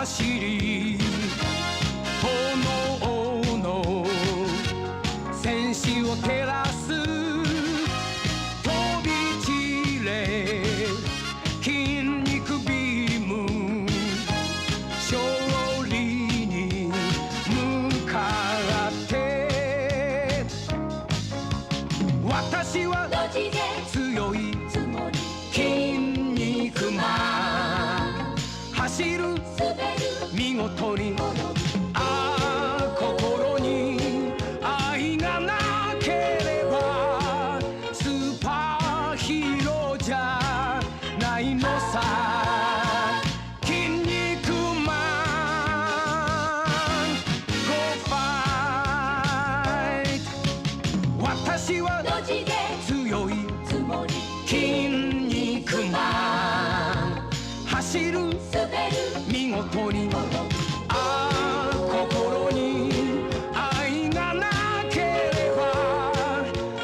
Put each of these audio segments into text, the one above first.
走り炎の戦士を照らす飛び散れ筋肉ビーム勝利に向かって私は強い筋肉マン走る見事に心に愛がなければスーパーヒーローじゃないのさ筋肉マン Go fight 私は強い筋肉マン走る見事に心に愛がなければ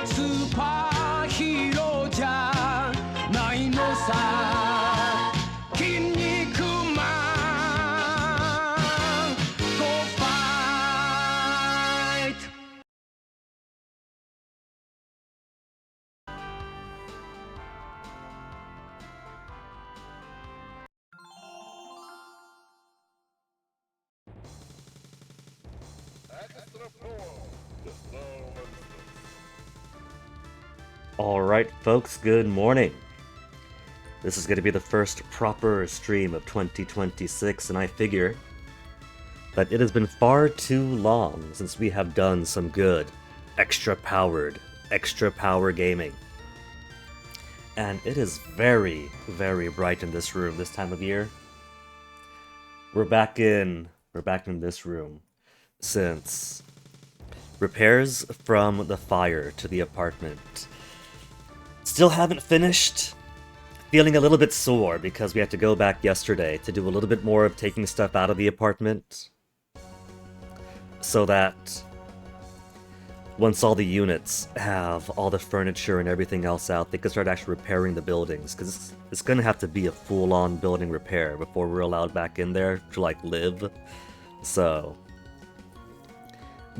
スーパーヒーローじゃないのさ筋肉マン Go fight Alright folks, good morning. This is going to be the first proper stream of 2026, and I figure that it has been far too long since we have done some good, extra power gaming. And it is very, very bright in this room this time of year. We're back in this room since repairs from the fire to the apartment still haven't finished. Feeling a little bit sore because we had to go back yesterday to do a little bit more of taking stuff out of the apartment so that once all the units have all the furniture and everything else out, they can start actually repairing the buildings, because it's gonna have to be a full-on building repair before we're allowed back in there to like live. So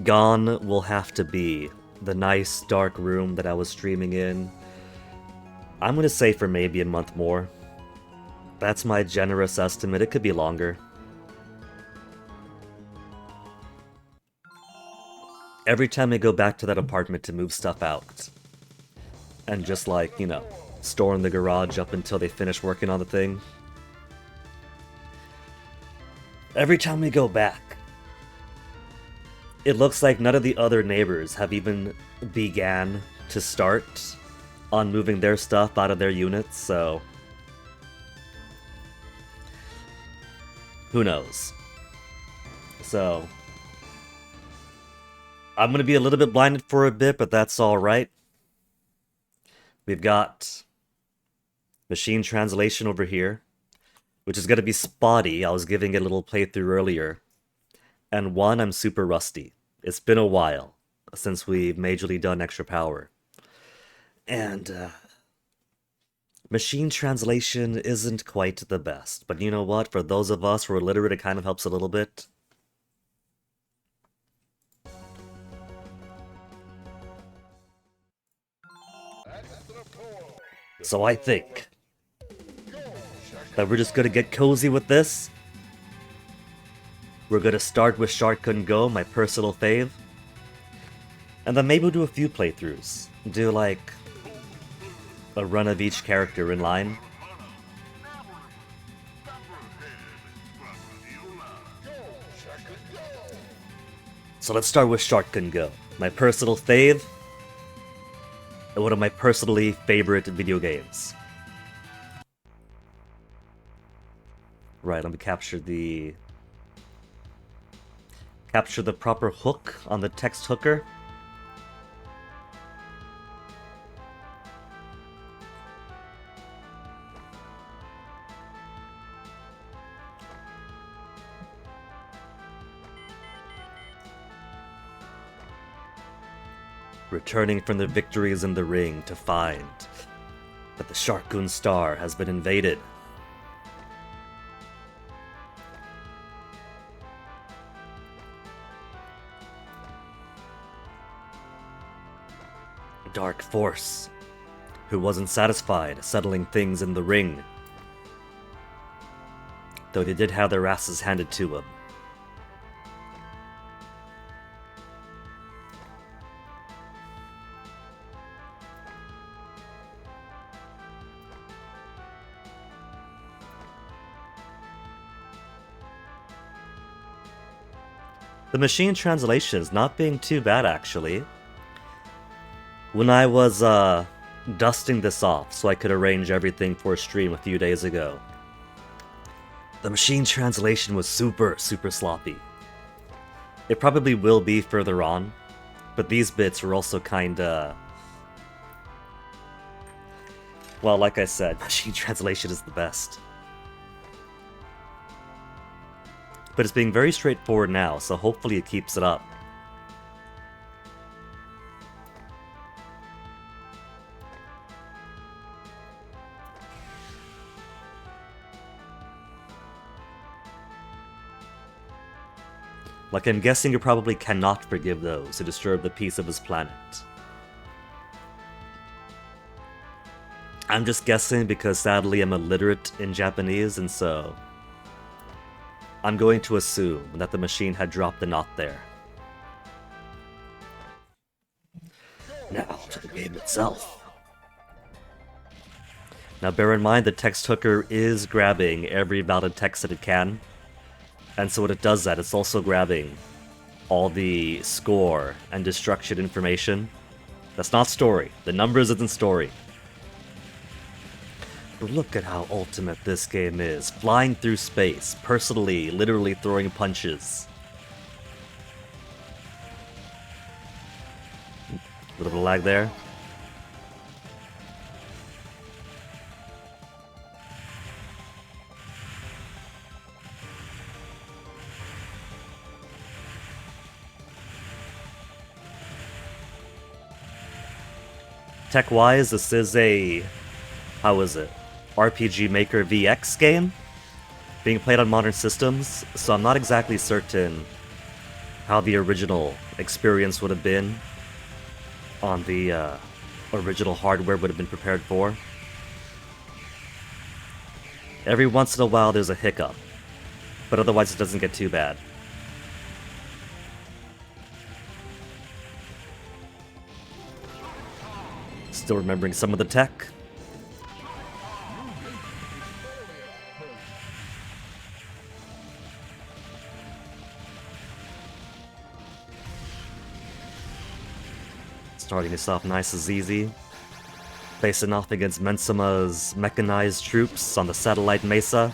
gone will have to be the nice dark room that I was streaming in. I'm gonna say for maybe a month more. That's my generous estimate. It could be longer. Every time I go back to that apartment to move stuff out, and just like, you know, store in the garage up until they finish working on the thing. Every time we go back, it looks like none of the other neighbors have even began to start on moving their stuff out of their units, so who knows? So I'm gonna be a little bit blinded for a bit, but that's alright. We've got machine translation over here, which is gonna be spotty. I was giving it a little playthrough earlier. And one, I'm super rusty. It's been a while since we've majorly done extra power. And machine translation isn't quite the best. But you know what? For those of us who are illiterate, it kind of helps a little bit. So I think that we're just gonna get cozy with this. We're gonna start with Shotgun Go, my personal fave. And then maybe we'll do a few playthroughs. Do like a run of each character in line. So let's start with Shotgun Go, my personal fave, and one of my personally favorite video games. Right, let me capture the proper hook on the text hooker. Returning from the victories in the ring to find that the Sharkgoon Star has been invaded. dark force who wasn't satisfied settling things in the ring, though they did have their asses handed to them. The machine translation is not being too bad, actually. When I was dusting this off so I could arrange everything for a stream a few days ago, the machine translation was super sloppy. It probably will be further on, but these bits were also kinda... Well, like I said, machine translation is the best. But it's being very straightforward now, so hopefully it keeps it up. Like, I'm guessing you probably cannot forgive those who disturb the peace of his planet. I'm just guessing because sadly I'm illiterate in Japanese, and so I'm going to assume that the machine had dropped the knot there. Now to the game itself. Now bear in mind the text hooker is grabbing every valid text that it can. And so when it does that, it's also grabbing all the score and destruction information. That's not story. The numbers isn't story. But look at how ultimate this game is. Flying through space, personally, literally throwing punches. A little bit of lag there. Tech-wise, this is a... how is it? RPG Maker VX game? Being played on modern systems, so I'm not exactly certain how the original experience would have been on the original hardware would have been prepared for. Every once in a while there's a hiccup, but otherwise it doesn't get too bad. Still remembering some of the tech. Starting this off nice and easy. Facing off against Mensuma's mechanized troops on the satellite mesa.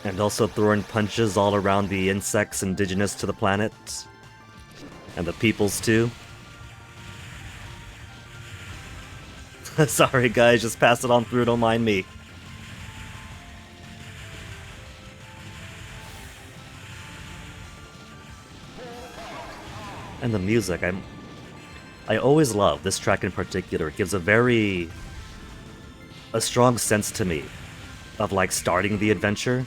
And also throwing punches all around the insects indigenous to the planet. And the peoples too. Sorry guys, just pass it on through, don't mind me. And the music, I always love this track in particular. It gives a strong sense to me of like starting the adventure.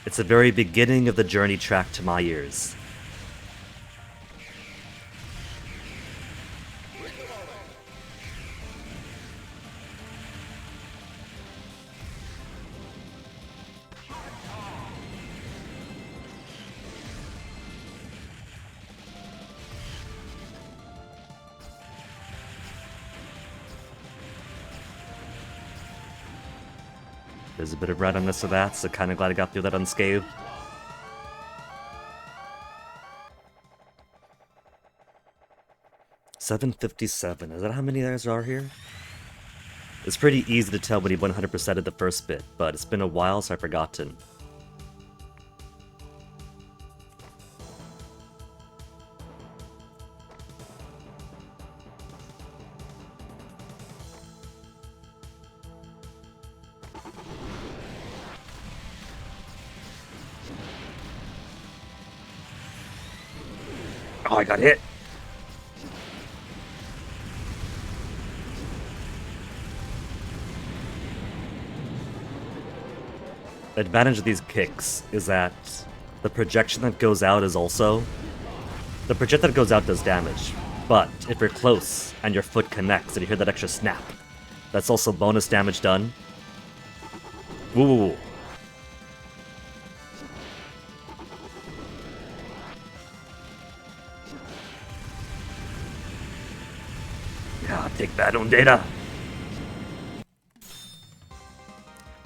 It's the very beginning of the journey track to my ears. There's a bit of randomness to that, so kinda glad I got through that unscathed. $757, is that how many there are here? It's pretty easy to tell when he 100%ed the first bit, but it's been a while so I've forgotten. Oh, I got hit! advantage of these kicks is that the projection that goes out is also... The projectile that goes out does damage, but if you're close and your foot connects and you hear that extra snap, that's also bonus damage done. Woo. Yeah, take that on data.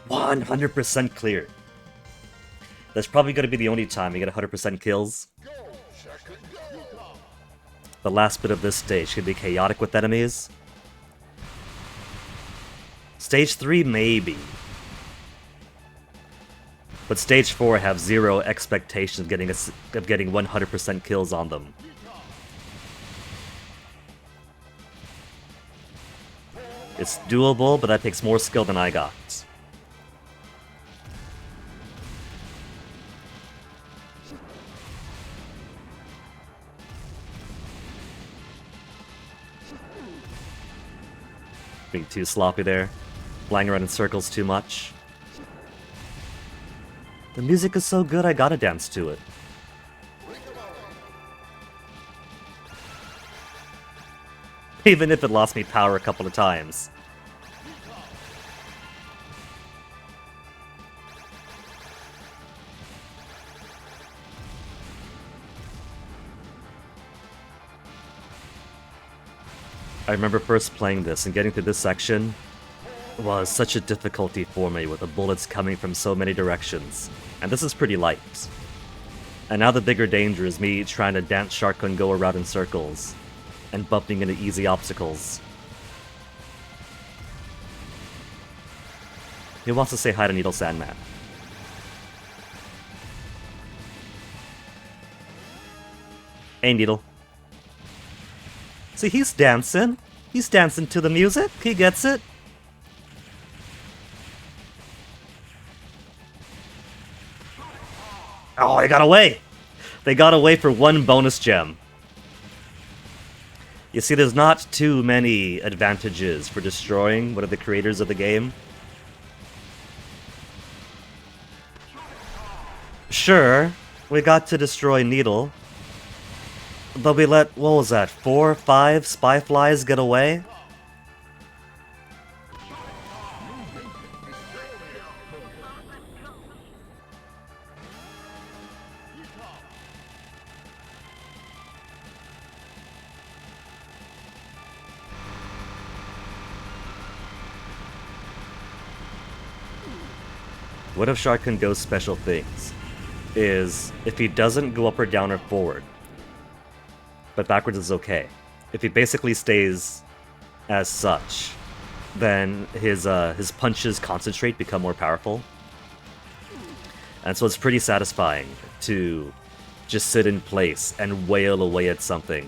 100% clear. That's probably going to be the only time you get 100% kills. The last bit of this stage can be chaotic with enemies. Stage 3, maybe. But Stage 4, I have zero expectation of getting 100% kills on them. It's doable, but that takes more skill than I got. Being too sloppy there. Flying around in circles too much. The music is so good, I gotta dance to it. Even if it lost me power a couple of times. I remember first playing this and getting through this section was such a difficulty for me with the bullets coming from so many directions. And this is pretty light. And now the bigger danger is me trying to dance shark and go around in circles and bumping into easy obstacles. He wants to say hi to Needle Sandman. Hey, Needle. See, he's dancing. He's dancing to the music. He gets it. Oh, they got away! They got away for one bonus gem. You see, there's not too many advantages for destroying one of the creators of the game. Sure, we got to destroy Needle. But we let, what was that, 4 or 5 spy flies get away? What if Sharkun goes special things? Is if he doesn't go up or down or forward, but backwards is okay. If he basically stays as such, then his punches concentrate, become more powerful. And so it's pretty satisfying to just sit in place and wail away at something.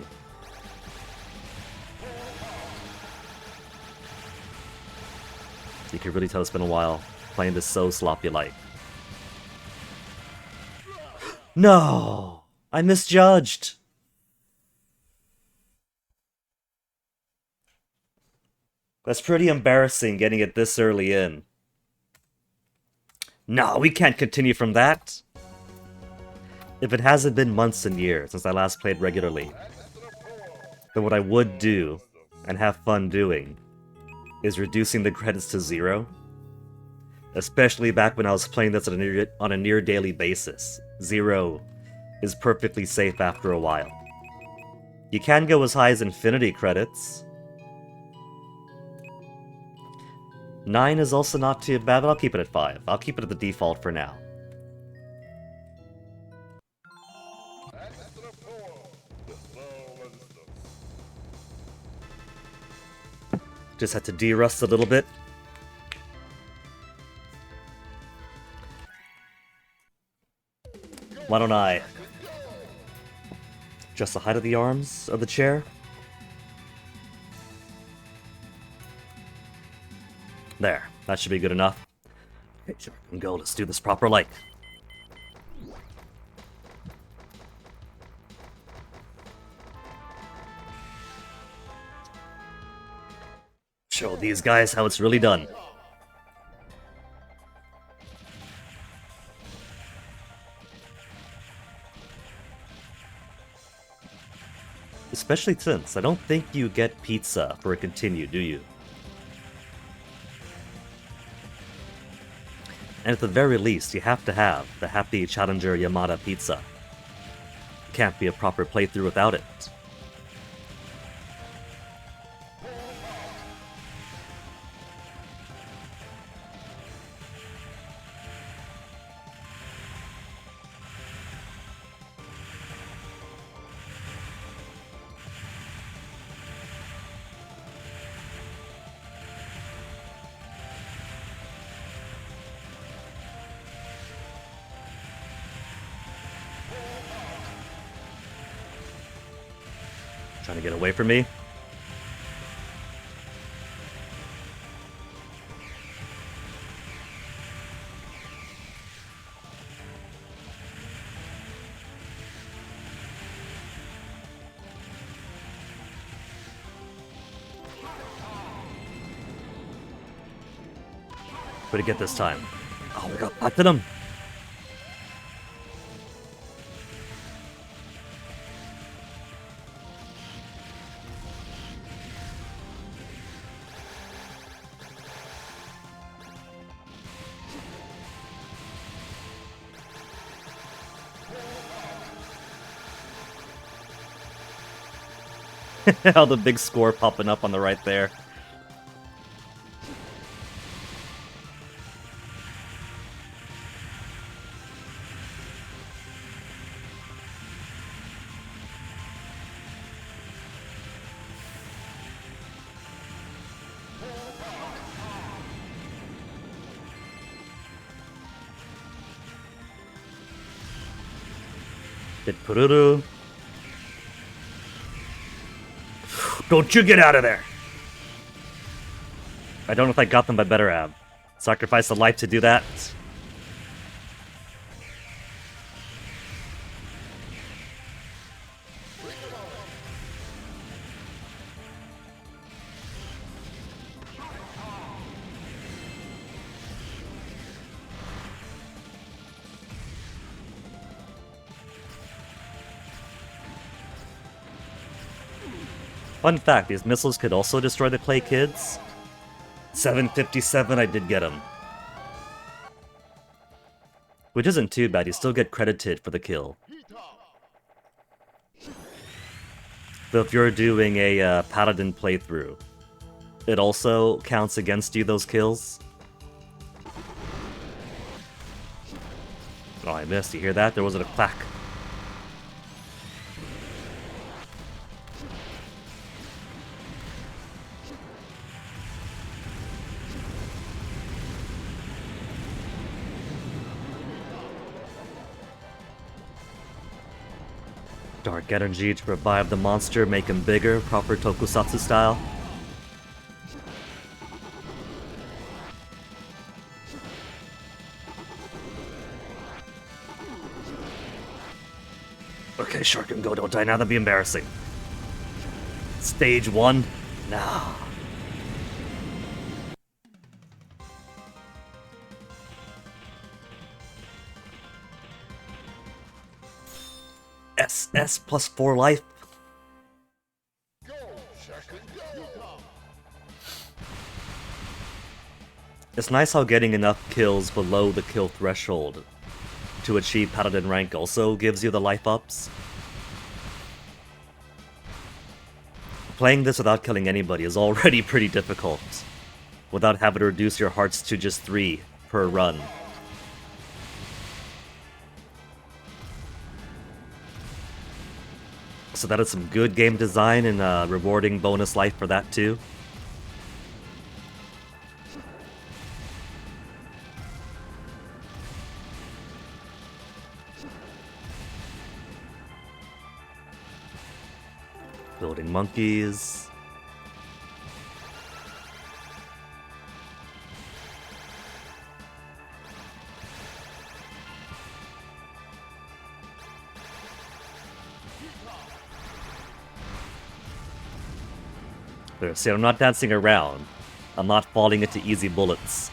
You can really tell it's been a while playing this so sloppy-like. No! I misjudged! That's pretty embarrassing getting it this early in. No, we can't continue from that! If it hasn't been months and years since I last played regularly, then what I would do, and have fun doing, is reducing the credits to 0. Especially back when I was playing this on a near daily basis. 0 is perfectly safe after a while. You can go as high as infinity credits. 9 is also not too bad, but I'll keep it at 5. I'll keep it at the default for now. Just had to de-rust a little bit. Why don't I adjust the height of the arms of the chair? There, that should be good enough. Okay, sure, we can go. Let's do this proper like. Show these guys how it's really done. Especially since I don't think you get pizza for a continue, do you? And at the very least, you have to have the Happy Challenger Yamada pizza. Can't be a proper playthrough without it. Trying to get away from me. What'd he get this time? Oh, we got platinum! How the big score popping up on the right there. Did Pururu. Don't you get out of there! I don't know if I got them by better ab. Sacrifice a life to do that. Fun fact, these missiles could also destroy the Clay Kids. 757, I did get him. Which isn't too bad, you still get credited for the kill. Though if you're doing a Paladin playthrough, it also counts against you, those kills. Oh, I missed. You hear that? There wasn't a clack. Dark energy to revive the monster, make him bigger, proper tokusatsu style. Okay, Shark and Go, don't die now, that'd be embarrassing. Stage 1? No. SS plus 4 life. It's nice how getting enough kills below the kill threshold to achieve Paladin rank also gives you the life ups. Playing this without killing anybody is already pretty difficult, without having to reduce your hearts to just 3 per run. So that is some good game design and a rewarding bonus life for that too. Building monkeys. There, see, I'm not dancing around. I'm not falling into easy bullets.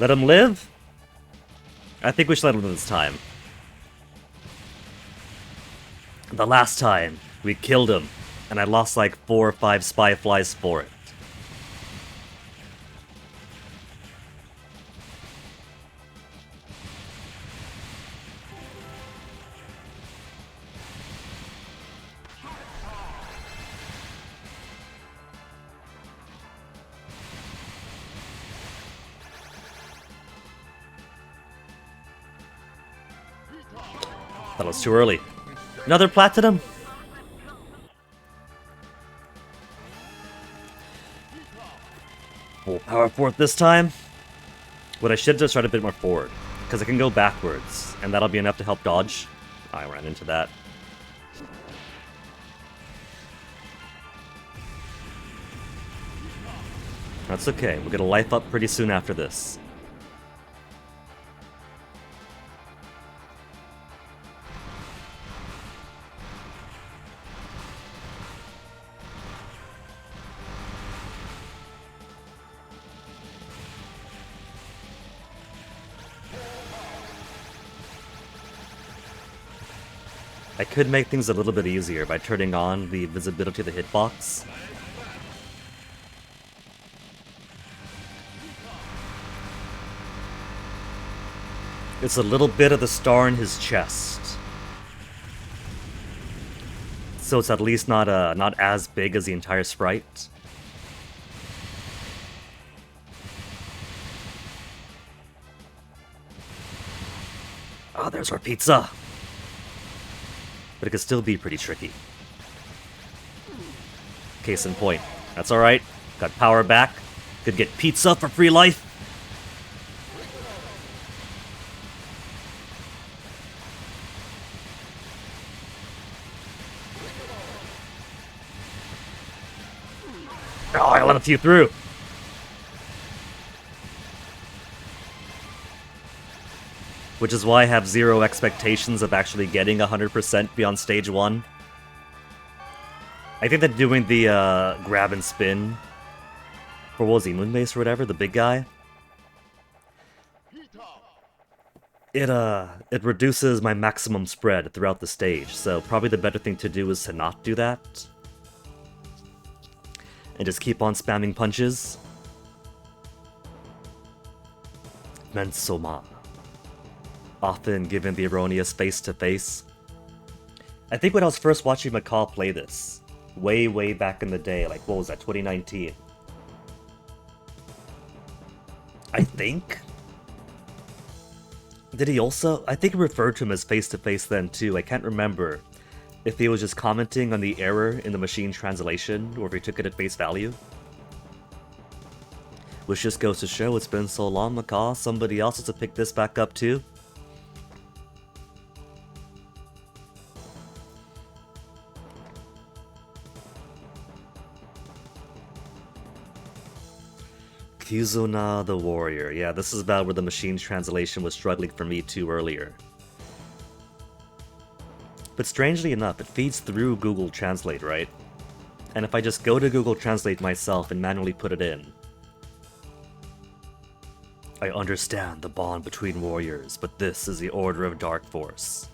Let him live? I think we should let him live this time. The last time, we killed him, and I lost like 4 or 5 spy flies for it. That was too early. Another platinum? Full power forward this time. What I should have just tried a bit more forward, because I can go backwards, and that'll be enough to help dodge. I ran into that. That's okay, we'll get a life up pretty soon after this. I could make things a little bit easier by turning on the visibility of the hitbox. It's a little bit of the star in his chest. So it's at least not as big as the entire sprite. Oh, there's our pizza! But it could still be pretty tricky. Case in point. That's alright. Got power back. Could get pizza for free life. Oh, I let a few through. Which is why I have zero expectations of actually getting 100% beyond stage 1. I think that doing the grab and spin for, what was he, Moonbase or whatever, the big guy? It reduces my maximum spread throughout the stage, so probably the better thing to do is to not do that. And just keep on spamming punches. Mensoma. Often given the erroneous face-to-face. I think when I was first watching McCall play this, way back in the day, like what was that, 2019? I think? Did he also? I think he referred to him as face-to-face then too, I can't remember if he was just commenting on the error in the machine translation, or if he took it at face value. Which just goes to show it's been so long, McCall, somebody else has to pick this back up too. Kizuna the Warrior. Yeah, this is about where the machine's translation was struggling for me too earlier. But strangely enough, it feeds through Google Translate, right? And if I just go to Google Translate myself and manually put it in, I understand the bond between warriors, but this is the Order of Dark Force.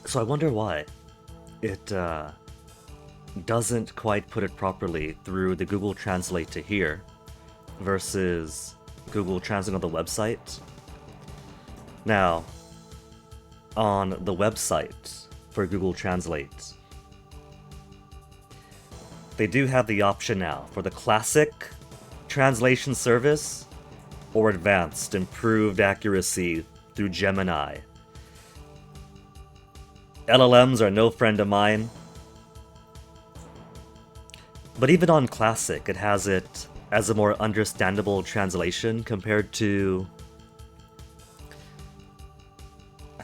So I wonder why it doesn't quite put it properly through the Google Translate to here versus Google Translate on the website. Now, on the website for Google Translate, they do have the option now for the classic translation service or advanced improved accuracy through Gemini. LLMs are no friend of mine. But even on Classic, it has it as a more understandable translation compared to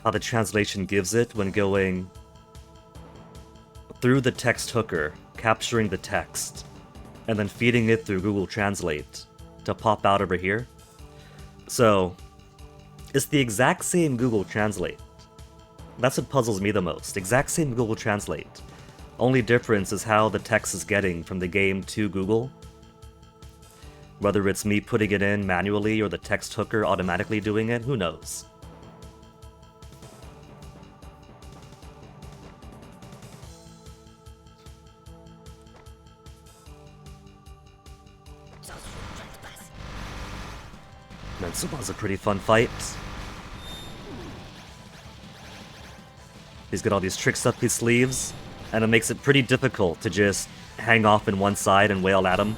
how the translation gives it when going through the text hooker, capturing the text, and then feeding it through Google Translate to pop out over here. So, it's the exact same Google Translate. That's what puzzles me the most. Exact same Google Translate. Only difference is how the text is getting from the game to Google. Whether it's me putting it in manually or the text hooker automatically doing it, who knows? Mensuma's a pretty fun fight. He's got all these tricks up his sleeves, and it makes it pretty difficult to just hang off in one side and wail at him.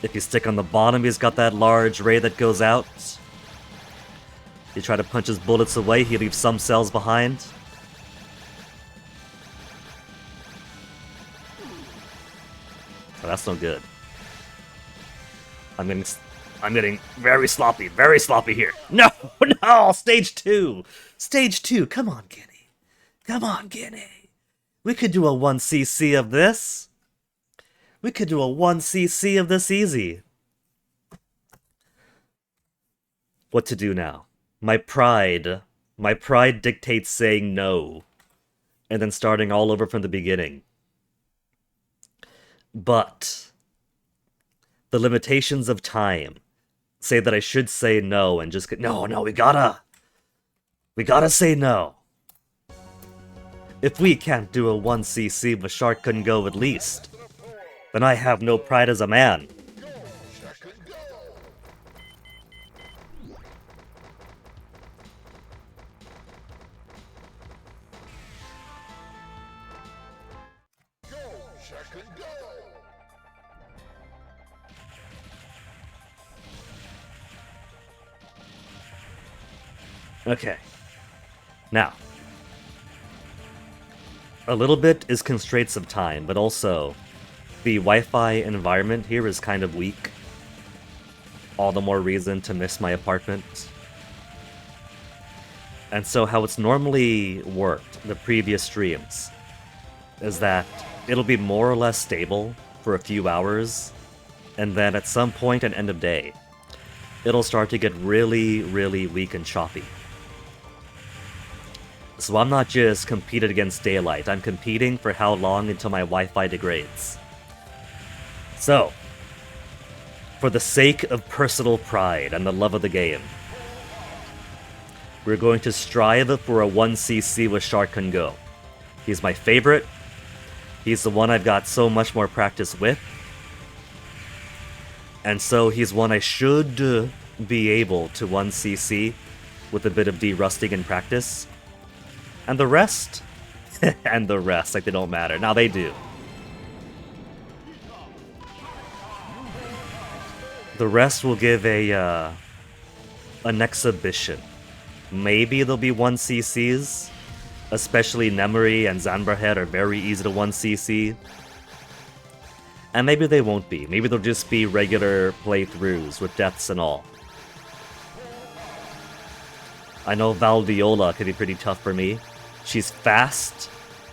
If you stick on the bottom, he's got that large ray that goes out. You try to punch his bullets away, he leaves some cells behind. Oh, that's no good. I'm getting very sloppy here. No, no, stage 2! Stage 2, come on, Guinea. Come on, Guinea. We could do a 1cc of this. We could do a 1cc of this easy. What to do now? My pride dictates saying no, and then starting all over from the beginning. But the limitations of time say that I should say no and just get no, we gotta say no. If we can't do a 1cc with Shark Couldn't Go at least, then I have no pride as a man. Okay. Now, a little bit is constraints of time, but also the Wi-Fi environment here is kind of weak. All the more reason to miss my apartment. And so how it's normally worked, the previous streams, is that it'll be more or less stable for a few hours, and then at some point at end of day, it'll start to get really, really weak and choppy. So I'm not just competing against daylight, I'm competing for how long until my Wi-Fi degrades. So, for the sake of personal pride and the love of the game, we're going to strive for a 1cc with Shark Couldn't Go. He's my favorite. He's the one I've got so much more practice with. And so he's one I should be able to 1cc with a bit of de-rusting and practice. And the rest? And the rest, like they don't matter. Now they do. The rest will give an exhibition. Maybe there'll be 1cc's. Especially Nemuri and Zanbarhead are very easy to 1cc. And maybe they won't be. Maybe they'll just be regular playthroughs with deaths and all. I know Valdiola could be pretty tough for me. She's fast.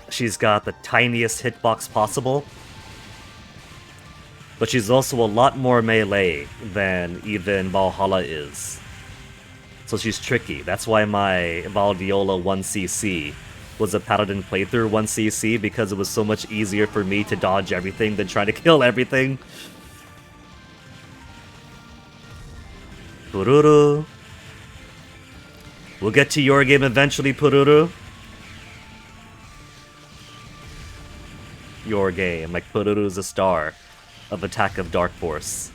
She's got the tiniest hitbox possible. But she's also a lot more melee than even Valhalla is. So she's tricky. That's why my Valdiola 1cc was a Paladin playthrough 1cc, because it was so much easier for me to dodge everything than try to kill everything. Pururu. We'll get to your game eventually, Pururu. Your game, like Pururu's a star of Attack of Dark Force.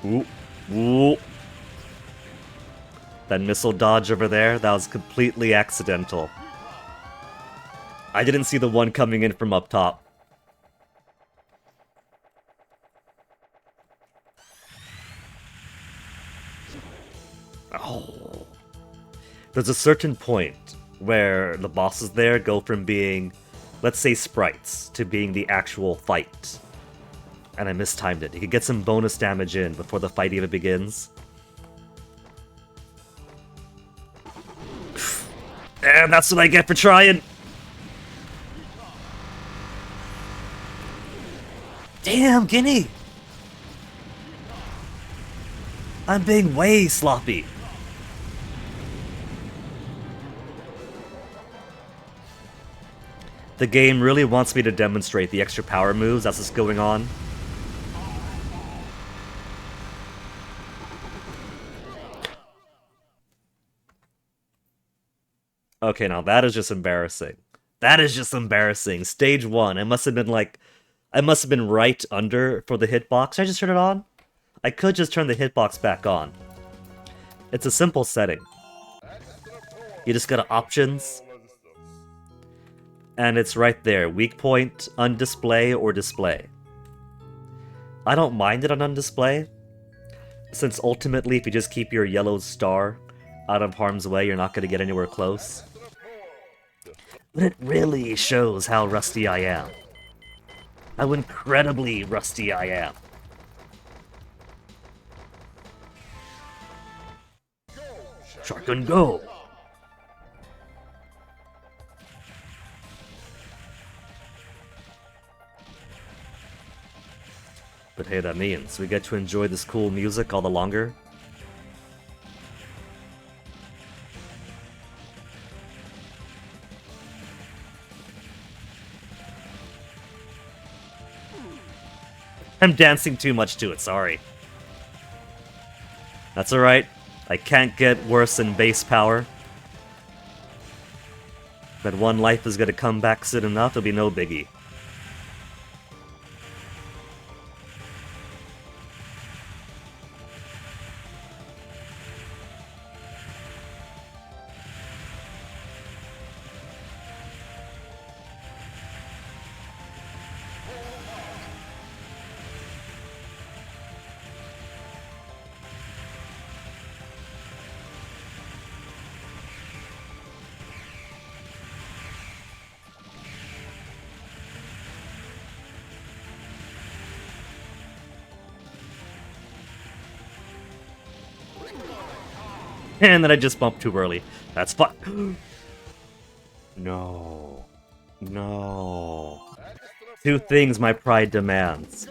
Ooh, ooh. That missile dodge over there, that was completely accidental. I didn't see the one coming in from up top. Oh. There's a certain point where the bosses there go from being, let's say, sprites, to being the actual fight. And I mistimed it. You could get some bonus damage in before the fight even begins. And that's what I get for trying. Damn, Guinea! I'm being way sloppy. The game really wants me to demonstrate the extra power moves as it's going on. Okay, now that is just embarrassing. That is just embarrassing. Stage 1. I must have been right under for the hitbox. Should I just turn it on? I could just turn the hitbox back on. It's a simple setting. You just go to options. And it's right there. Weak point, undisplay, or display. I don't mind it on undisplay, since ultimately if you just keep your yellow star out of harm's way, you're not going to get anywhere close. But it really shows how rusty I am. How incredibly rusty I am. Shark and go! But hey, that means we get to enjoy this cool music all the longer. I'm dancing too much to it, sorry. That's alright. I can't get worse than base power. But one life is gonna come back soon enough, it'll be no biggie. And then I just bumped too early. That's fine. No. No. Two things my pride demands.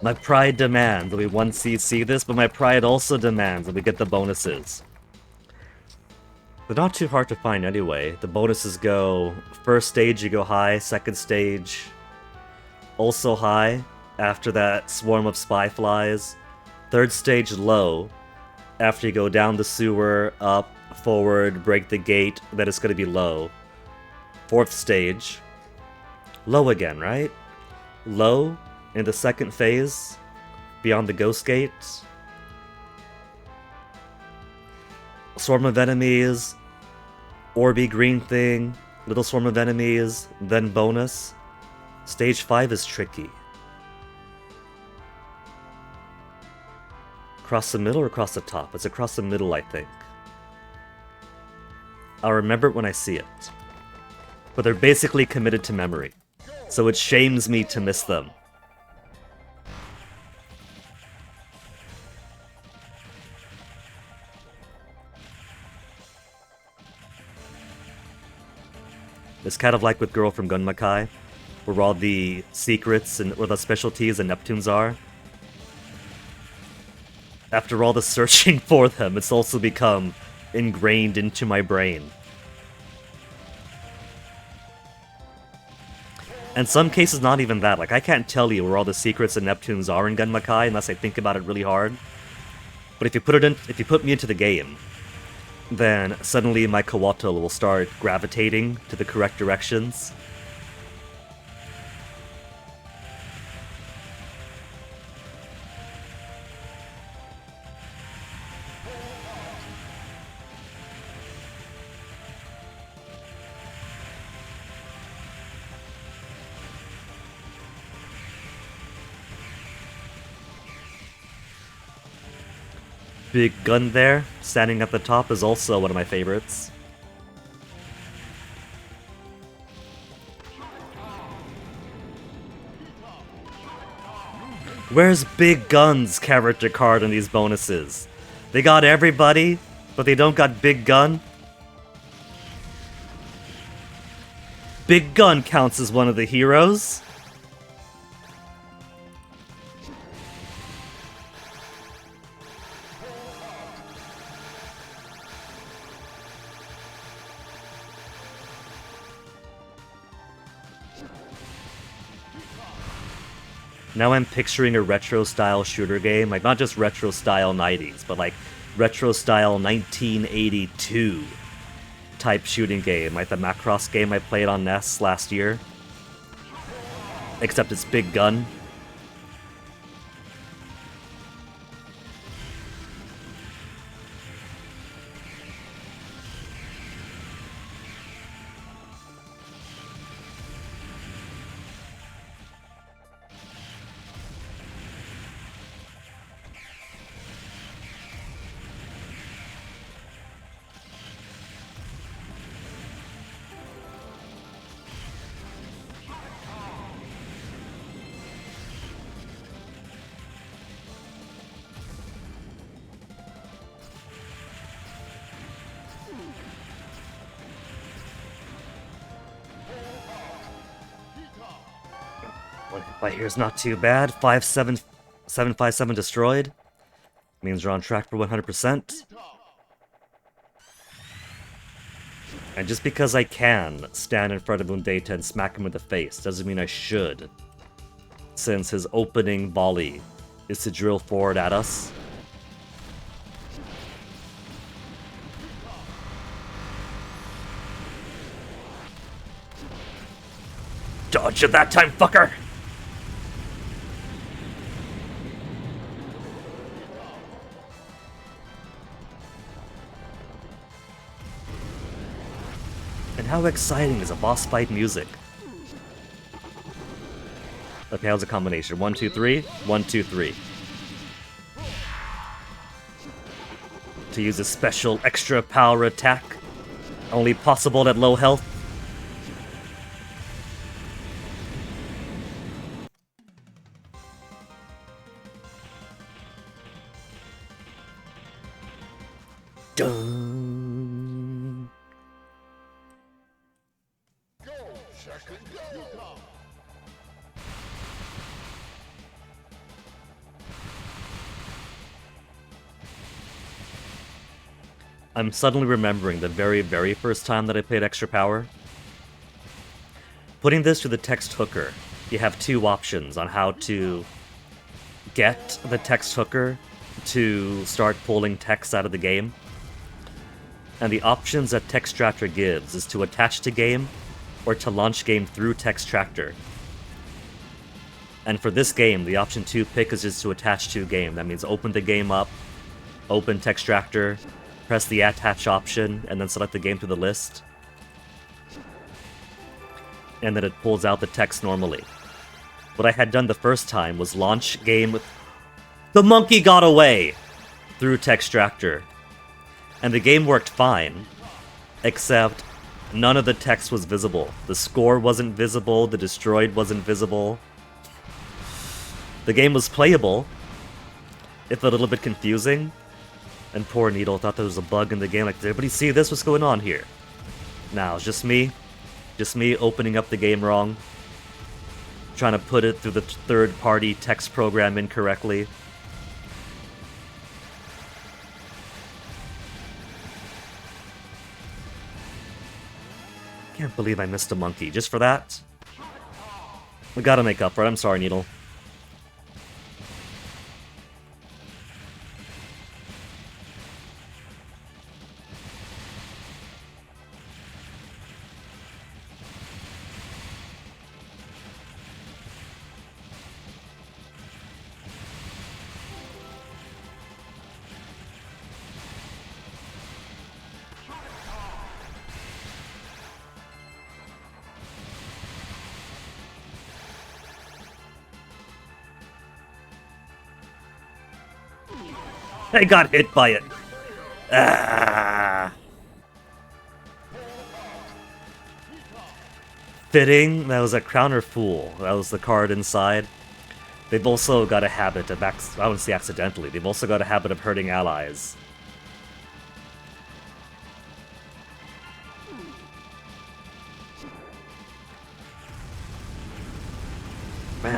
My pride demands that we 1cc this, but my pride also demands that we get the bonuses. They're not too hard to find anyway. The bonuses go... First stage you go high, second stage also high, after that swarm of spy flies. Third stage low. After you go down the sewer, up, forward, break the gate, then it's going to be low. Fourth stage. Low again, right? Low in the second phase, beyond the ghost gate. Swarm of enemies, orby green thing, little swarm of enemies, then bonus. Stage 5 is tricky. Across the middle or across the top? It's across the middle, I think. I'll remember it when I see it. But they're basically committed to memory, so it shames me to miss them. It's kind of like with Girl from Gunmakai, where all the secrets and where the specialties and Neptunes are. After all the searching for them, it's also become ingrained into my brain. In some cases, not even that. Like, I can't tell you where all the secrets and Neptunes are in Gunmakai unless I think about it really hard. But if you put me into the game, then suddenly my Kawato will start gravitating to the correct directions. Big gun there, standing at the top, is also one of my favorites. Where's Big Gun's character card in these bonuses? They got everybody, but they don't got Big Gun? Big Gun counts as one of the heroes. Now I'm picturing a retro-style shooter game, like not just retro-style 90s, but like retro-style 1982 type shooting game, like the Macross game I played on NES last year. Except it's Big Gun. But here's not too bad. 757 destroyed. Means we're on track for 100%. And just because I can stand in front of Mundata and smack him in the face doesn't mean I should. Since his opening volley is to drill forward at us. Dodge it that time, fucker! And how exciting is a boss fight music? Okay, how's a combination? 1, 2, 3. 1, 2, 3. To use a special extra power attack, only possible at low health. Dun. I'm suddenly remembering the very, very first time that I played Extra Power. Putting this to the text hooker, you have two options on how to get the text hooker to start pulling text out of the game. And the options that Textractor gives is to attach to game or to launch game through Textractor. And for this game, the option to pick is just to attach to game. That means open the game up, open Textractor, press the attach option, and then select the game through the list. And then it pulls out the text normally. What I had done the first time was launch game with the monkey got away through Textractor. And the game worked fine, except none of the text was visible. The score wasn't visible, the destroyed wasn't visible. The game was playable, if a little bit confusing. And poor Needle thought there was a bug in the game, like, did everybody see this? What's going on here? Nah, it's just me. Just me opening up the game wrong. Trying to put it through the third-party text program incorrectly. Can't believe I missed a monkey. Just for that? We gotta make up for it. I'm sorry, Needle. I got hit by it. Ah. Fitting, that was a Crowner Fool. That was the card inside. They've also got a habit of, I wouldn't say accidentally, they've also got a habit of hurting allies.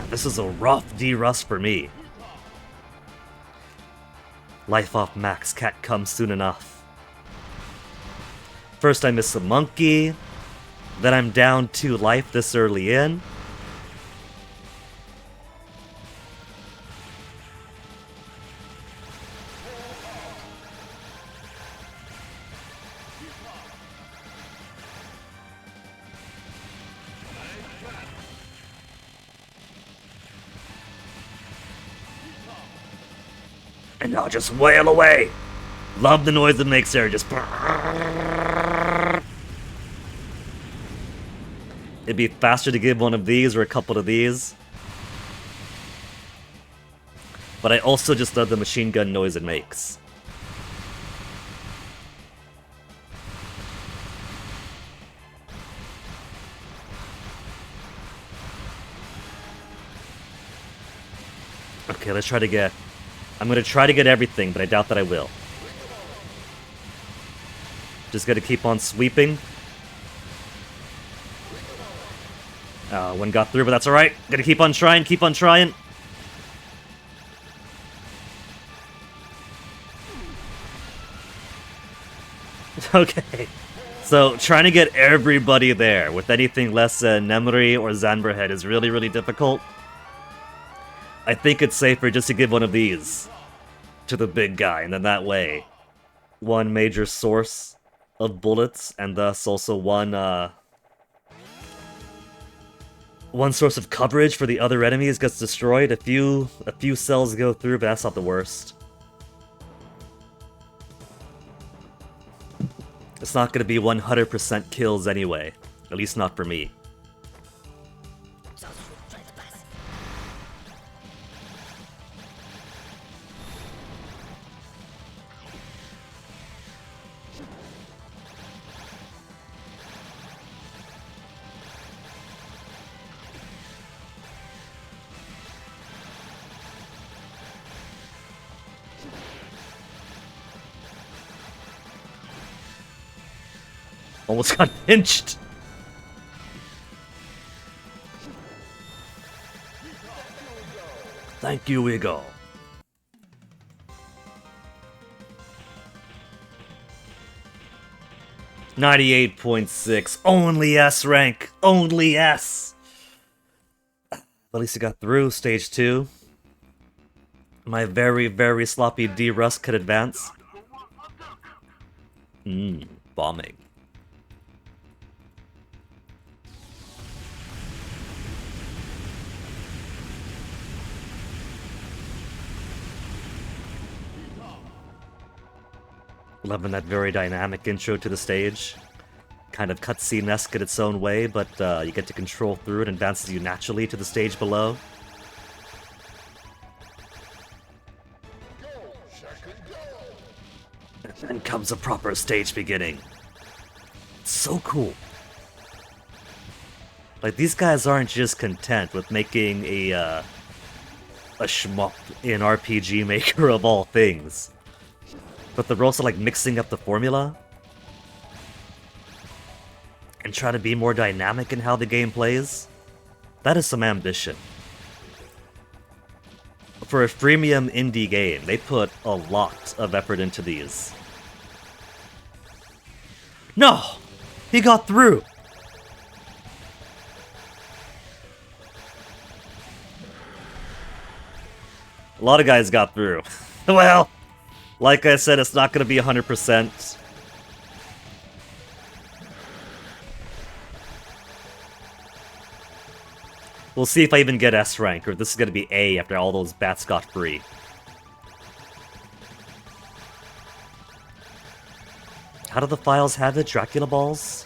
This is a rough D-Rust for me. Life off max can't come soon enough. First I miss a monkey, then I'm down 2 life this early in. And I'll just wail away. Love the noise it makes there, just... It'd be faster to give one of these or a couple of these. But I also just love the machine gun noise it makes. Okay, let's try to get... I'm gonna try to get everything, but I doubt that I will. Just gotta keep on sweeping. One got through, but that's alright. Gotta keep on trying, keep on trying. Okay. So, trying to get everybody there with anything less than Nemri or Zanberhead is really, really difficult. I think it's safer just to give one of these to the big guy, and then that way, one major source of bullets, and thus also one source of coverage for the other enemies gets destroyed. A few cells go through, but that's not the worst. It's not going to be 100% kills anyway, at least not for me. Almost got pinched. Thank you, Eagle. $98.6. Only S rank. Only S. At least it got through stage 2. My very, very sloppy D-Rust could advance. Bombing. Loving that very dynamic intro to the stage. Kind of cutscene-esque in its own way, but you get to control through it and advances you naturally to the stage below. And then comes a proper stage beginning. It's so cool. Like, these guys aren't just content with making a shmup in RPG Maker of all things. But they're also like mixing up the formula and try to be more dynamic in how the game plays. That is some ambition. For a freemium indie game, they put a lot of effort into these. No! He got through! A lot of guys got through. Well... like I said, it's not going to be 100%. We'll see if I even get S rank, or if this is going to be A after all those bats got free. How do the files have it? Dracula balls?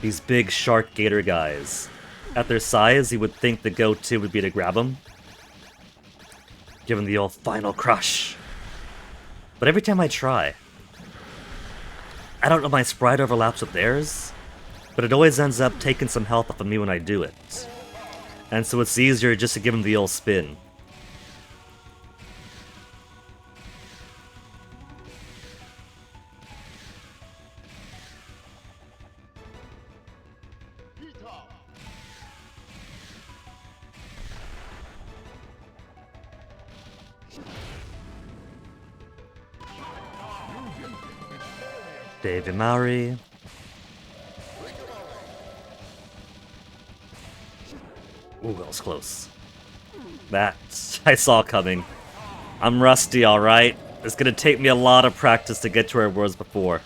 These big shark gator guys. At their size, you would think the go-to would be to grab them. Give them the old final crush. But every time I try, I don't know if my sprite overlaps with theirs, but it always ends up taking some health off of me when I do it. And so it's easier just to give him the old spin. David Maury. Ooh, that was close. That I saw coming. I'm rusty, alright? It's gonna take me a lot of practice to get to where I was before.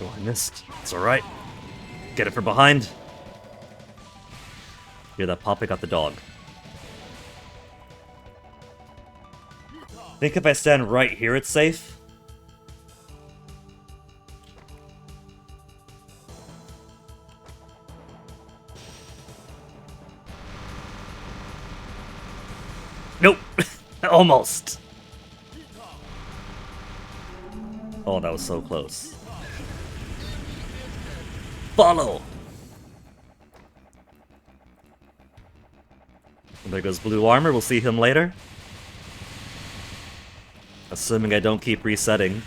Oh, I missed. It's alright. Get it from behind. Hear that pop? I got the dog. Think if I stand right here, it's safe? Nope. Almost. Oh, that was so close. Follow! There goes blue armor, we'll see him later. Assuming I don't keep resetting.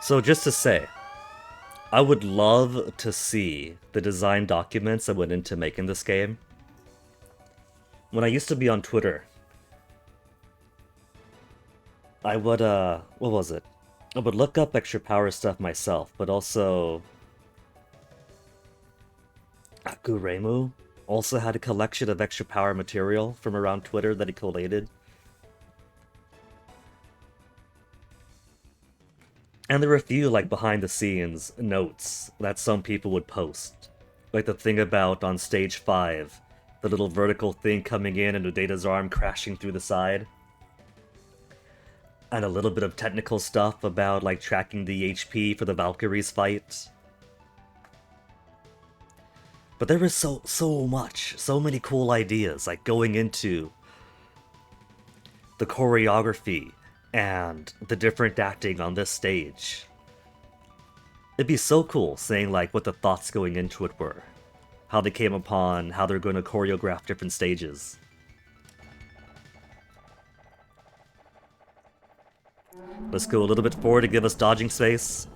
So just to say, I would love to see the design documents that went into making this game. When I used to be on Twitter, I would, what was it? I would look up Extra Power stuff myself, but also Guremu also had a collection of Extra Power material from around Twitter that he collated. And there were a few, like, behind-the-scenes notes that some people would post. Like the thing about, on stage 5, the little vertical thing coming in and Udeda's arm crashing through the side. And a little bit of technical stuff about, like, tracking the HP for the Valkyries fight. But there was so much, so many cool ideas, like, going into the choreography and the different acting on this stage. It'd be so cool seeing like what the thoughts going into it were. How they came upon, how they're going to choreograph different stages. Let's go a little bit forward to give us dodging space.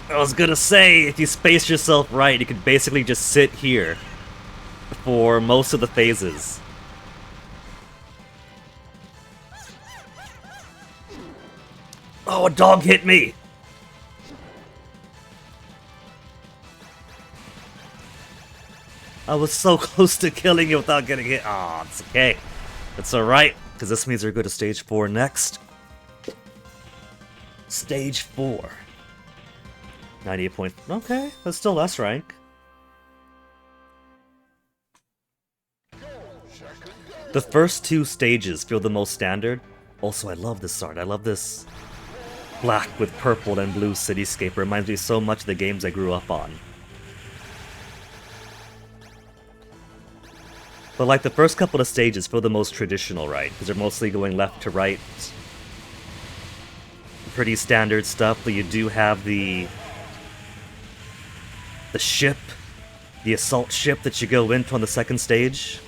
I was gonna say, if you space yourself right, you could basically just sit here for most of the phases. Oh, a dog hit me! I was so close to killing you without getting hit. Aw, it's okay. It's alright, because this means we're going to stage 4 next. Stage 4. 98 points. Okay, that's still less rank. The first 2 stages feel the most standard. Also, I love this art. I love this black with purple and blue cityscape. It reminds me so much of the games I grew up on. But like the first couple of stages feel the most traditional, right? Because they're mostly going left to right. Pretty standard stuff, but you do have the ship, the assault ship that you go into on the second stage.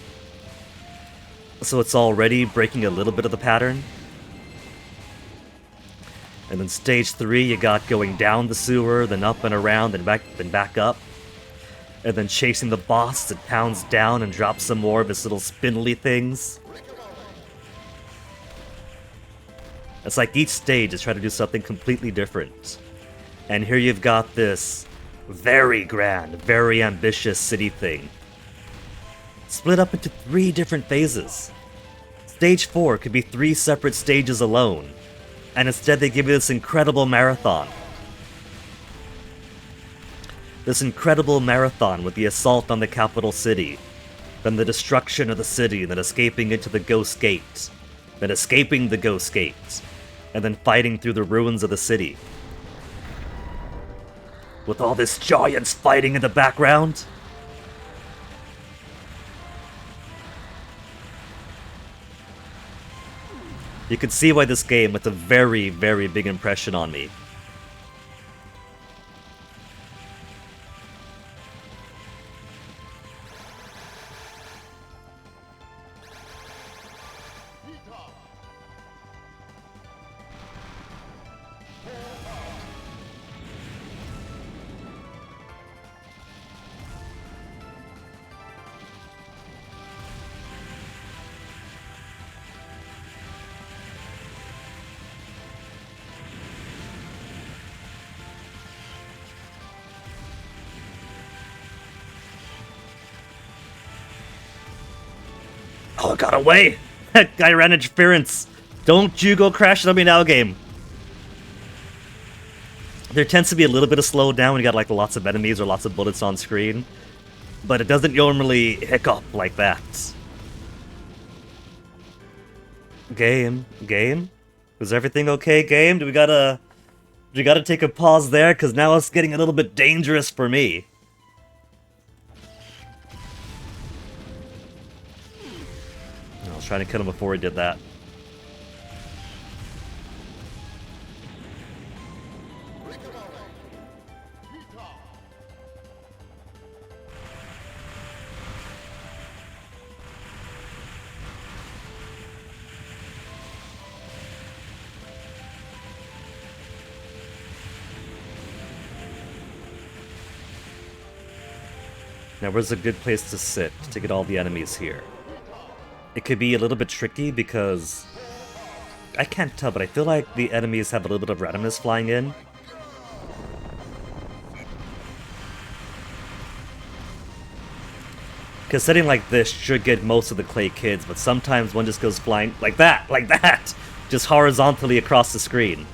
So it's already breaking a little bit of the pattern. And then stage 3, you got going down the sewer, then up and around, then back up. And then chasing the boss that pounds down and drops some more of his little spindly things. It's like each stage is trying to do something completely different. And here you've got this very grand, very ambitious city thing. Split up into 3 different phases. Stage 4 could be 3 separate stages alone. And instead they give you this incredible marathon. This incredible marathon with the assault on the capital city, then the destruction of the city, then escaping into the Ghost Gate, then escaping the Ghost Gate, and then fighting through the ruins of the city. With all this giants fighting in the background. You can see why this game left a very, very big impression on me. Oh, it got away! That guy ran interference! Don't you go crashing on me now, game! There tends to be a little bit of slowdown when you got like lots of enemies or lots of bullets on screen. But it doesn't normally hiccup like that. Game? Is everything okay, game? Do we gotta take a pause there? Cause now it's getting a little bit dangerous for me. I was trying to kill him before he did that. Now, where's a good place to sit to get all the enemies here? It could be a little bit tricky because I can't tell, but I feel like the enemies have a little bit of randomness flying in. Because setting like this should get most of the clay kids, but sometimes one just goes flying like that, just horizontally across the screen.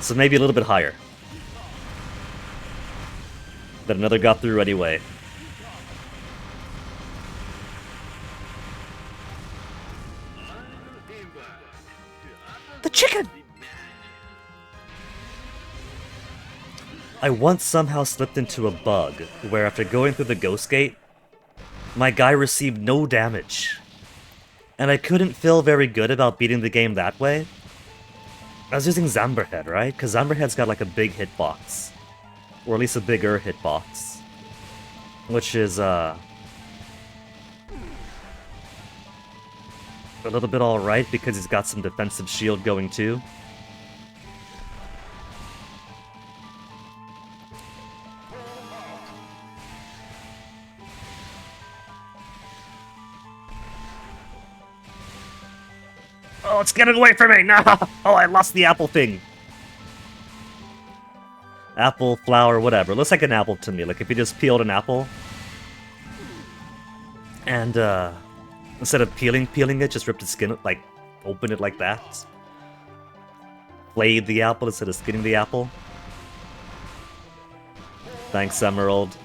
So maybe a little bit higher. But another got through anyway. The chicken! I once somehow slipped into a bug where after going through the Ghost Gate, my guy received no damage. And I couldn't feel very good about beating the game that way. I was using Zamberhead, right? Because Zamberhead's got like a big hitbox. Or at least a bigger hitbox. Which is, a little bit alright because he's got some defensive shield going too. Oh, it's getting away from me! No! Oh, I lost the apple thing. Apple, flower, whatever. Looks like an apple to me. Like if you just peeled an apple. And, instead of peeling it, just ripped its skin, like, open it like that. Flayed the apple instead of skinning the apple. Thanks, Emerald.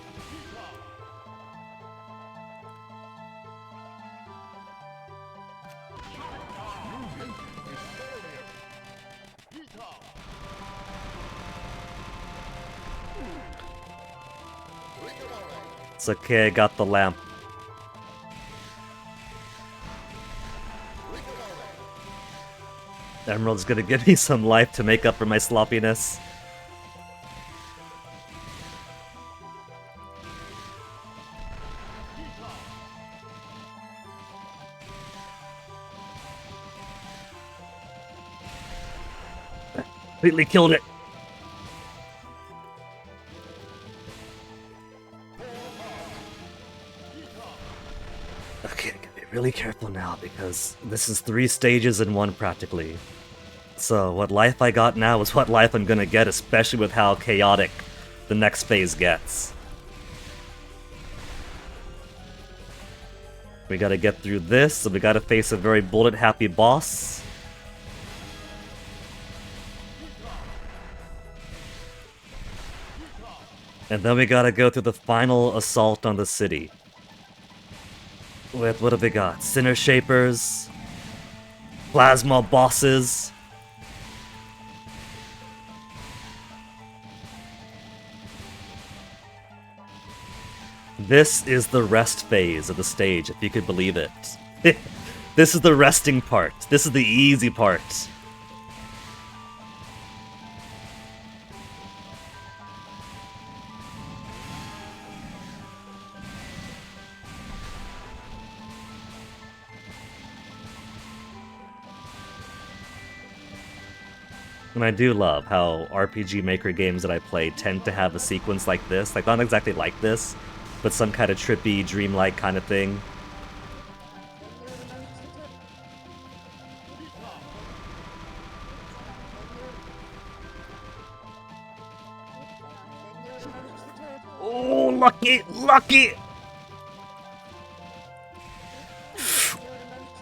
It's okay, I got the lamp. Emerald's gonna give me some life to make up for my sloppiness. Completely killed it. Okay, I gotta be really careful now because this is 3 stages in one practically. So what life I got now is what life I'm gonna get, especially with how chaotic the next phase gets. We gotta get through this, so we gotta face a very bullet-happy boss. And then we gotta go through the final assault on the city. With, what have we got? Sinner Shapers, Plasma Bosses. This is the rest phase of the stage, if you could believe it. This is the resting part. This is the easy part. And I do love how RPG Maker games that I play tend to have a sequence like this. Like, not exactly like this, but some kind of trippy, dreamlike kind of thing. Oh, lucky! Lucky!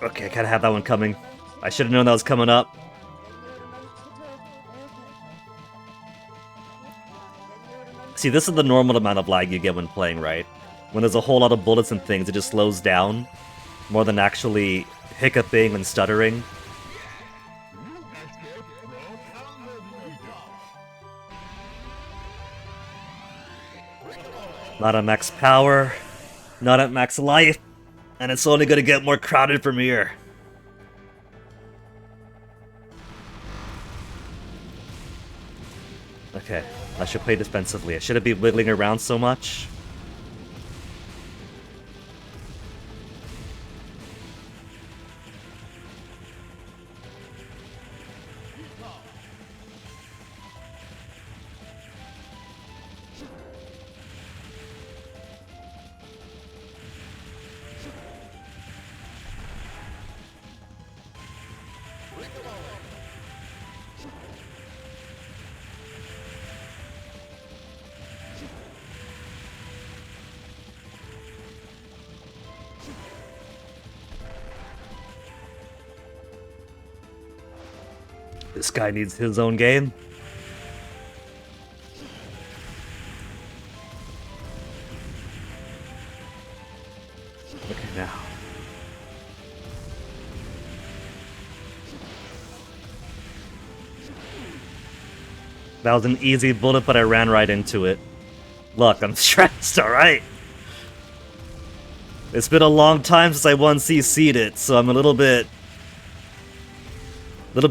Okay, I kinda had that one coming. I should have known that was coming up. See, this is the normal amount of lag you get when playing, right? When there's a whole lot of bullets and things, it just slows down more than actually hiccuping and stuttering. Not at max power, not at max life, and it's only gonna get more crowded from here. Okay, I should play defensively. I shouldn't be wiggling around so much. This guy needs his own game. Okay, now. That was an easy bullet, but I ran right into it. Look, I'm stressed, alright? It's been a long time since I 1CC'd it, so I'm a little bit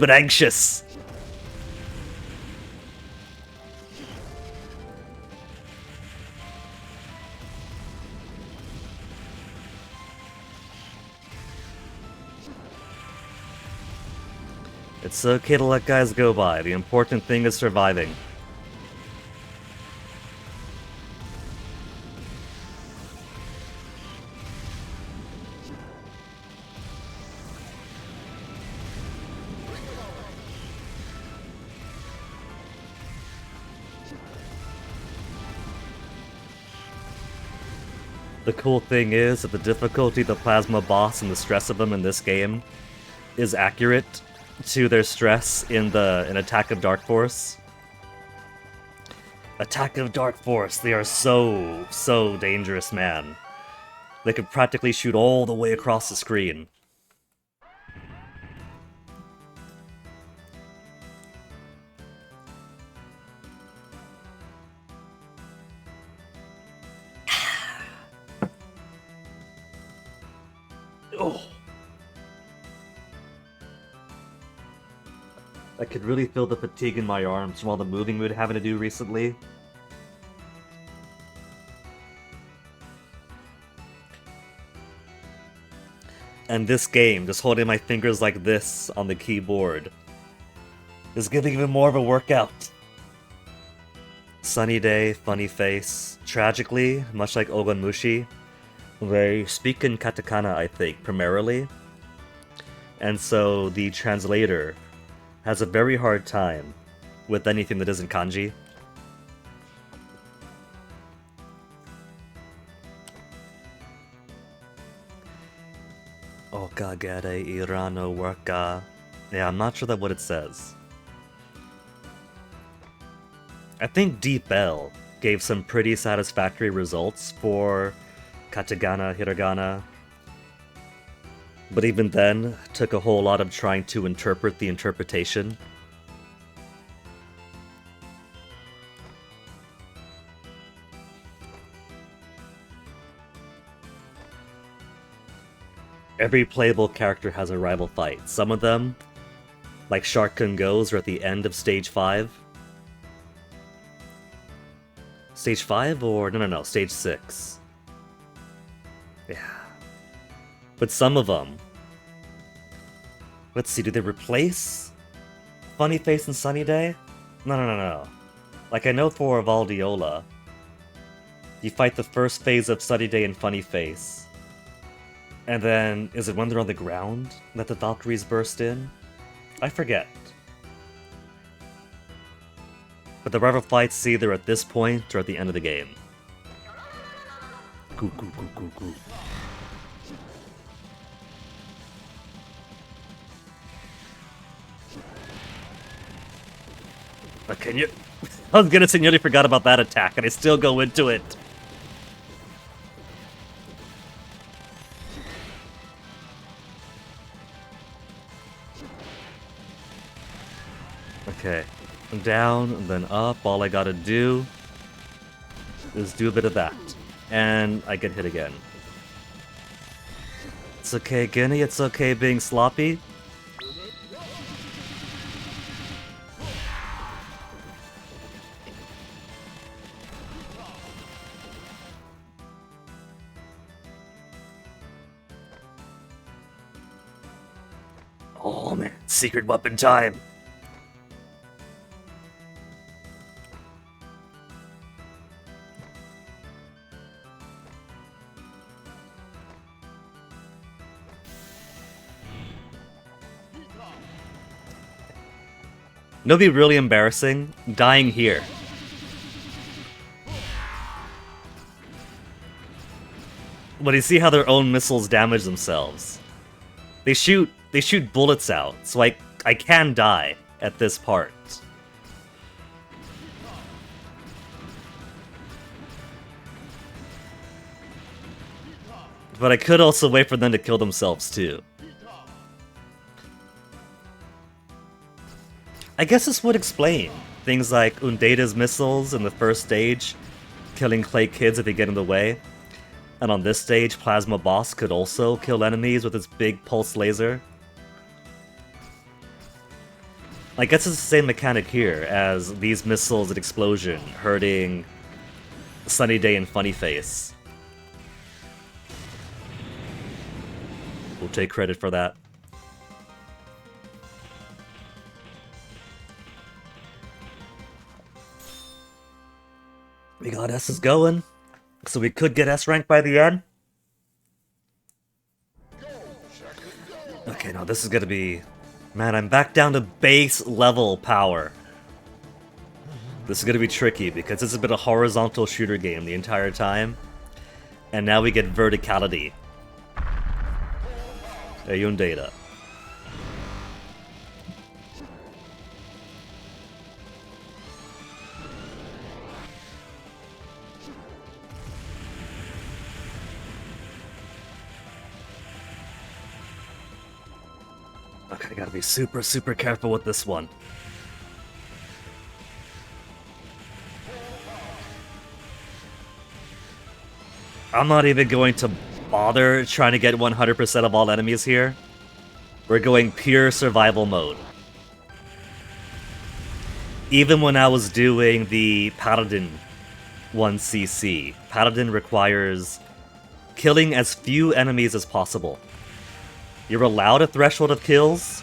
anxious. It's okay to let guys go by. The important thing is surviving. The cool thing is that the difficulty of the Plasma boss and the stress of them in this game is accurate to their stress in Attack of Dark Force. Attack of Dark Force, they are so dangerous, man. They could practically shoot all the way across the screen. Oh. I could really feel the fatigue in my arms from all the moving we've been having to do recently. And this game, just holding my fingers like this on the keyboard, is giving even more of a workout. Sunny Day, Funny Face. Tragically, much like Ogonmushi, they speak in katakana, I think, primarily. And so the translator has a very hard time with anything that isn't kanji. Okagere irano waka. Yeah, I'm not sure that what it says. I think Deep L gave some pretty satisfactory results for katakana, hiragana. But even then, took a whole lot of trying to interpret the interpretation. Every playable character has a rival fight. Some of them, like Shark-kun Go's, are at the end of Stage 5. Stage 5 or... no, Stage 6. Yeah. But some of them... Let's see, do they replace Funny Face and Sunny Day? No. Like, I know for Valdiola, you fight the first phase of Sunny Day and Funny Face. And then, is it when they're on the ground that the Valkyries burst in? I forget. But the rival fights either at this point or at the end of the game. Goo. Can you... I was gonna say, nearly forgot about that attack, and I still go into it. Okay. Down, and then up. All I gotta do is do a bit of that. And I get hit again. It's okay, Guinea. It's okay being sloppy. Oh man, secret weapon time. It'll be really embarrassing, dying here. But you see how their own missiles damage themselves. They shoot bullets out, so I can die at this part. But I could also wait for them to kill themselves too. I guess this would explain things like Undata's missiles in the first stage, killing clay kids if they get in the way. And on this stage, Plasma Boss could also kill enemies with its big pulse laser. I guess it's the same mechanic here as these missiles at Explosion, hurting Sunny Day and Funny Face. We'll take credit for that. We got S's going, so we could get S rank by the end. Okay, now this is gonna be... Man, I'm back down to base level power. This is gonna be tricky because this has been a horizontal shooter game the entire time. And now we get verticality. Ayun data. Okay, I gotta be super careful with this one. I'm not even going to bother trying to get 100% of all enemies here. We're going pure survival mode. Even when I was doing the Paladin 1cc, Paladin requires killing as few enemies as possible. You're allowed a threshold of kills,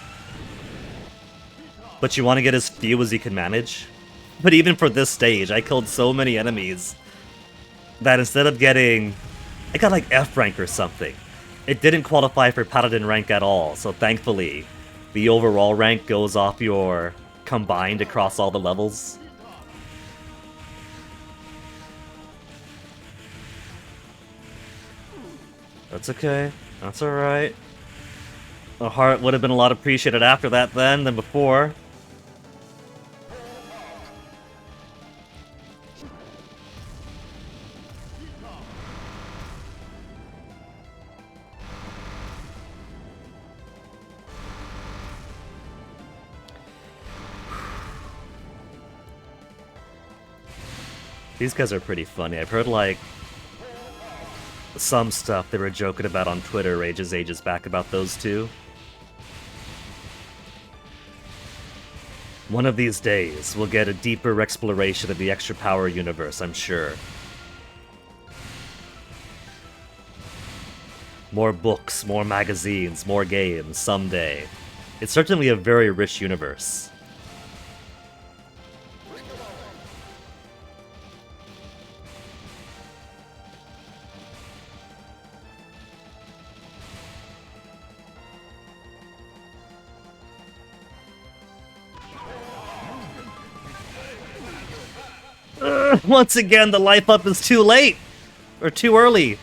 but you want to get as few as you can manage. But even for this stage, I killed so many enemies that instead of getting... I got like F rank or something. It didn't qualify for Paladin rank at all, so thankfully, the overall rank goes off your combined across all the levels. That's okay. That's alright. The heart would have been a lot appreciated after that then than before. These guys are pretty funny. I've heard, like, some stuff they were joking about on Twitter ages back about those two. One of these days, we'll get a deeper exploration of the EXTRAPOWER universe, I'm sure. More books, more magazines, more games, someday. It's certainly a very rich universe. Once again, the life up is too late! Or too early.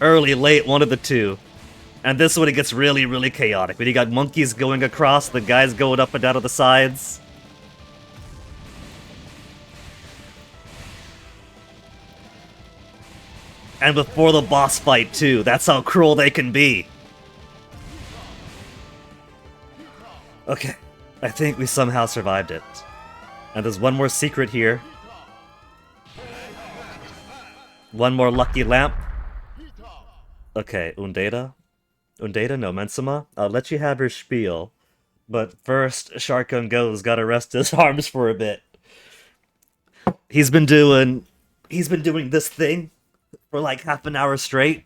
Early, late, one of the two. And this is when it gets really, really chaotic. When you got monkeys going across, the guys going up and down to the sides. And before the boss fight, too. That's how cruel they can be. Okay. I think we somehow survived it. And there's one more secret here. One more lucky lamp. Okay, Undata? Undata? No, Mensima? I'll let you have your spiel. But first, Sharkun Go's gotta rest his arms for a bit. He's been doing this thing for like half an hour straight.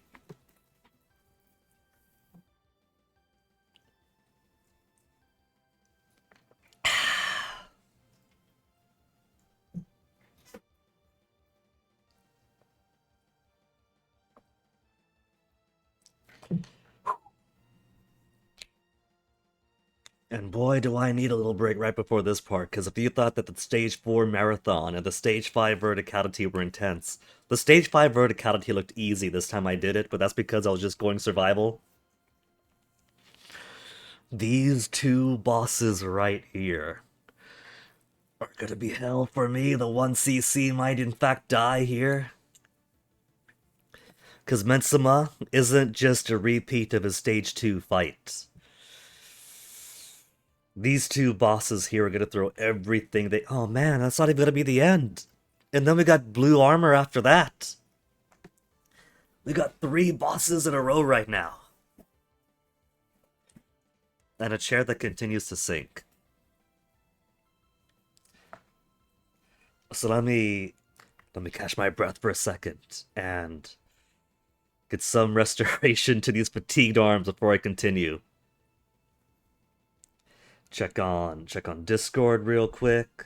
And boy, do I need a little break right before this part, because if you thought that the Stage 4 Marathon and the Stage 5 Verticality were intense, the Stage 5 Verticality looked easy this time I did it, but that's because I was just going survival. These two bosses right here are gonna be hell for me. The 1cc might in fact die here. Because Mensima isn't just a repeat of his Stage 2 fight. These two bosses here are gonna throw everything they... Oh man, that's not even gonna be the end. And then we got blue armor after that. We got 3 bosses in a row right now. And a chair that continues to sink. So let me catch my breath for a second and get some restoration to these fatigued arms before I continue. Check on Discord real quick.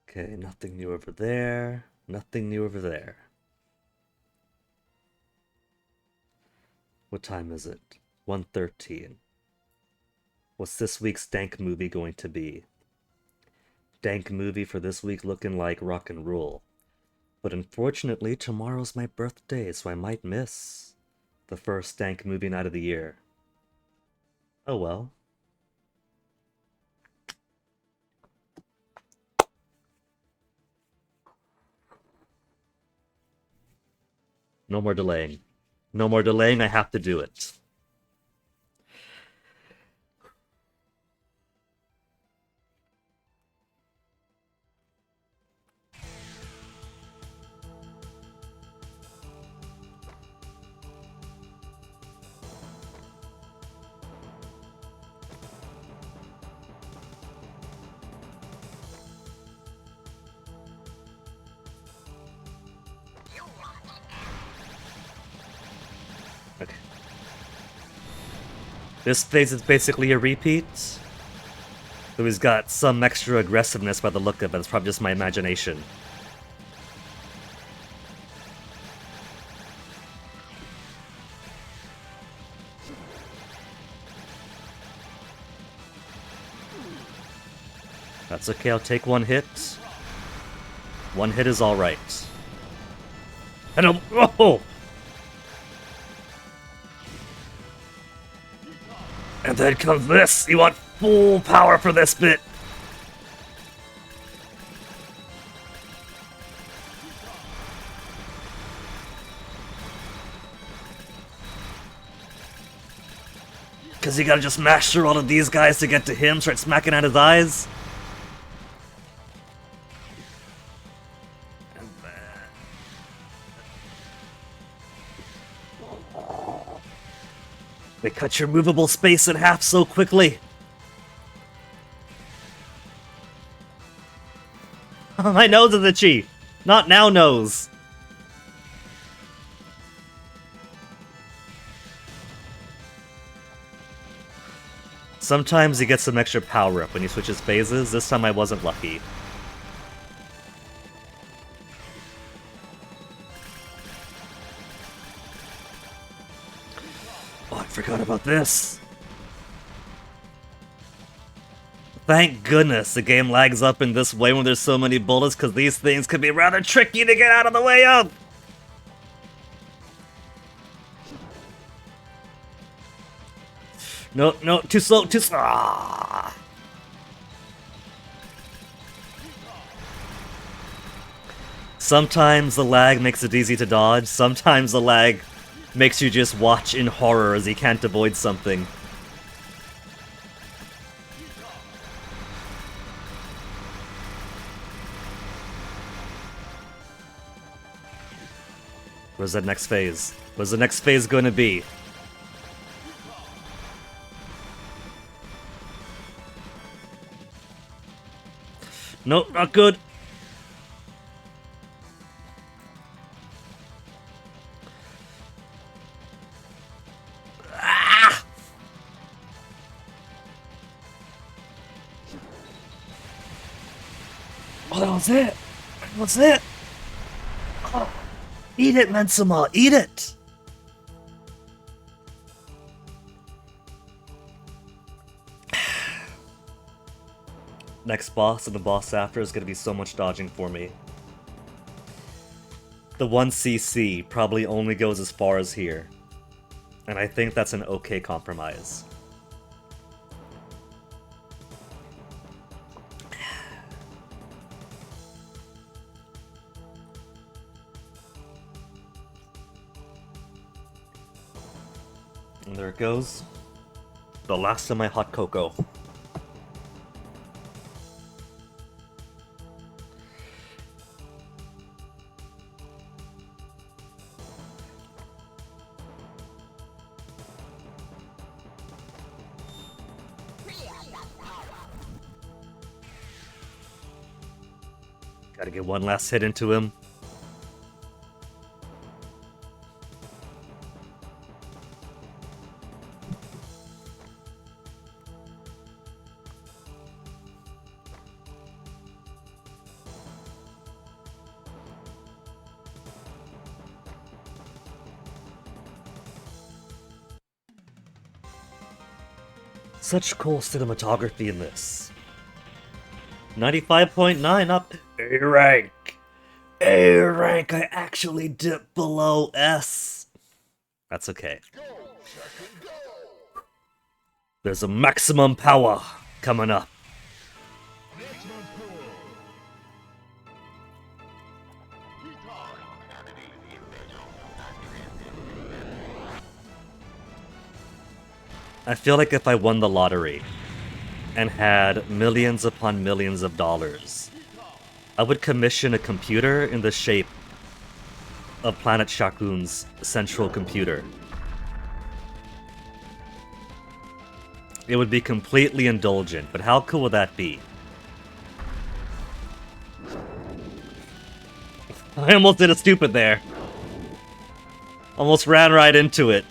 Okay, nothing new over there. Nothing new over there. What time is it? 1:13. What's this week's dank movie going to be? Dank movie for this week looking like rock and roll. But unfortunately, tomorrow's my birthday, so I might miss the first dank movie night of the year. Oh well. No more delaying. No more delaying, I have to do it. This phase is basically a repeat. So he's got some extra aggressiveness by the look of it. It's probably just my imagination. That's okay, I'll take one hit. One hit is alright. And oh! And then comes this! You want full power for this bit! Cause you gotta just mash through all of these guys to get to him, start smacking at his eyes. They cut your movable space in half so quickly. My nose is itchy. Not now nose. Sometimes he gets some extra power up when he switches phases. This time I wasn't lucky. Oh, I forgot about this. Thank goodness the game lags up in this way when there's so many bullets, because these things can be rather tricky to get out of the way of. No, no, too slow, too slow. Ah. Sometimes the lag makes it easy to dodge, sometimes the lag makes you just watch in horror as he can't avoid something. Where's that next phase? Where's the next phase gonna be? Nope, not good. Ah! Oh, that was it. That was it. Oh. Eat it, Mensama! Eat it! Next boss and the boss after is going to be so much dodging for me. The 1cc probably only goes as far as here. And I think that's an okay compromise. And there it goes. The last of my hot cocoa. Gotta get one last hit into him. Such cool cinematography in this. 95.9 up. A rank. A rank. I actually dipped below S. That's okay. There's a maximum power coming up. I feel like if I won the lottery and had millions upon millions of dollars, I would commission a computer in the shape of Planet Shakun's central computer. It would be completely indulgent, but how cool would that be? I almost did a stupid there. Almost ran right into it.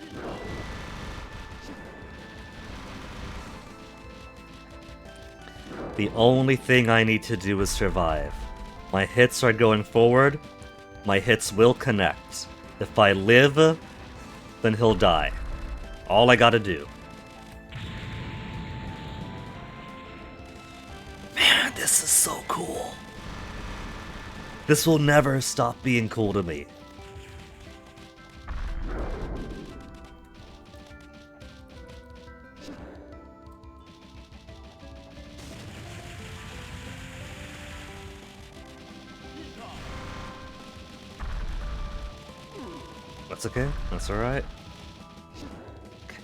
The only thing I need to do is survive. My hits are going forward. My hits will connect. If I live, then he'll die. All I gotta do. Man, this is so cool. This will never stop being cool to me. That's okay. That's alright. Okay.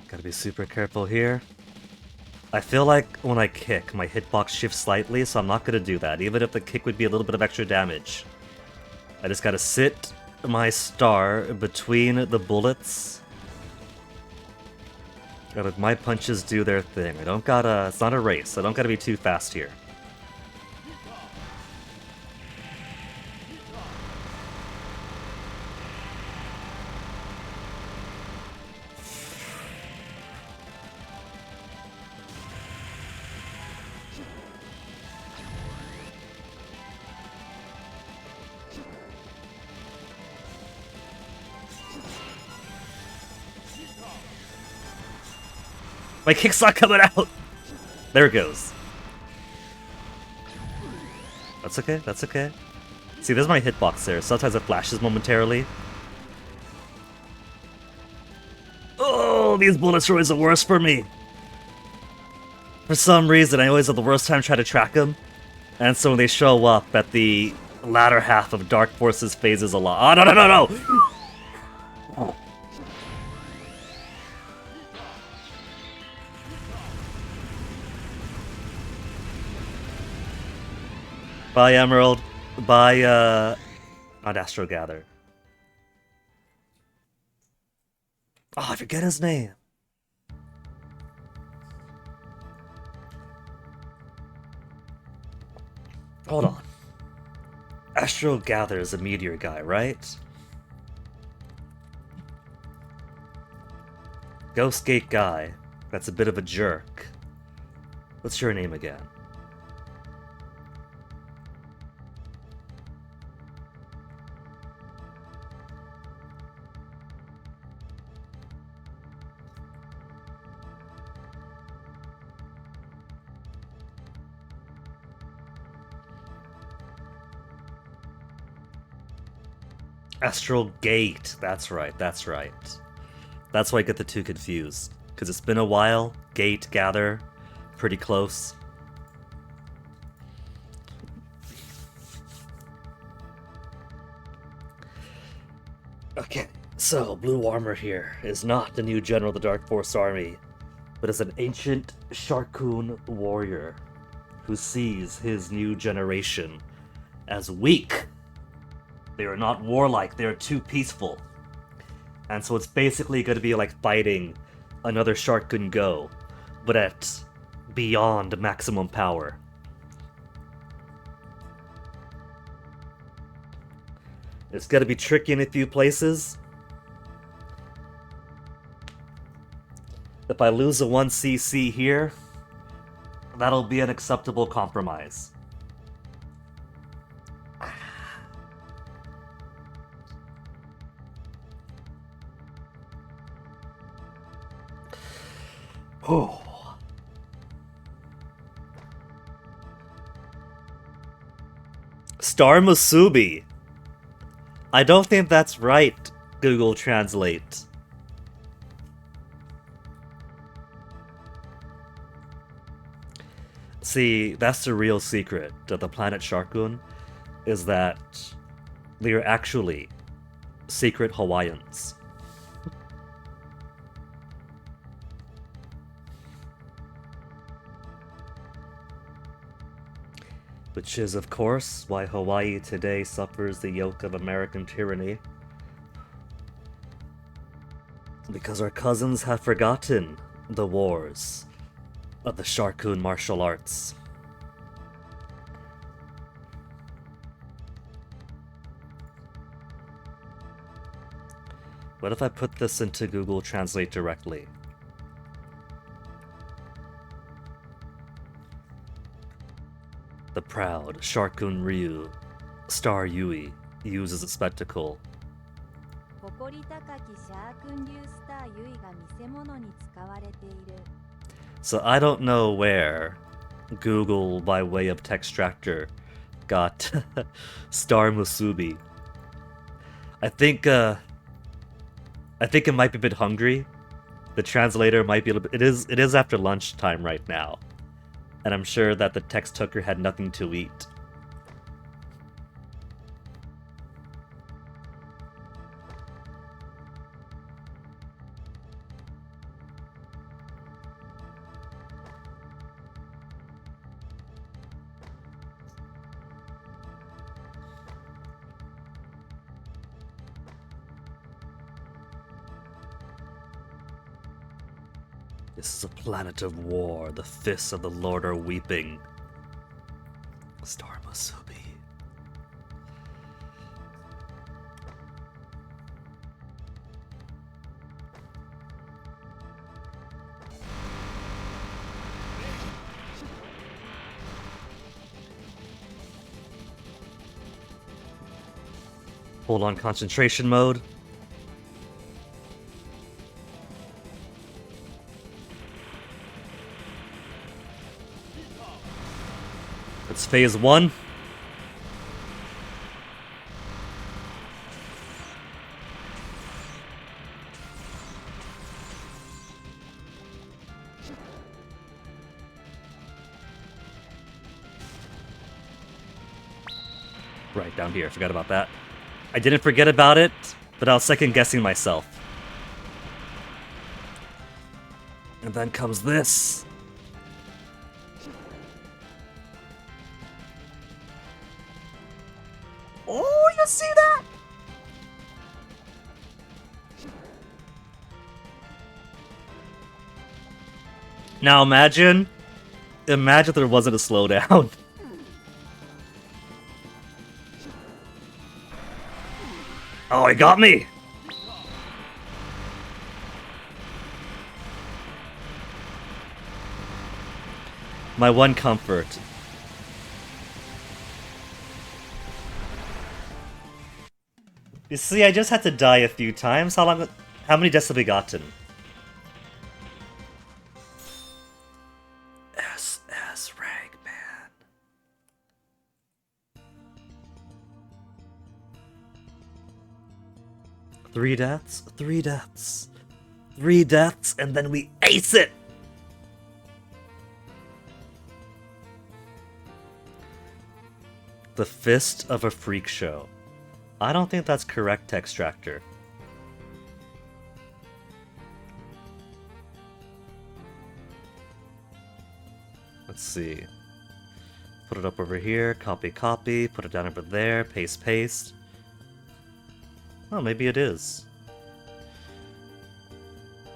Gotta be super careful here. I feel like when I kick, my hitbox shifts slightly, so I'm not gonna do that, even if the kick would be a little bit of extra damage. I just gotta sit my star between the bullets. And if my punches do their thing. I don't gotta... It's not a race. I don't gotta be too fast here. My kick's not coming out! There it goes. That's okay, that's okay. See, there's my hitbox there. Sometimes it flashes momentarily. Oh, these bullets are always the worst for me. For some reason, I always have the worst time trying to track them. And so when they show up at the latter half of Dark Force's phases a lot. Oh, no, no, no, no! Oh. Bye, Emerald. Bye, not Astro Gather. Oh, I forget his name. Hold on. Astro Gather is a meteor guy, right? Ghostgate guy. That's a bit of a jerk. What's your name again? Astral Gate. That's right, that's right. That's why I get the two confused. Because it's been a while. Gate, Gather. Pretty close. Okay, so Blue Armor here is not the new general of the Dark Force Army, but is an ancient Sharkoon warrior who sees his new generation as weak. They are not warlike, they are too peaceful. And so it's basically going to be like fighting another Sharkoon Go, but at beyond maximum power. It's going to be tricky in a few places. If I lose a 1cc here, that'll be an acceptable compromise. Oh. Star Musubi. I don't think that's right, Google Translate. See, that's the real secret of the planet Sharkoon, is that they are actually secret Hawaiians. Which is, of course, why Hawaii today suffers the yoke of American tyranny. Because our cousins have forgotten the wars of the Sharkoon martial arts. What if I put this into Google Translate directly? The proud Sharkun Ryu, Star Yui, uses a spectacle. 誇り高きシャークン流スターユイが見せ物に使われている。 So I don't know where Google, by way of Textractor, got Star Musubi. I think it might be a bit hungry. The translator might be a little bit. It is after lunchtime right now, and I'm sure that the text hooker had nothing to eat. This is a planet of war. The fists of the Lord are weeping. Star Musubi. Hold on, concentration mode. It's phase 1. Right down here, forgot about that. I didn't forget about it, but I was second guessing myself. And then comes this. Oh, you see that? Now imagine if there wasn't a slowdown. Oh, he got me! My one comfort. You see, I just had to die a few times. How many deaths have we gotten? SS Ragman. Three deaths, and then we ace it! The Fist of a Freak Show. I don't think that's correct, Textractor. Let's see. Put it up over here, copy, put it down over there, paste. Oh, maybe it is.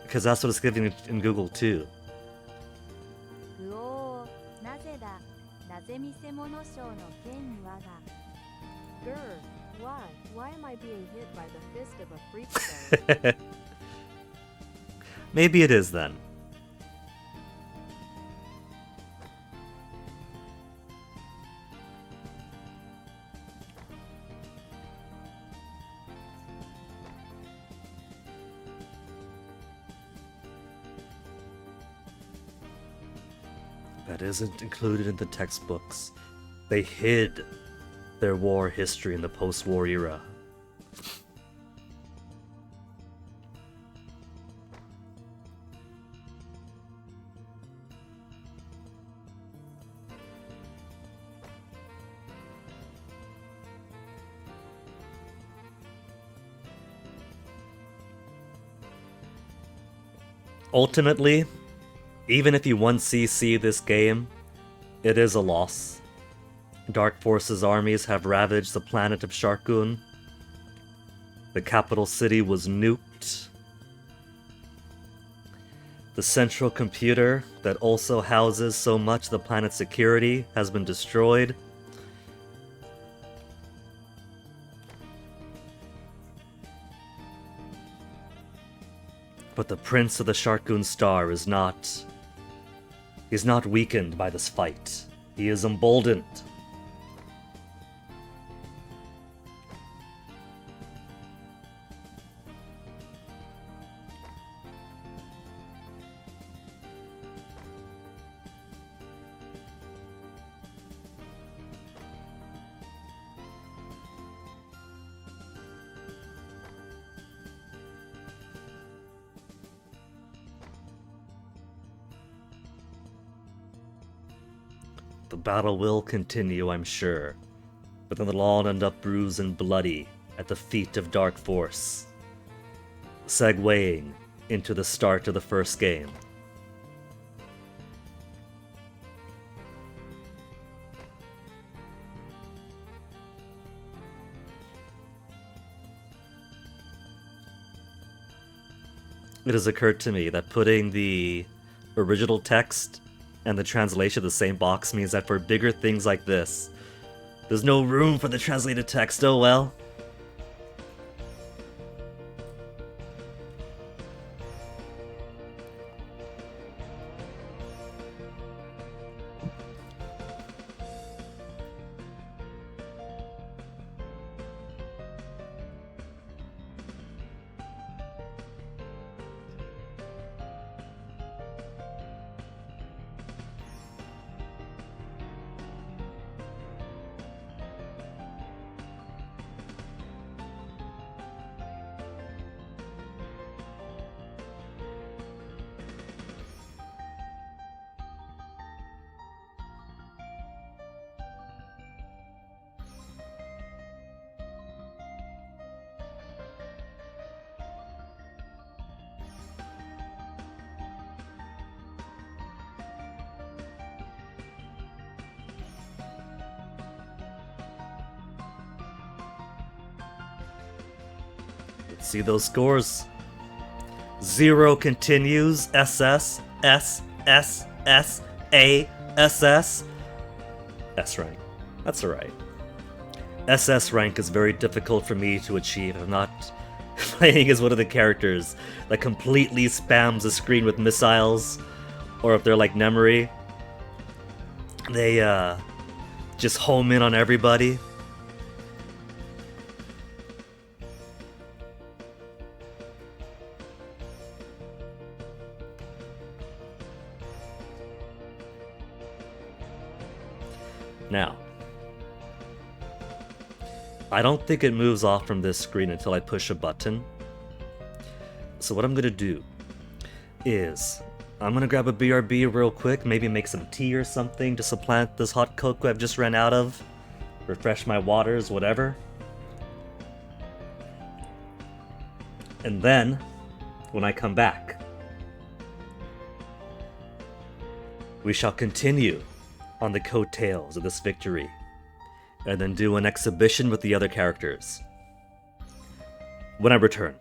Because that's what it's giving in Google too. うおー、なぜだ、なぜ見せ物賞の剣に我が。Grr, why? Why am I being hit by the fist of a freak show? Maybe it is then. That isn't included in the textbooks. They hid their war history in the post-war era. Ultimately, even if you 1cc this game, it is a loss. Dark Force's armies have ravaged the planet of Sharkun. The capital city was nuked. The central computer that also houses so much of the planet's security has been destroyed. But the Prince of the Sharkun Star is not... He's not weakened by this fight. He is emboldened The battle will continue, I'm sure, but then they'll all end up bruised and bloody at the feet of Dark Force, segueing into the start of the first game. It has occurred to me that putting the original text and the translation in the same box means that for bigger things like this, there's no room for the translated text. Oh well. Let's see those scores. 0 continues, SS, S, S, S, A, SS. S rank. That's alright. SS rank is very difficult for me to achieve. I'm not playing as one of the characters that completely spams the screen with missiles, or if they're like Nemuri, they just home in on everybody. Now, I don't think it moves off from this screen until I push a button. So what I'm gonna do is I'm gonna grab a BRB real quick, maybe make some tea or something to supplant this hot cocoa I've just ran out of, refresh my waters, whatever. And then, when I come back, we shall continue on the coattails of this victory, and then do an exhibition with the other characters when I return.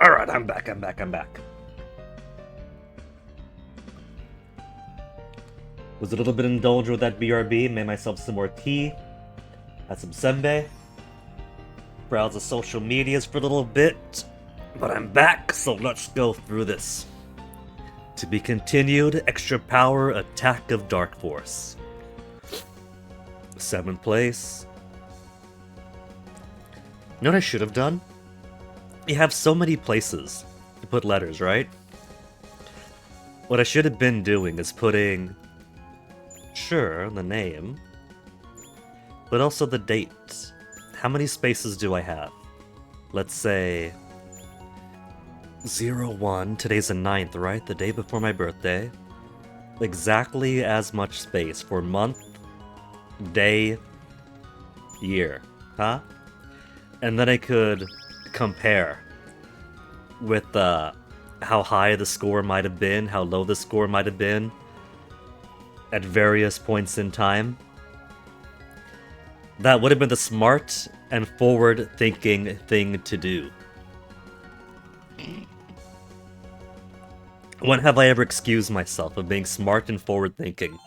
Alright, I'm back. Was a little bit indulged with that BRB, made myself some more tea, had some senbei, browsed the social medias for a little bit, but I'm back, so let's go through this. To be continued, Extra Power Attack of Dark Force. 7th place. You know what I should have done? You have so many places to put letters, right? What I should have been doing is putting, sure, the name, but also the date. How many spaces do I have? Let's say 01, today's the 9th, right? The day before my birthday. Exactly as much space for month, day, year, huh? And then I could compare with how high the score might have been, how low the score might have been at various points in time. That would have been the smart and forward-thinking thing to do. When have I ever excused myself of being smart and forward-thinking?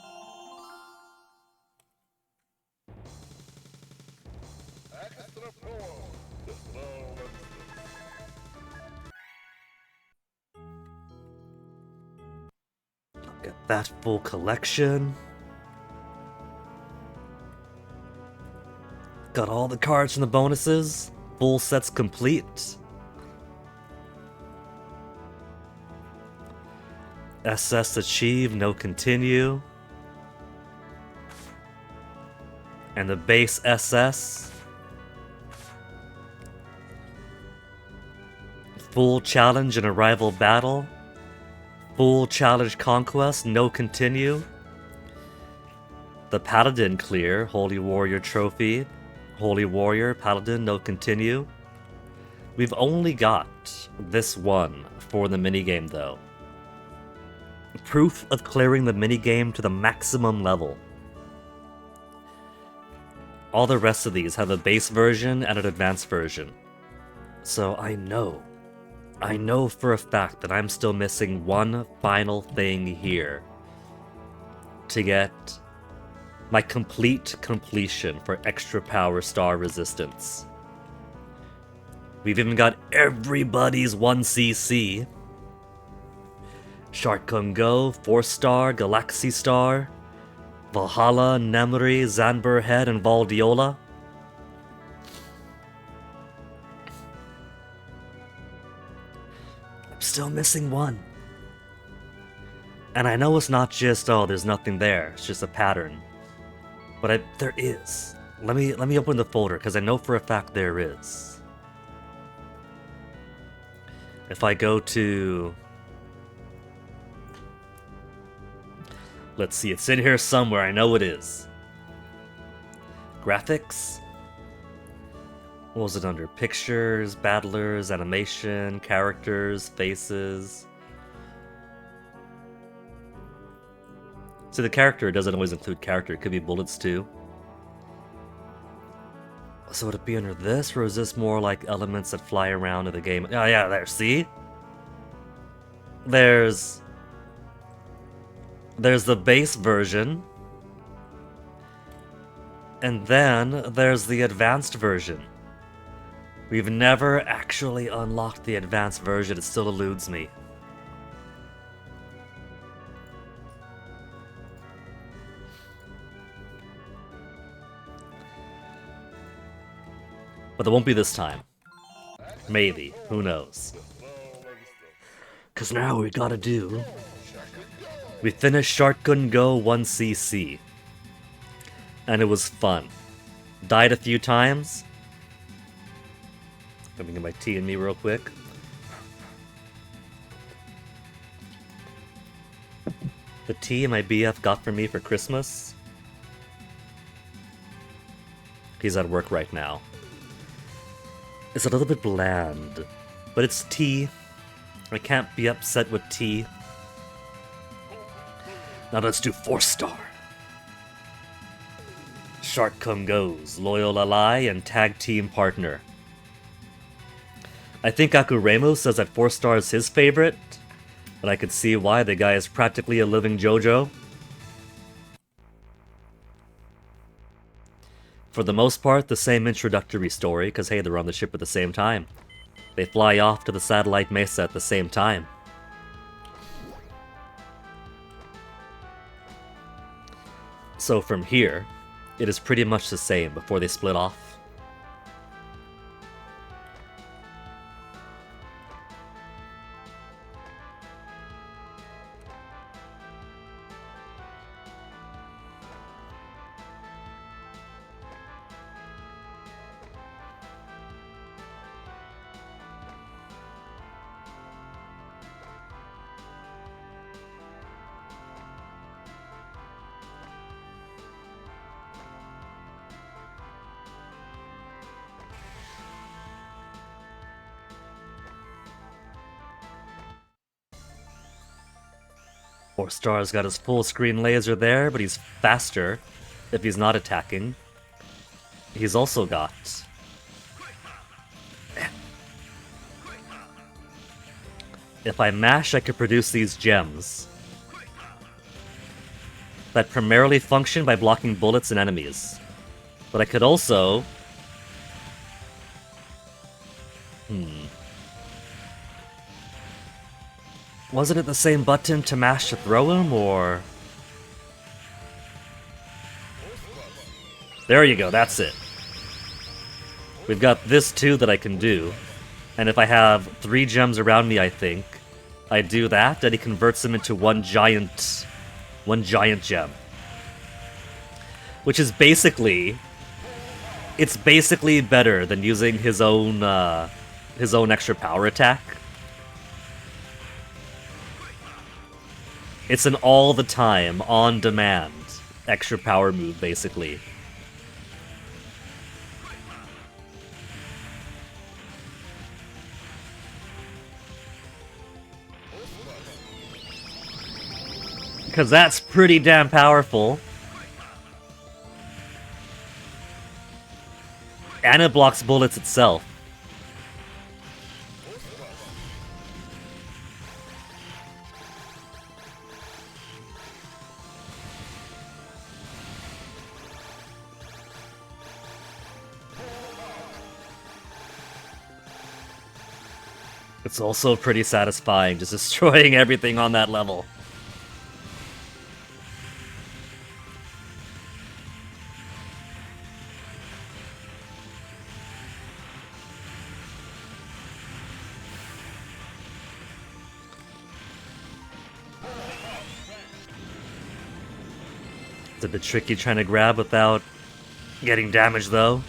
Look at that full collection. Got all the cards from the bonuses. Full sets complete. SS achieve, no continue. And the base SS. Full challenge and a rival battle. Full challenge conquest, no continue. The Paladin clear, Holy Warrior trophy. Holy Warrior, Paladin, no continue. We've only got this one for the minigame though. Proof of clearing the minigame to the maximum level. All the rest of these have a base version and an advanced version. So I know for a fact that I'm still missing one final thing here to get my complete completion for Extra Power Star Resistance. We've even got everybody's 1cc. Sharkun Go, 4-star, Galaxy Star, Valhalla, Nemri, Zanber Head, and Valdiola. I'm still missing one. And I know it's not just, oh, there's nothing there, it's just a pattern. But there is. Let me open the folder, because I know for a fact there is. If I go to... Let's see, it's in here somewhere, I know it is. Graphics? What was it under? Pictures, battlers, animation, characters, faces. So the character doesn't always include character, it could be bullets too. So would it be under this, or is this more like elements that fly around in the game? Oh yeah, there, see? There's the base version, and then there's the advanced version. We've never actually unlocked the advanced version, it still eludes me. But it won't be this time. Maybe, who knows. Cause now we gotta do... We finished Sharkun Go 1cc. And it was fun. Died a few times. Let me get my tea in me real quick. The tea my BF got for me for Christmas. He's at work right now. It's a little bit bland, but it's tea. I can't be upset with tea. Now let's do 4-star. Sharkun Goes, loyal ally and tag team partner. I think Akuremo says that 4 star is his favorite, but I could see why. The guy is practically a living JoJo. For the most part, the same introductory story, because hey, they're on the ship at the same time. They fly off to the satellite mesa at the same time. So from here, it is pretty much the same before they split off. Four Star's got his full screen laser there, but he's faster if he's not attacking. He's also got... If I mash, I could produce these gems that primarily function by blocking bullets and enemies. But I could also... Wasn't it the same button to mash to throw him, or... There you go, that's it. We've got this too that I can do. And if I have 3 gems around me, I think, I do that, and he converts them into one giant gem. Which is basically... It's basically better than using his own extra power attack. It's an all-the-time, on-demand extra power move, basically. Because that's pretty damn powerful. And it blocks bullets itself. It's also pretty satisfying, just destroying everything on that level. It's a bit tricky trying to grab without getting damaged, though.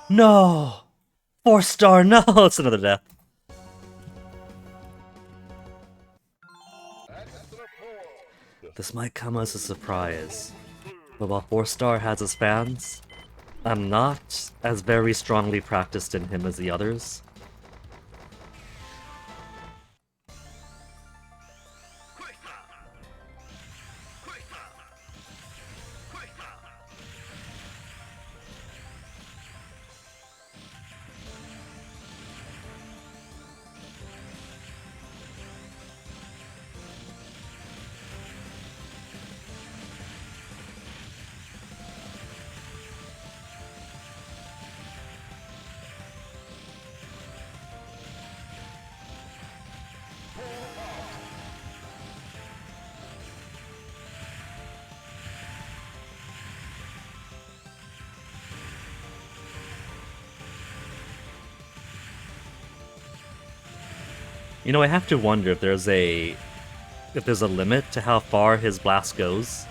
No! 4-star, no! It's another death. This might come as a surprise, but while 4-star has his fans, I'm not as very strongly practiced in him as the others. You know, I have to wonder if there's a limit to how far his blast goes.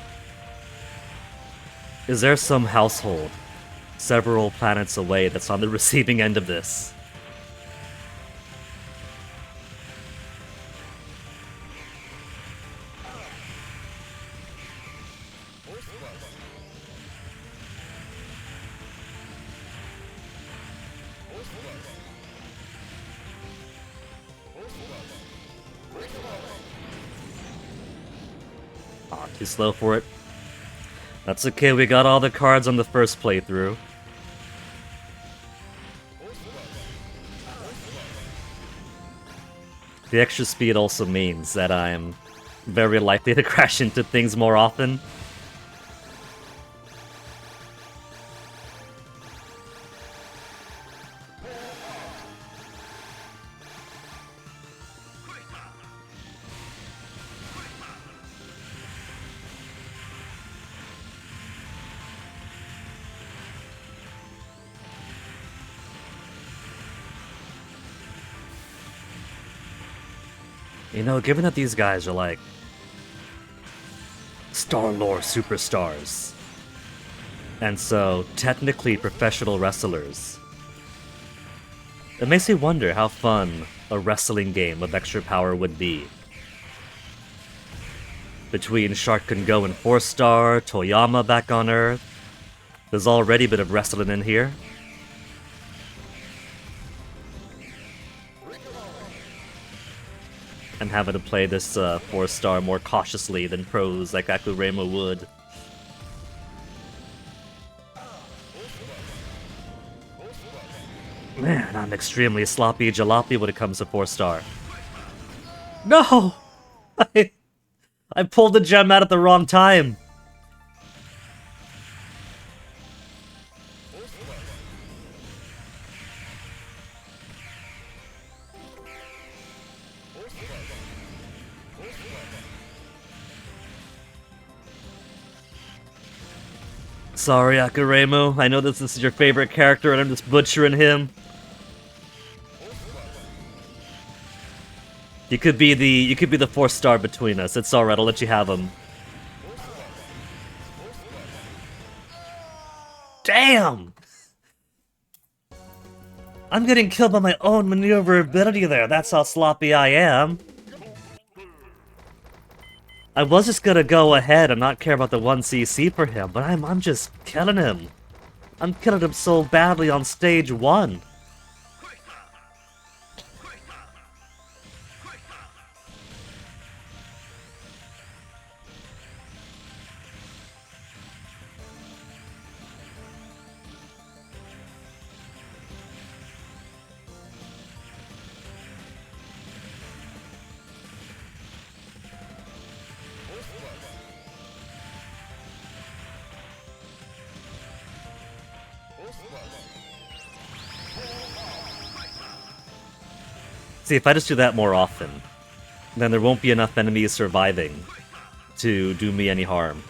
Is there some household several planets away that's on the receiving end of this? Too slow for it. That's okay, we got all the cards on the first playthrough. The extra speed also means that I'm very likely to crash into things more often. You know, given that these guys are like Star Lore superstars, and so technically professional wrestlers, it makes me wonder how fun a wrestling game of Extra Power would be. Between Shark Can Go and 4-star, Toyama back on Earth, there's already a bit of wrestling in here. I'm having to play this 4-star more cautiously than pros like Akurema would. Man, I'm extremely sloppy jalopy when it comes to 4-star. No! I pulled the gem out at the wrong time. Sorry, Akuremo. I know this is your favorite character and I'm just butchering him. You could be the 4-star between us. It's alright, I'll let you have him. Damn! I'm getting killed by my own maneuverability there. That's how sloppy I am. I was just gonna go ahead and not care about the 1cc for him, but I'm just killing him. I'm killing him so badly on stage 1. See, if I just do that more often, then there won't be enough enemies surviving to do me any harm.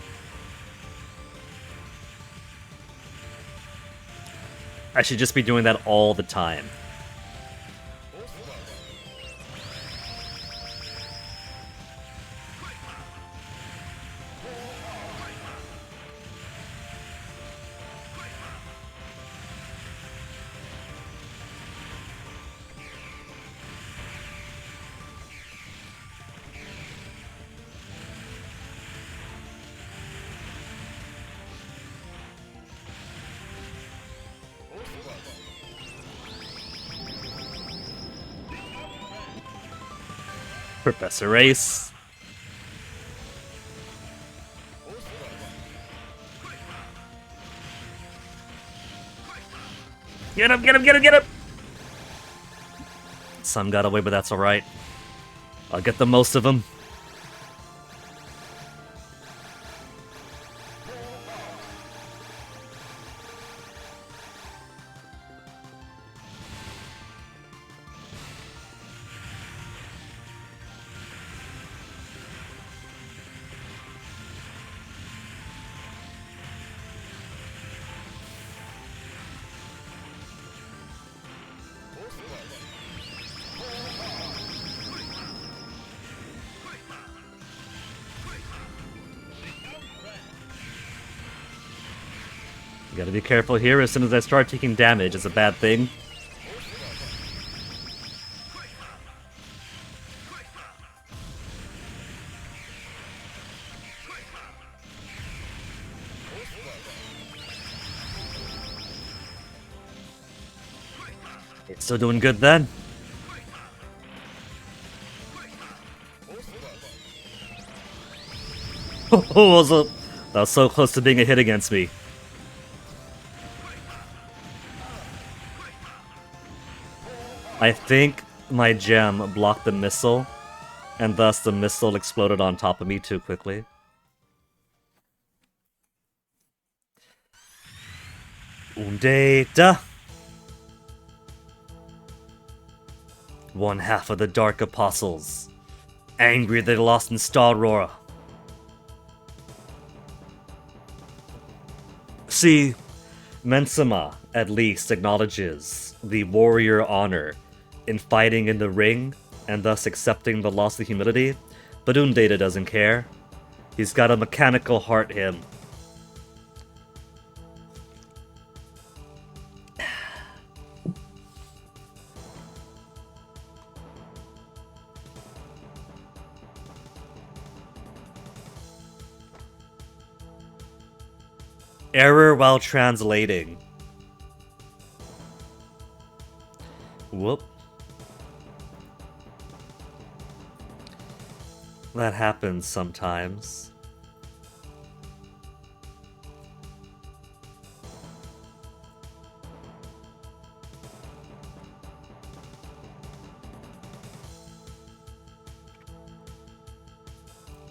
I should just be doing that all the time. Professor Ace. Get him, get him, get him, get him! Some got away, but that's alright. I'll get the most of them. Gotta be careful here. As soon as I start taking damage, it's a bad thing. It's still doing good then. That was so close to being a hit against me. I think my gem blocked the missile, and thus the missile exploded on top of me too quickly. Data. One half of the Dark Apostles. Angry they lost in Starrora. See, Mensama at least acknowledges the warrior honor in fighting in the ring and thus accepting the loss of humility, but Undata doesn't care. He's got a mechanical heart him. Error while translating. Whoop. That happens sometimes.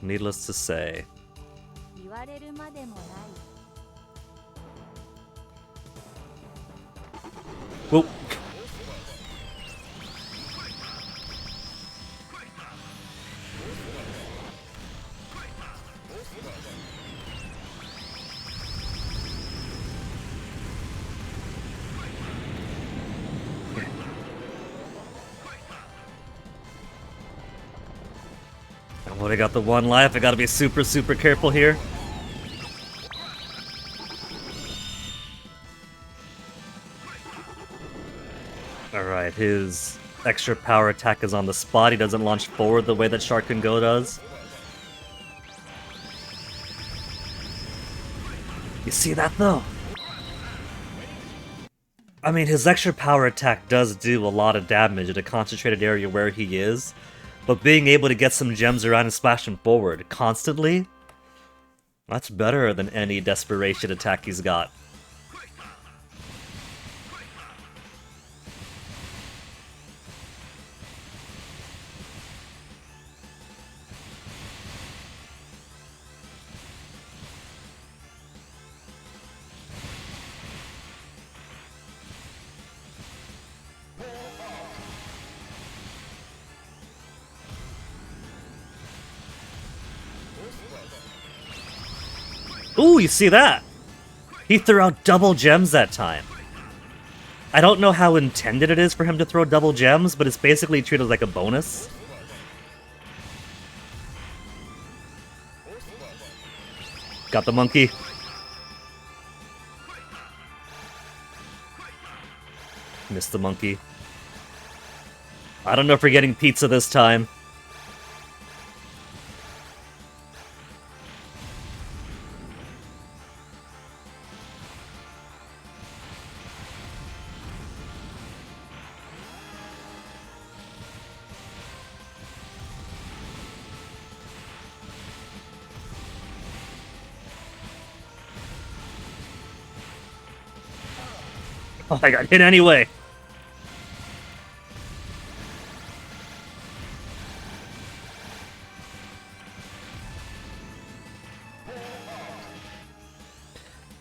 Needless to say. 言われるまでもない。 Whoa. I've only got the one life. I gotta be super, super careful here. Alright, his extra power attack is on the spot. He doesn't launch forward the way that Shark and Go does. You see that though? I mean, his extra power attack does do a lot of damage at a concentrated area where he is, but being able to get some gems around and splash him forward constantly, that's better than any desperation attack he's got. Ooh, you see that? He threw out double gems that time. I don't know how intended it is for him to throw double gems, but it's basically treated like a bonus. Got the monkey. Missed the monkey. I don't know if we're getting pizza this time. Oh, I got hit anyway.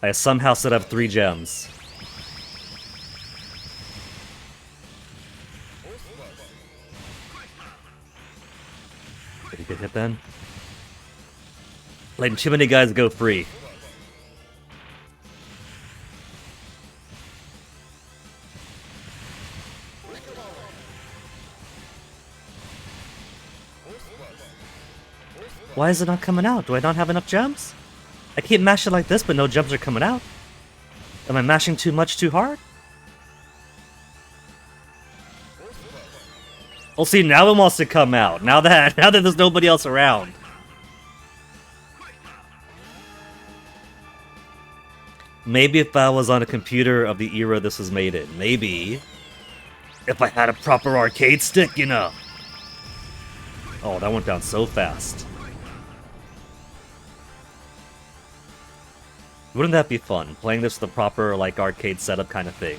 I somehow still have 3 gems. Did he get hit then? Letting too many guys go free. Why is it not coming out? Do I not have enough gems? I keep mashing like this, but no gems are coming out. Am I mashing too much too hard? Well, see, now it wants to come out. Now that there's nobody else around. Maybe if I was on a computer of the era this was made in. Maybe. If I had a proper arcade stick, you know. Oh, that went down so fast. Wouldn't that be fun? Playing this with the proper, like, arcade setup kind of thing.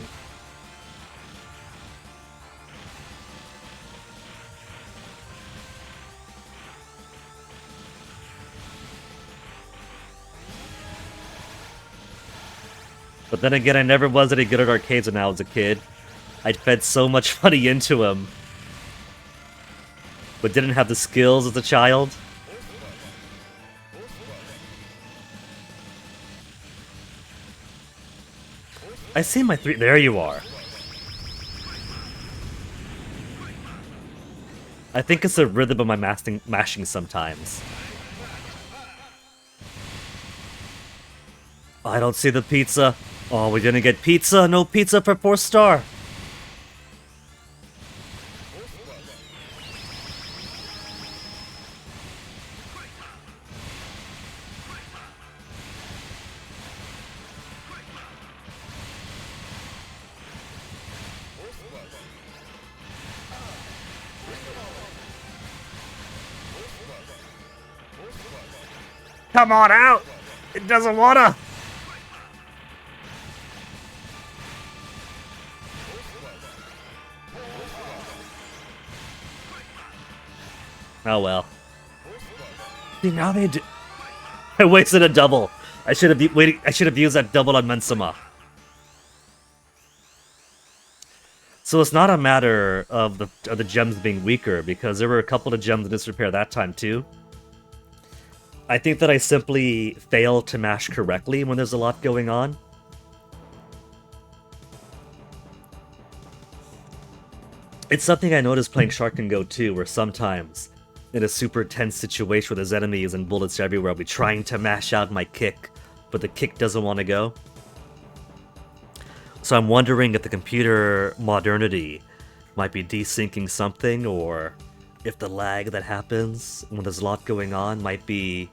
But then again, I never was any good at arcades when I was a kid. I'd fed so much money into them, but didn't have the skills as a child. I see my 3. There you are. I think it's the rhythm of my mashing sometimes. I don't see the pizza. Oh, we didn't get pizza. No pizza for 4-star. Come on out! It doesn't wanna! Oh well. See, now they do. I wasted a double. I should have used that double on Mensama. So it's not a matter of the gems being weaker, because there were a couple of gems in disrepair that time too. I think that I simply fail to mash correctly when there's a lot going on. It's something I noticed playing Shark and Go too, where sometimes in a super tense situation where there's enemies and bullets everywhere, I'll be trying to mash out my kick, but the kick doesn't want to go. So I'm wondering if the computer modernity might be desyncing something, or if the lag that happens when there's a lot going on might be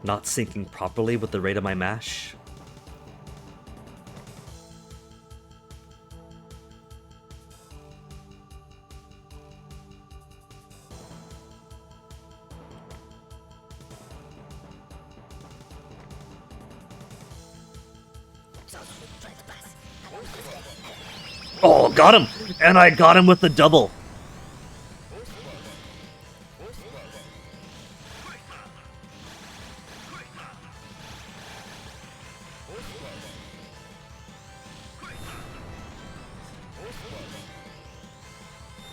not syncing properly with the rate of my mash. Oh, got him! And I got him with the double!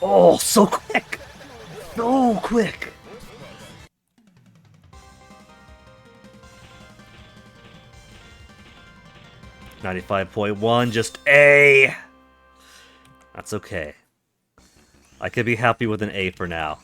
Oh, so quick! So quick! $95.1, just A! That's okay. I could be happy with an A for now.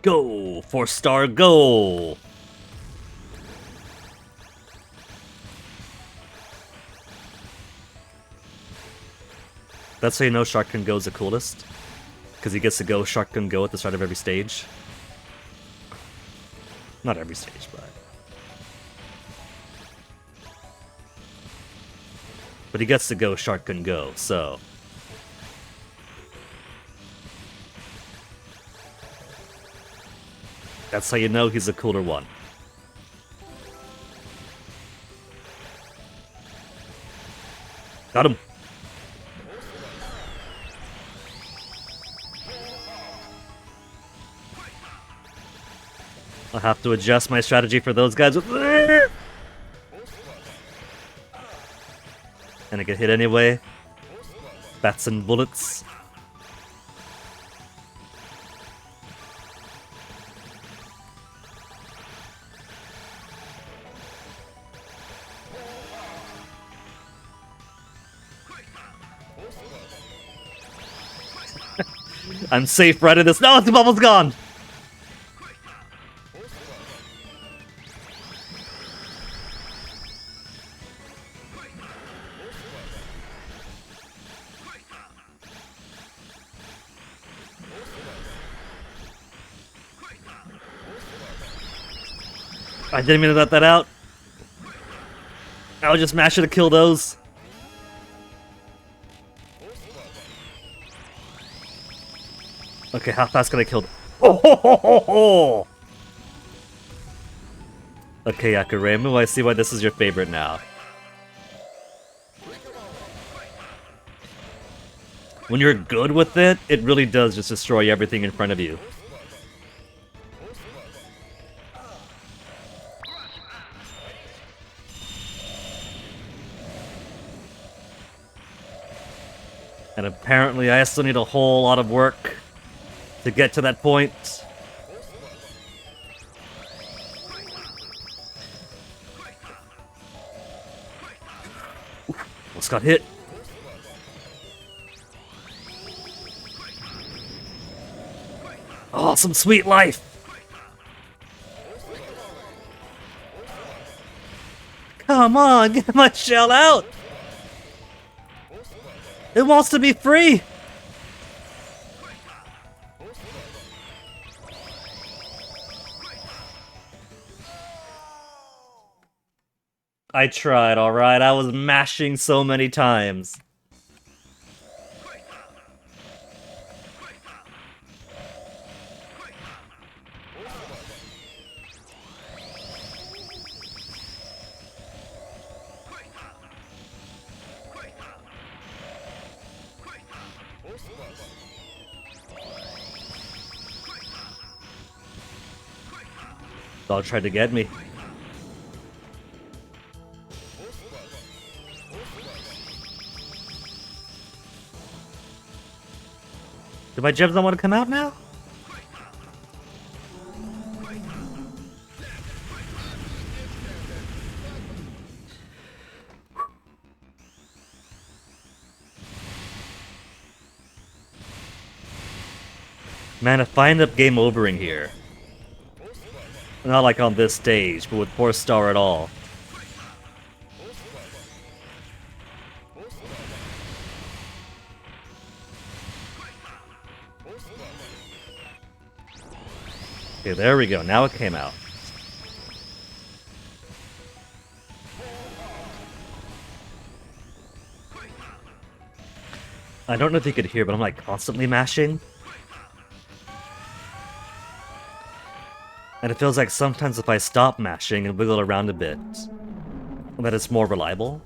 Go! 4-star go! That's how you know Shark Can Go is the coolest. Because he gets to go Shark Can Go at the start of every stage. Not every stage, but he gets to go Shark Can Go, so... That's how you know he's a cooler one. Got him! I'll have to adjust my strategy for those guys with... And I get hit anyway. Bats and bullets. I'm safe right in this. No, the bubble's gone! I didn't mean to let that out. I was just mashing to kill those. Okay, how fast can I kill them? Oh, ho, ho, ho, ho. Okay, Yakuremu, I see why this is your favorite now. When you're good with it, it really does just destroy everything in front of you. And apparently I still need a whole lot of work to get to that point. Almost got hit. Oh, some sweet life! Come on, get my shell out! It wants to be free! I tried, alright? I was mashing so many times. Dog tried to get me. Do my gems not want to come out now? Man, if I end up game overing here, not like on this stage, but with 4-star at all. Okay, there we go. Now it came out. I don't know if you could hear, but I'm like constantly mashing. And it feels like sometimes if I stop mashing and wiggle around a bit, that it's more reliable.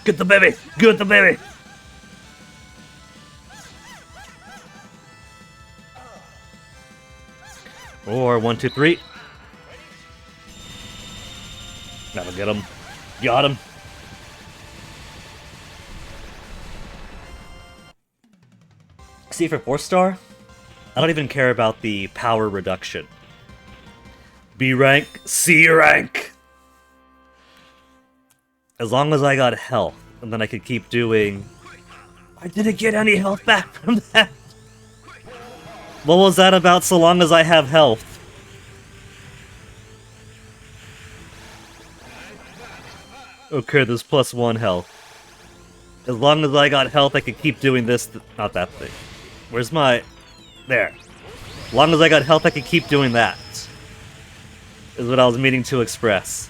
Get the baby! Get the baby! Or 1, 2, 3. That'll get him. Got him. See, for 4-star, I don't even care about the power reduction. B rank, C rank! As long as I got health, and then I could keep doing... I didn't get any health back from that! What was that about so long as I have health? Okay, there's +1 health. As long as I got health, I could keep doing this... Not that thing. Where's my... There. As long as I got health, I could keep doing that. Is what I was meaning to express.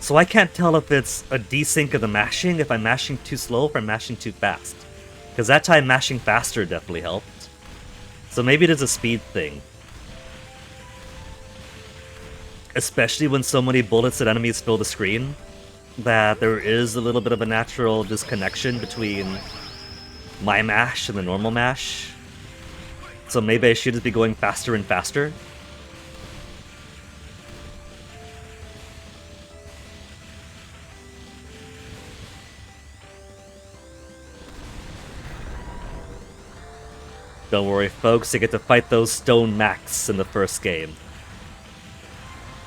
So I can't tell if it's a desync of the mashing, if I'm mashing too slow, or if I'm mashing too fast. Because that time mashing faster definitely helped. So maybe it is a speed thing. Especially when so many bullets and enemies fill the screen, that there is a little bit of a natural disconnection between my mash and the normal mash. So maybe I should just be going faster and faster? Don't worry, folks, you get to fight those stone mechs in the first game.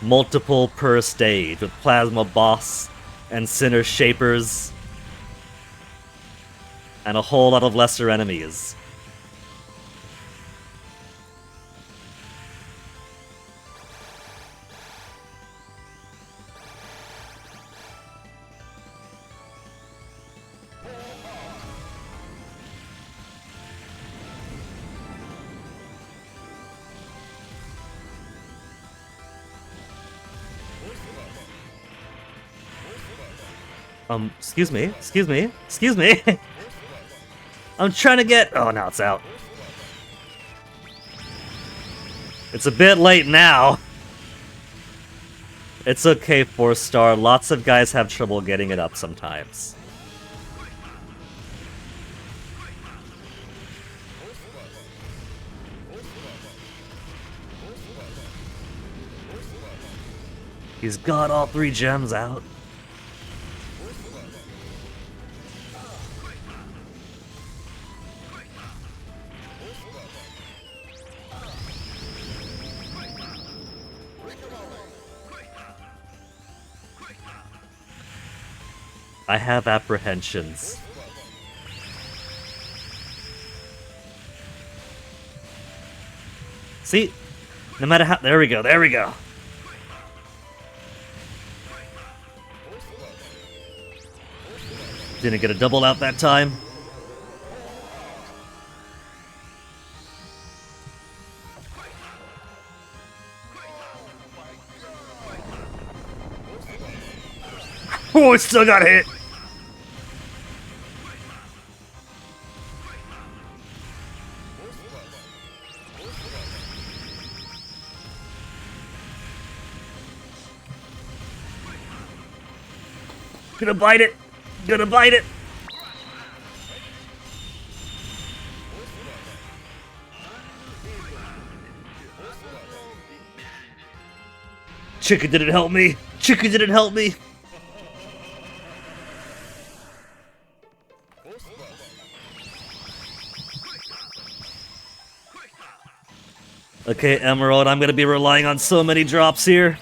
Multiple per stage, with Plasma Boss and Sinner Shapers, and a whole lot of lesser enemies. Excuse me, excuse me, excuse me. I'm trying to get... Oh, now it's out. It's a bit late now. It's okay, 4-star. Lots of guys have trouble getting it up sometimes. He's got all 3 gems out. I have apprehensions. See? No matter how... There we go, there we go. Didn't get a double out that time. Oh, it still got hit! Gonna bite it! Gonna bite it! Chicken didn't help me! Chicken didn't help me! Okay, Emerald, I'm gonna be relying on so many drops here.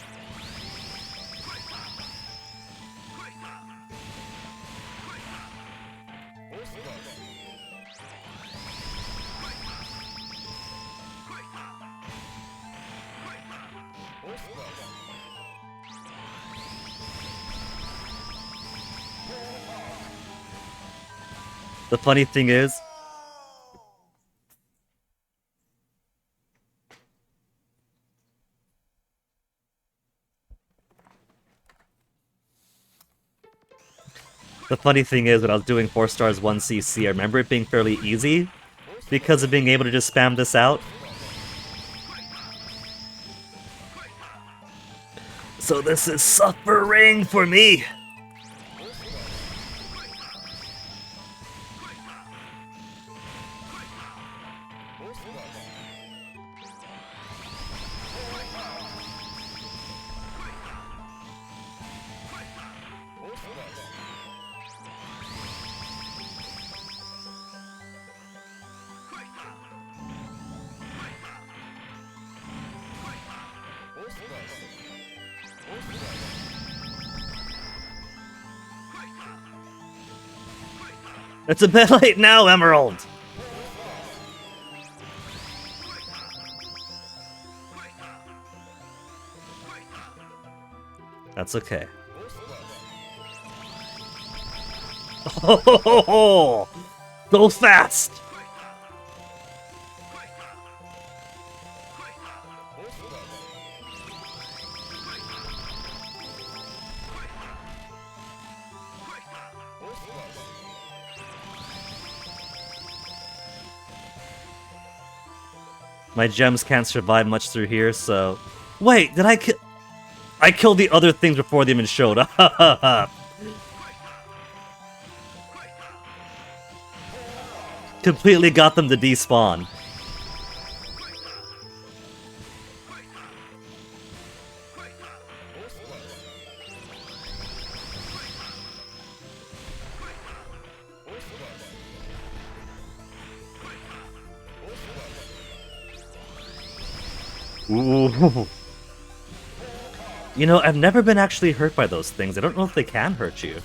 The funny thing is, when I was doing 4 stars 1cc, I remember it being fairly easy because of being able to just spam this out. So this is suffering for me. It's a bit late now, Emerald! That's okay. Oh, so fast! My gems can't survive much through here, so... Wait, did I kill... I killed the other things before they even showed up. Completely got them to despawn. Ooh. You know, I've never been actually hurt by those things. I don't know if they can hurt you.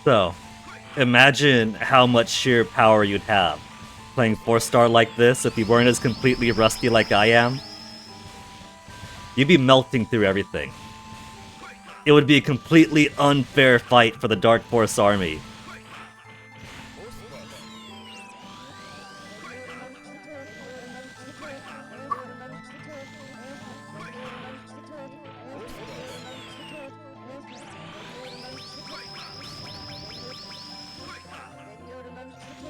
So, imagine how much sheer power you'd have playing 4-star like this if you weren't as completely rusty like I am. You'd be melting through everything. It would be a completely unfair fight for the Dark Force army.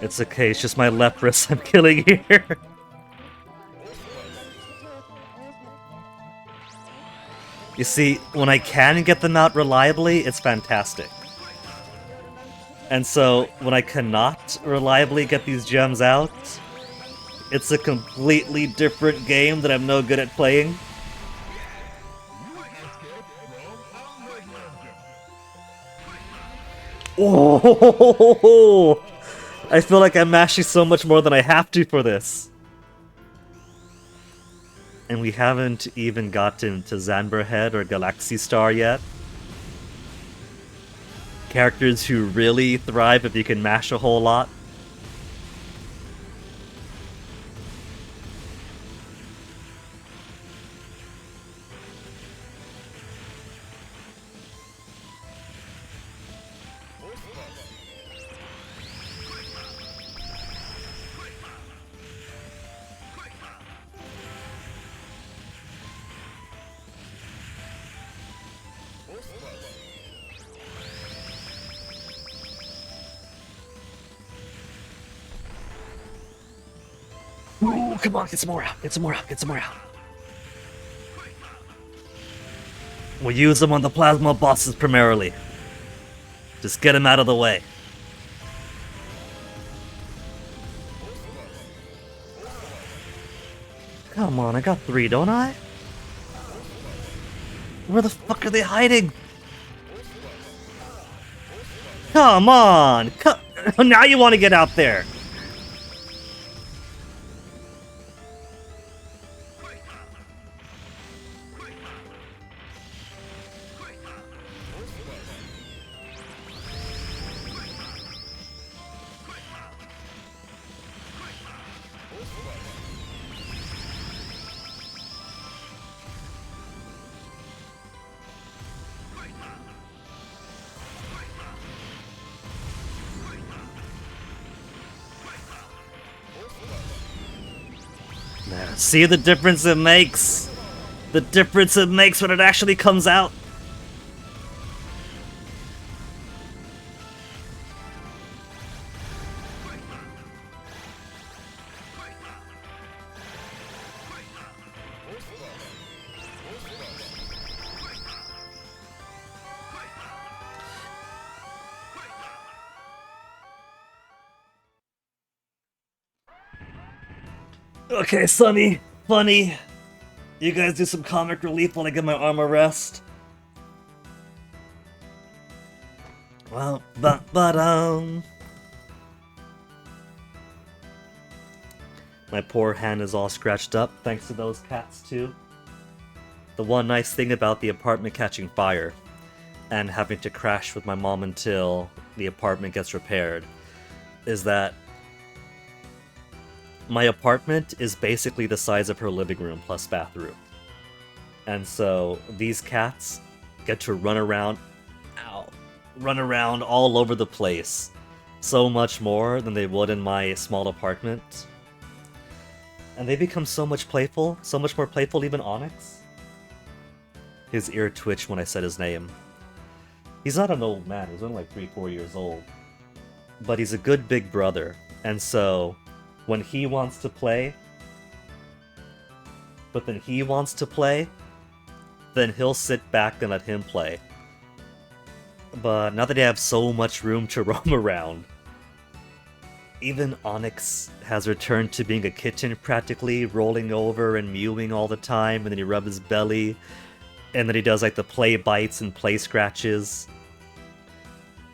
It's okay, it's just my left wrist I'm killing here. You see, when I can get them out reliably, it's fantastic. And so, when I cannot reliably get these gems out, it's a completely different game that I'm no good at playing. Oh! I feel like I'm mashing so much more than I have to for this. And we haven't even gotten to Zanberhead or Galaxy Star yet. Characters who really thrive if you can mash a whole lot. Ooh, come on, get some more out, get some more out, get some more out. We'll use them on the plasma bosses primarily. Just get them out of the way. Come on, I got 3, don't I? Where the fuck are they hiding? Come on! Now you want to get out there! See the difference it makes? The difference it makes when it actually comes out? Okay, Sunny, Funny, you guys do some comic relief while I get my arm a rest. Well, my poor hand is all scratched up, thanks to those cats too. The one nice thing about the apartment catching fire, and having to crash with my mom until the apartment gets repaired, is that my apartment is basically the size of her living room plus bathroom. And so these cats get to run around all over the place. So much more than they would in my small apartment. And they become so much more playful, even Onyx. His ear twitched when I said his name. He's not an old man, he's only like 3-4 years old. But he's a good big brother, and so when he wants to play, then then he'll sit back and let him play. But now that they have so much room to roam around, even Onyx has returned to being a kitten practically, rolling over and mewing all the time, and then he rubs his belly, and then he does like the play bites and play scratches.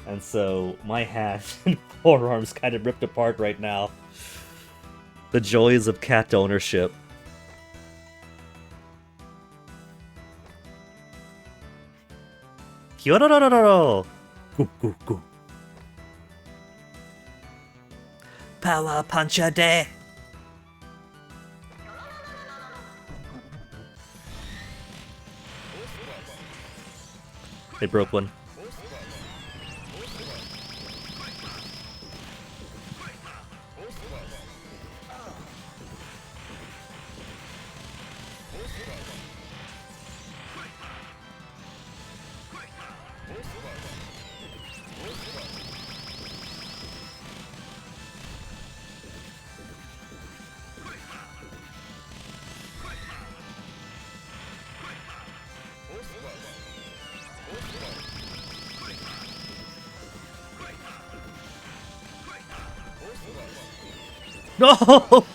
And so my hands and forearms kind of ripped apart right now. The joys of cat ownership. Kyororororo! Goo goo goo. Power puncher day! They broke one. No!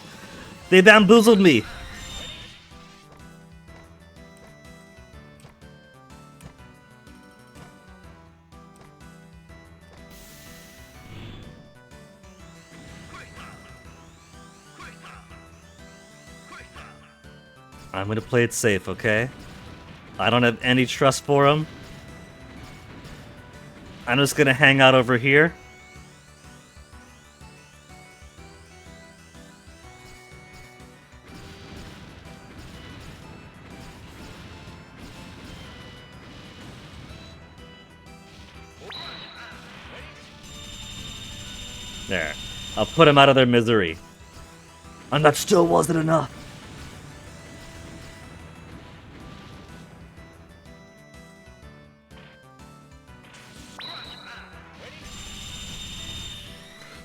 They bamboozled me! I'm gonna play it safe, okay? I don't have any trust for him. I'm just gonna hang out over here. There. I'll put them out of their misery. And that still wasn't enough.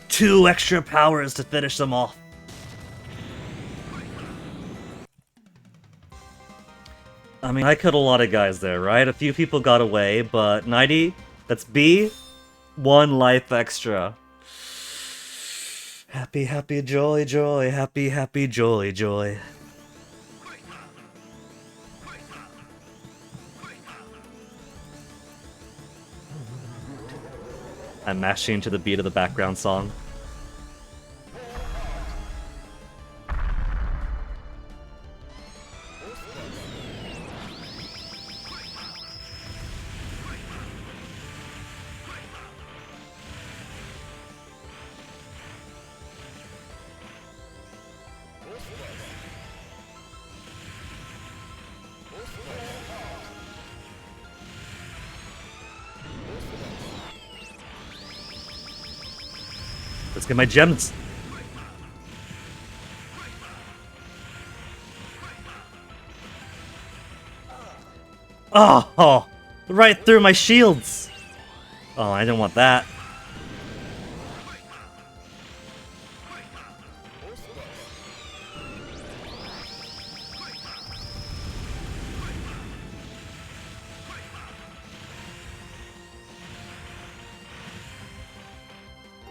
Two extra powers to finish them off. I mean, I killed a lot of guys there, right? A few people got away, but 90, that's B, 1 life extra. Happy, happy, joy, joy, happy, happy, joy, joy. I'm mashing to the beat of the background song. Let's get my gems. Oh, right through my shields. Oh, I didn't want that.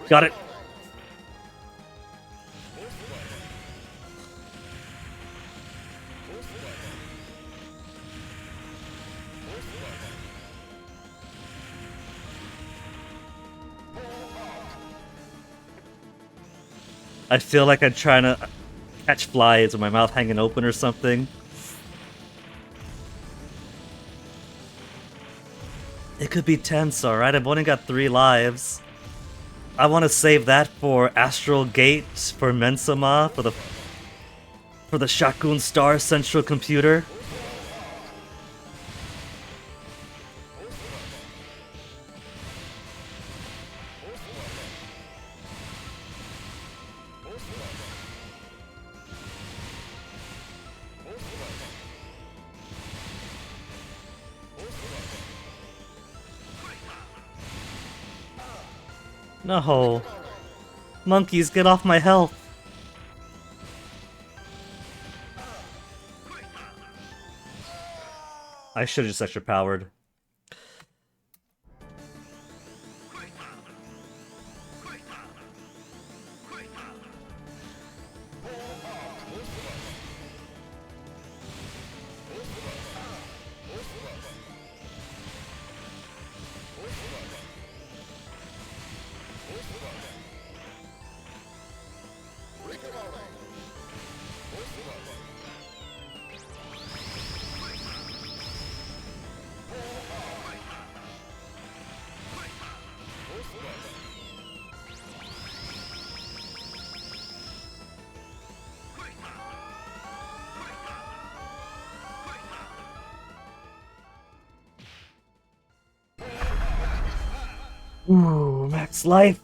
Got it. I feel like I'm trying to catch flies with my mouth hanging open or something. It could be tense, alright? I've only got 3 lives. I want to save that for Astral Gate, for Mensama, for the Shakun Star Central Computer. No. Monkeys, get off my health. I should have just extra powered. Ooh, max life.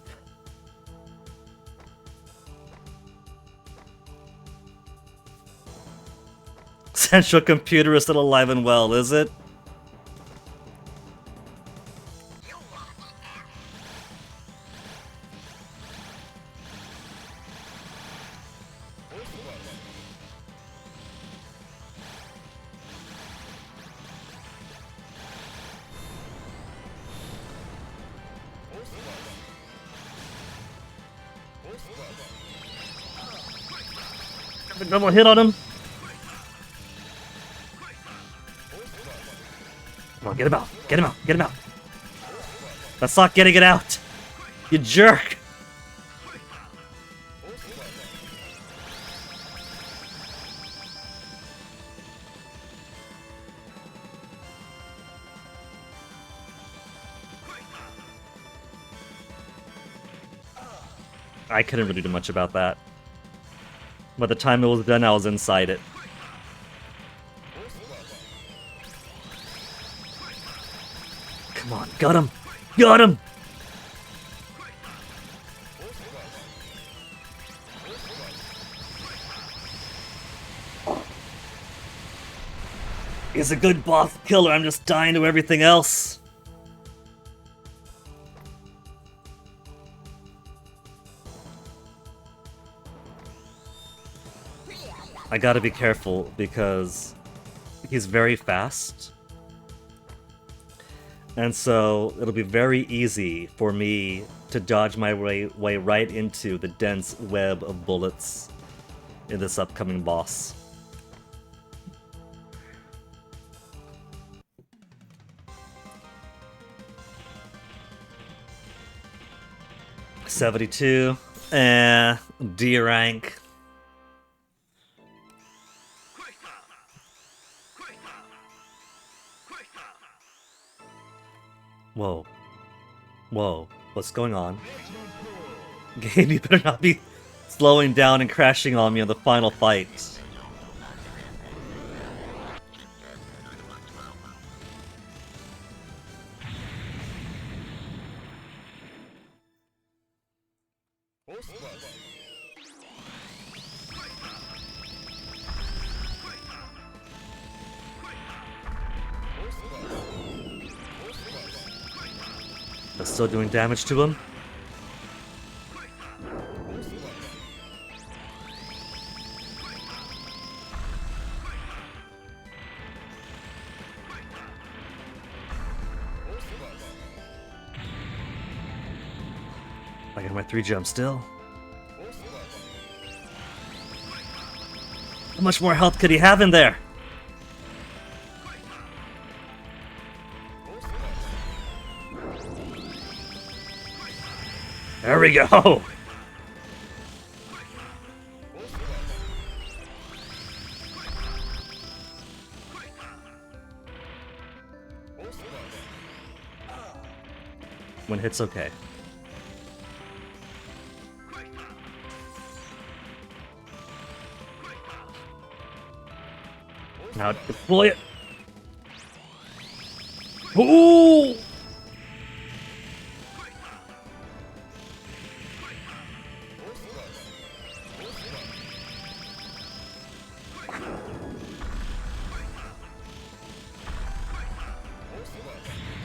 Central computer is still alive and well, is it? Double hit on him. Come on, get him out. Get him out. Get him out. That's not getting it out. You jerk. I couldn't really do much about that. By the time it was done, I was inside it. Come on, got him! Got him! He's a good boss killer, I'm just dying to everything else. I gotta be careful because he's very fast. And so it'll be very easy for me to dodge my way right into the dense web of bullets in this upcoming boss. $72. D rank. Whoa. Whoa. What's going on? Game, you better not be slowing down and crashing on me in the final fight. That's still doing damage to him. I got my 3 jumps still. How much more health could he have in there? There we go! One hit's okay. Now deploy it! Ooh!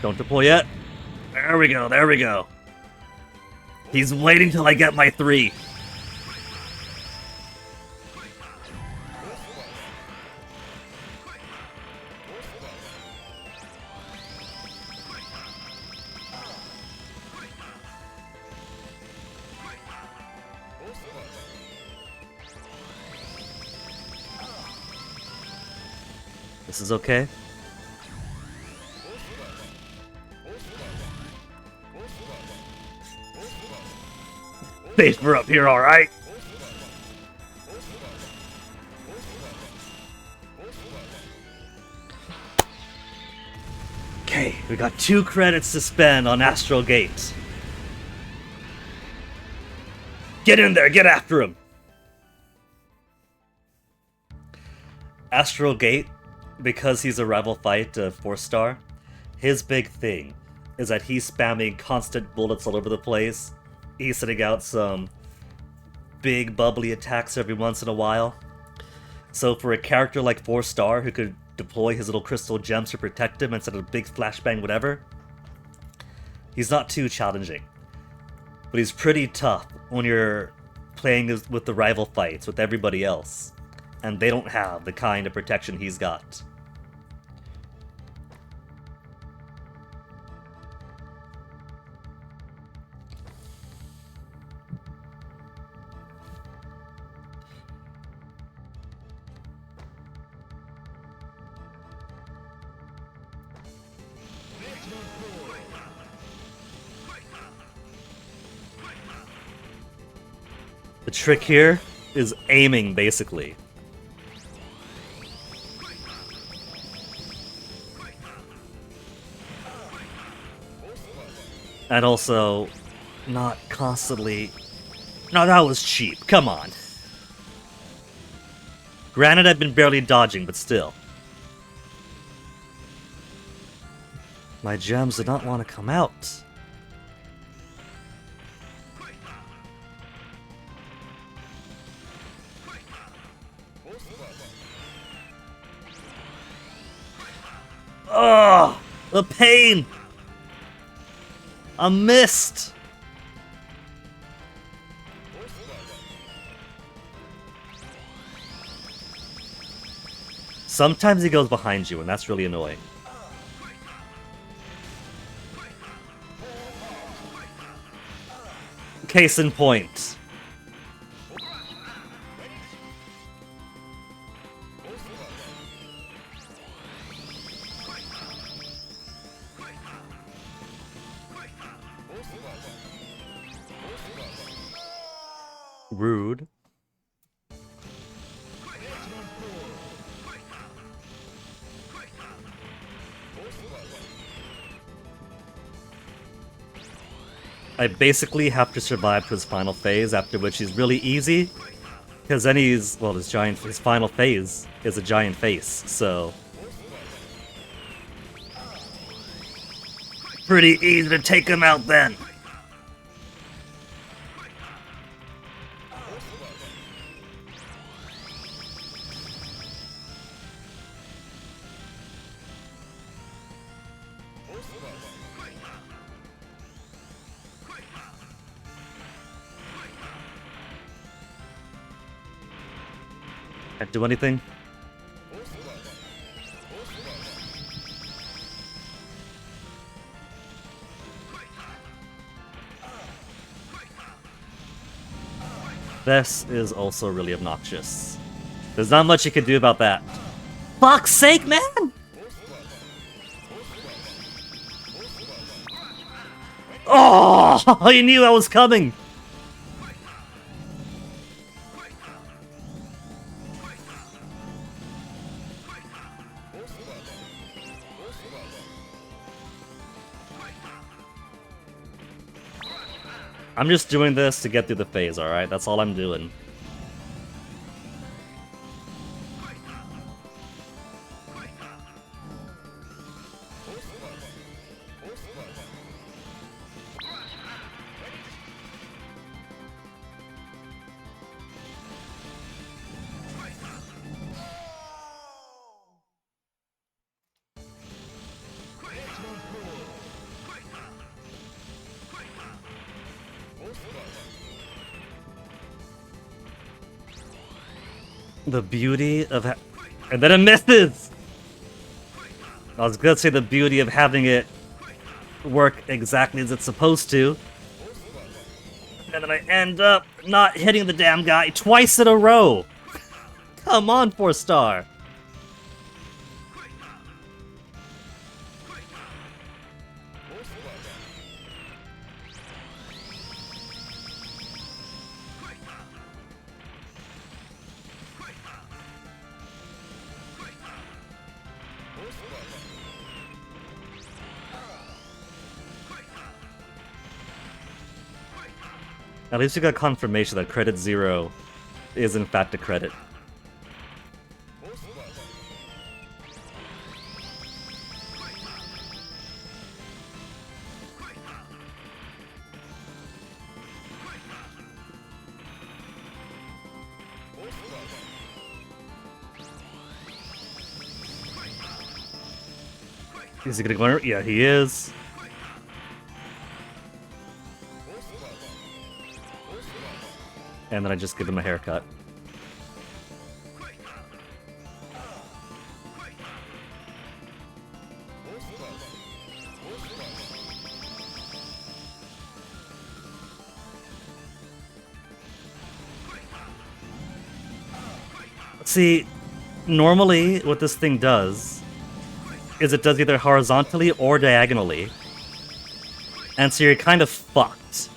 Don't deploy yet. There we go, there we go. He's waiting till I get my 3. This is okay. Base, we're up here, alright? Okay, we got 2 credits to spend on Astral Gate. Get in there, get after him! Astral Gate, because he's a rival fight 4-star, his big thing is that he's spamming constant bullets all over the place. He's sending out some big bubbly attacks every once in a while. So for a character like 4-star who could deploy his little crystal gems to protect him instead of big flashbang whatever, he's not too challenging. But he's pretty tough when you're playing with the rival fights with everybody else, and they don't have the kind of protection he's got. The trick here is aiming, basically. And also, not constantly... No, that was cheap. Come on. Granted, I've been barely dodging, but still. My gems did not want to come out. Ugh! The pain! I missed! Sometimes he goes behind you, and that's really annoying. Case in point. Rude. I basically have to survive to his final phase, after which he's really easy. Because then he's, well, his final phase is a giant face, so... pretty easy to take him out then. Can't do anything. This is also really obnoxious. There's not much you can do about that. Fuck's sake, man! Oh, you knew I was coming! I'm just doing this to get through the phase, alright? That's all I'm doing. The beauty of and then it misses! I was gonna say the beauty of having it work exactly as it's supposed to. And then I end up not hitting the damn guy twice in a row! Come on, 4-star! At least we got confirmation that credit 0 is in fact a credit. Is he gonna go? Yeah, he is. And then I just give him a haircut. See, normally what this thing does is it does either horizontally or diagonally. And so you're kind of fucked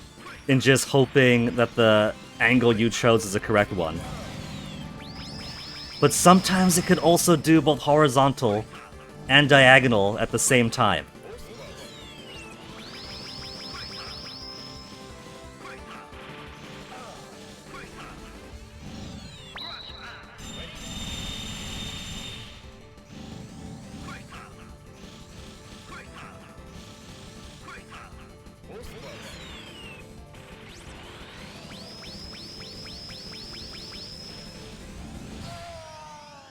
in just hoping that the angle you chose is the correct one. But sometimes it could also do both horizontal and diagonal at the same time.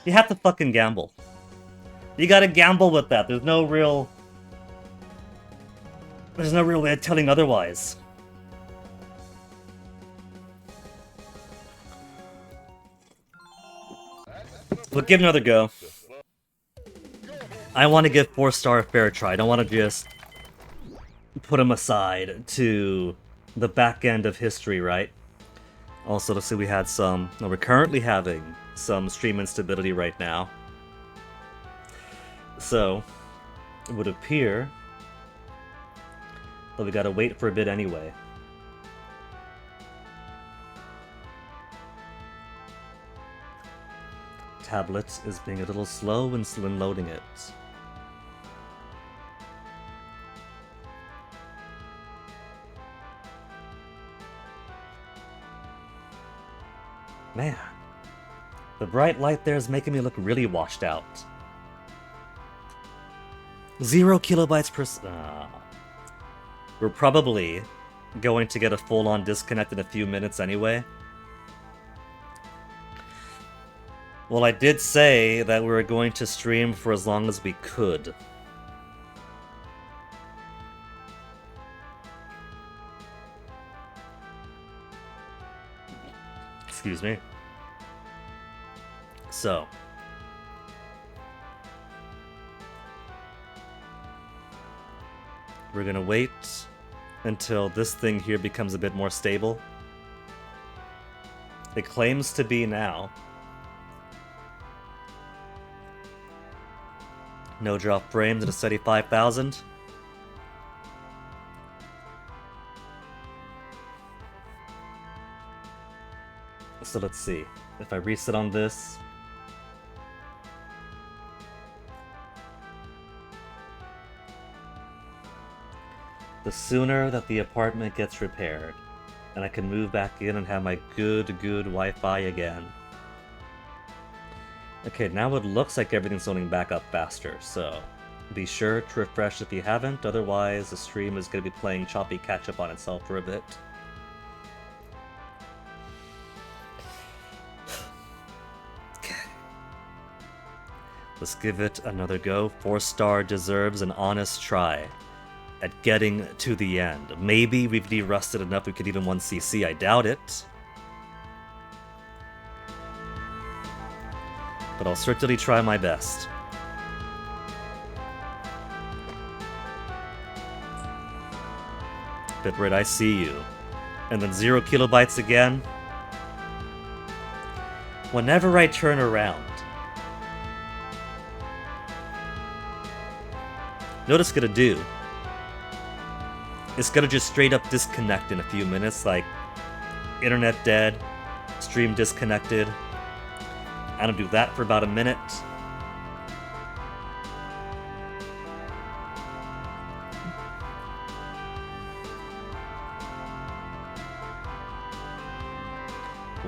You have to fucking gamble. You gotta gamble with that. There's no real way of telling otherwise. But give it another go. I want to give 4-star a fair try. I don't want to just put him aside to the back end of history, right? Also, let's see, we had some... No, we're currently having some stream instability right now. So, it would appear that we gotta wait for a bit anyway. Tablet is being a little slow and still in loading it. Man, the bright light there is making me look really washed out. 0 kilobytes per... We're probably going to get a full-on disconnect in a few minutes anyway. Well, I did say that we were going to stream for as long as we could. Excuse me. So. We're gonna wait until this thing here becomes a bit more stable. It claims to be now. No drop frames at a steady 5,000. So let's see. If I reset on this... The sooner that the apartment gets repaired, and I can move back in and have my good Wi-Fi again. Okay, now it looks like everything's loading back up faster, so be sure to refresh if you haven't, otherwise the stream is going to be playing choppy catch-up on itself for a bit. Let's give it another go. 4-star deserves an honest try at getting to the end. Maybe we've de-rusted enough we could even 1cc, I doubt it. But I'll certainly try my best. Bitrate, I see you. And then 0 kilobytes again. Whenever I turn around, you know what it's gonna do? It's gonna just straight up disconnect in a few minutes, like internet dead, stream disconnected. I'm gonna do that for about a minute.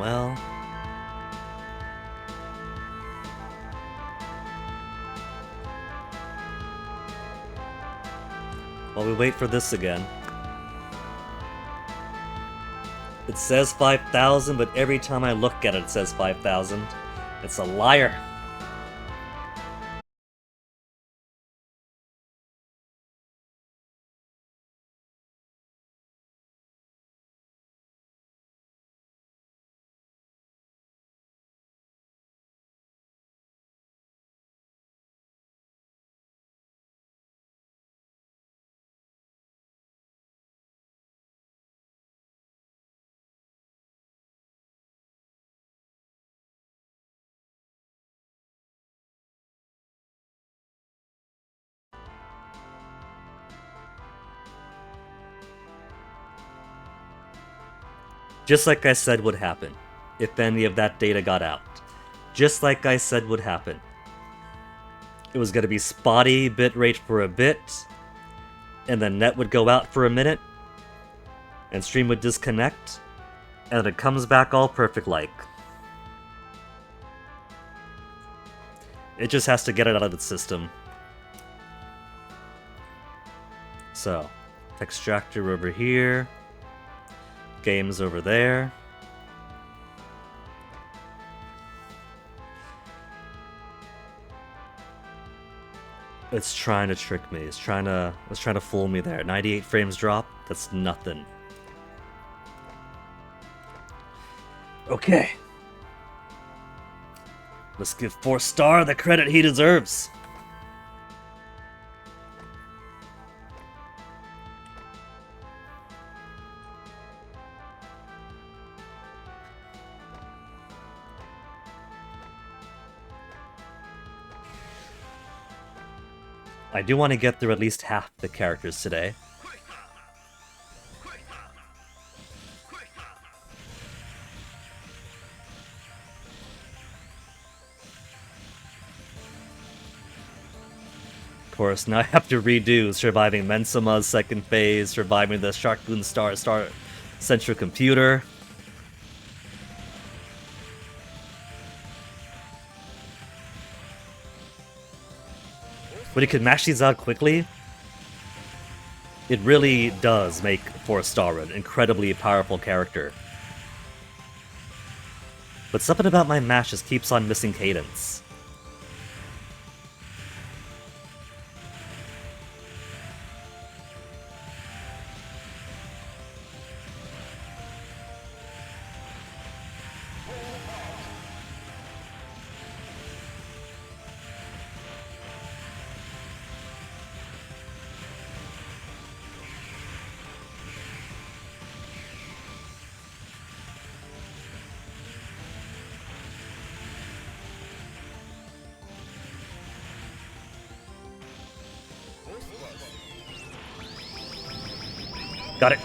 Well... while we wait for this again. It says 5,000, but every time I look at it, it says 5,000. It's a liar. Just like I said would happen, if any of that data got out. Just like I said would happen. It was going to be spotty bitrate for a bit, and then net would go out for a minute, and stream would disconnect, and it comes back all perfect-like. It just has to get it out of its system. So, extractor over here. Games over there. It's trying to trick me. It's trying to fool me there. 98 frames drop? That's nothing. Okay. Let's give 4-star the credit he deserves. I do want to get through at least half the characters today. Of course, now I have to redo surviving Mensuma's second phase, surviving the Sharkboon Star Central Computer. When you can mash these out quickly, it really does make 4-star an incredibly powerful character. But something about my mash just keeps on missing cadence. Got it.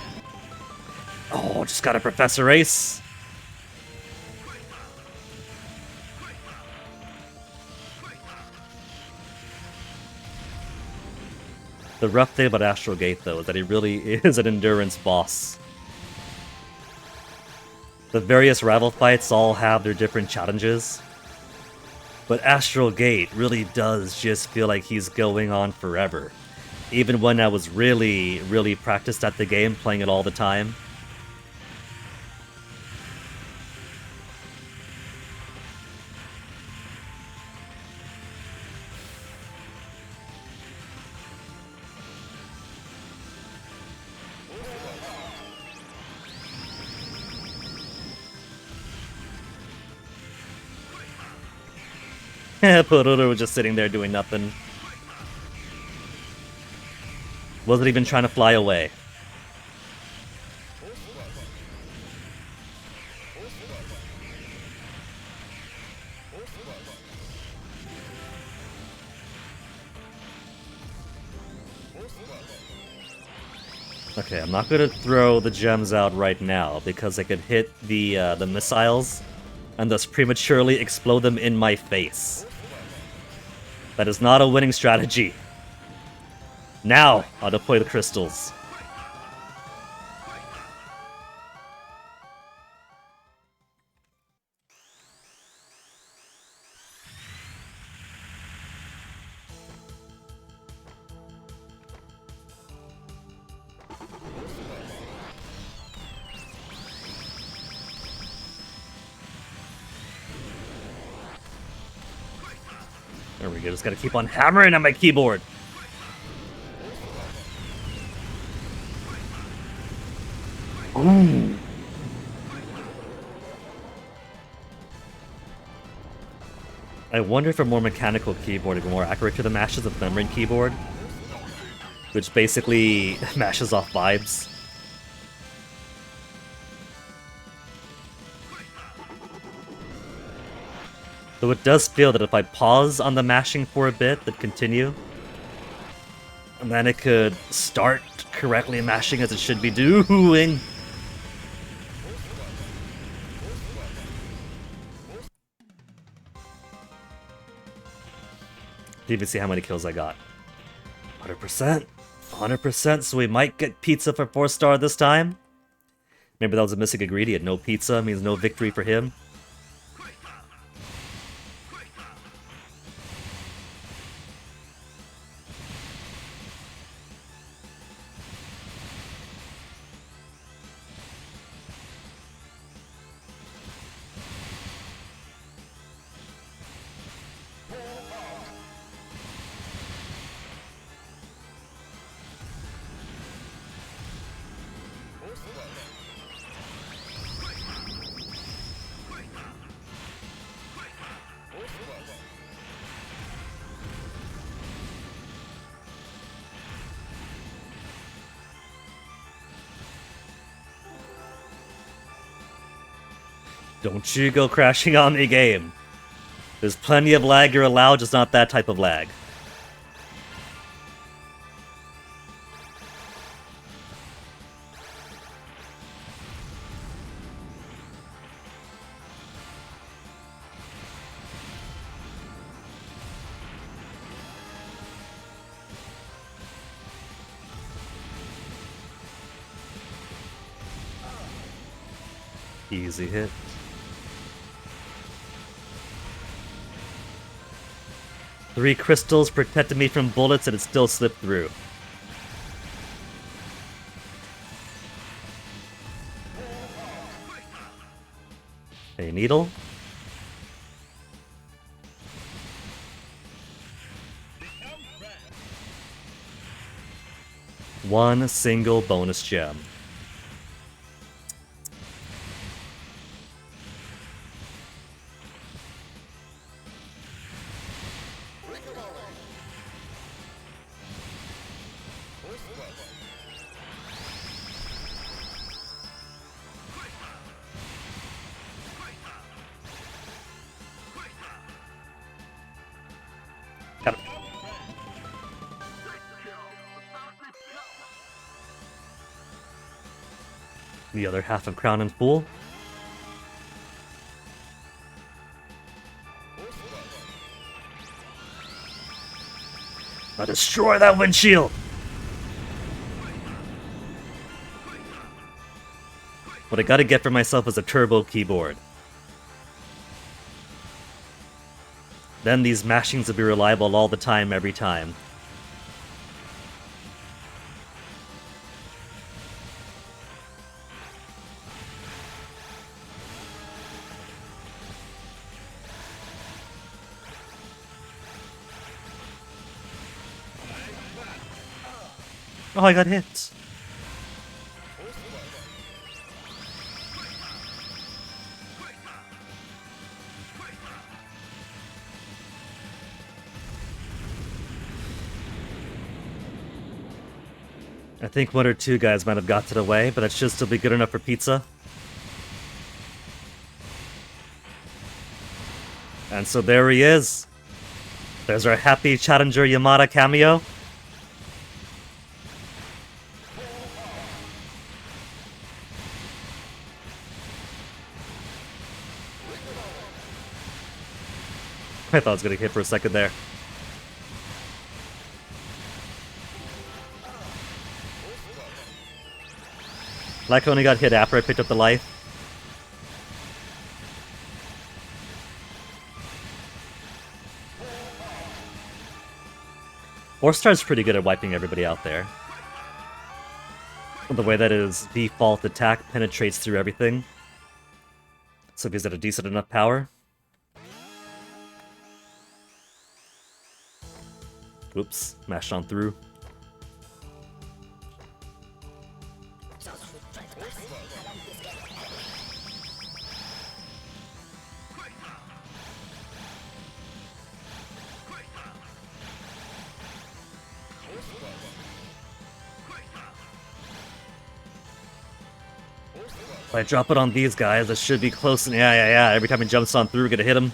Oh, just got a Professor Ace. The rough thing about Astral Gate, though, is that he really is an endurance boss. The various rival fights all have their different challenges, but Astral Gate really does just feel like he's going on forever. Even when I was really, really practiced at the game, playing it all the time. Pororo was just sitting there doing nothing. Wasn't even trying to fly away. Okay, I'm not gonna throw the gems out right now because I could hit the missiles and thus prematurely explode them in my face. That is not a winning strategy. Now, I'll deploy the crystals. There we go, just gotta keep on hammering on my keyboard. Ooh. I wonder if a more mechanical keyboard would be more accurate to the mashes of the membrane keyboard, which basically mashes off vibes. Though it does feel that if I pause on the mashing for a bit, then continue, and then it could start correctly mashing as it should be doing. Didn't even see how many kills I got. 100%. 100%, so we might get pizza for 4-star this time. Maybe that was a missing ingredient. No pizza means no victory for him. Don't you go crashing on me, game. There's plenty of lag you're allowed, just not that type of lag. Easy hit. Three crystals protected me from bullets and it still slipped through. A needle. One single bonus gem. Got it. The other half of Crown and Fool. Now destroy that windshield! What I gotta get for myself is a turbo keyboard. Then these mashings will be reliable all the time, every time. Oh, I got hit. I think one or two guys might have got it away, but that should still be good enough for pizza. And so there he is. There's our happy Challenger Yamada cameo. I thought I was gonna hit for a second there. Like I only got hit after I picked up the life. Four-star's pretty good at wiping everybody out there. The way that his default attack penetrates through everything. So if he's at a decent enough power. Oops, mashed on through. If I drop it on these guys, it should be close. Yeah. Every time he jumps on through, we're gonna hit him.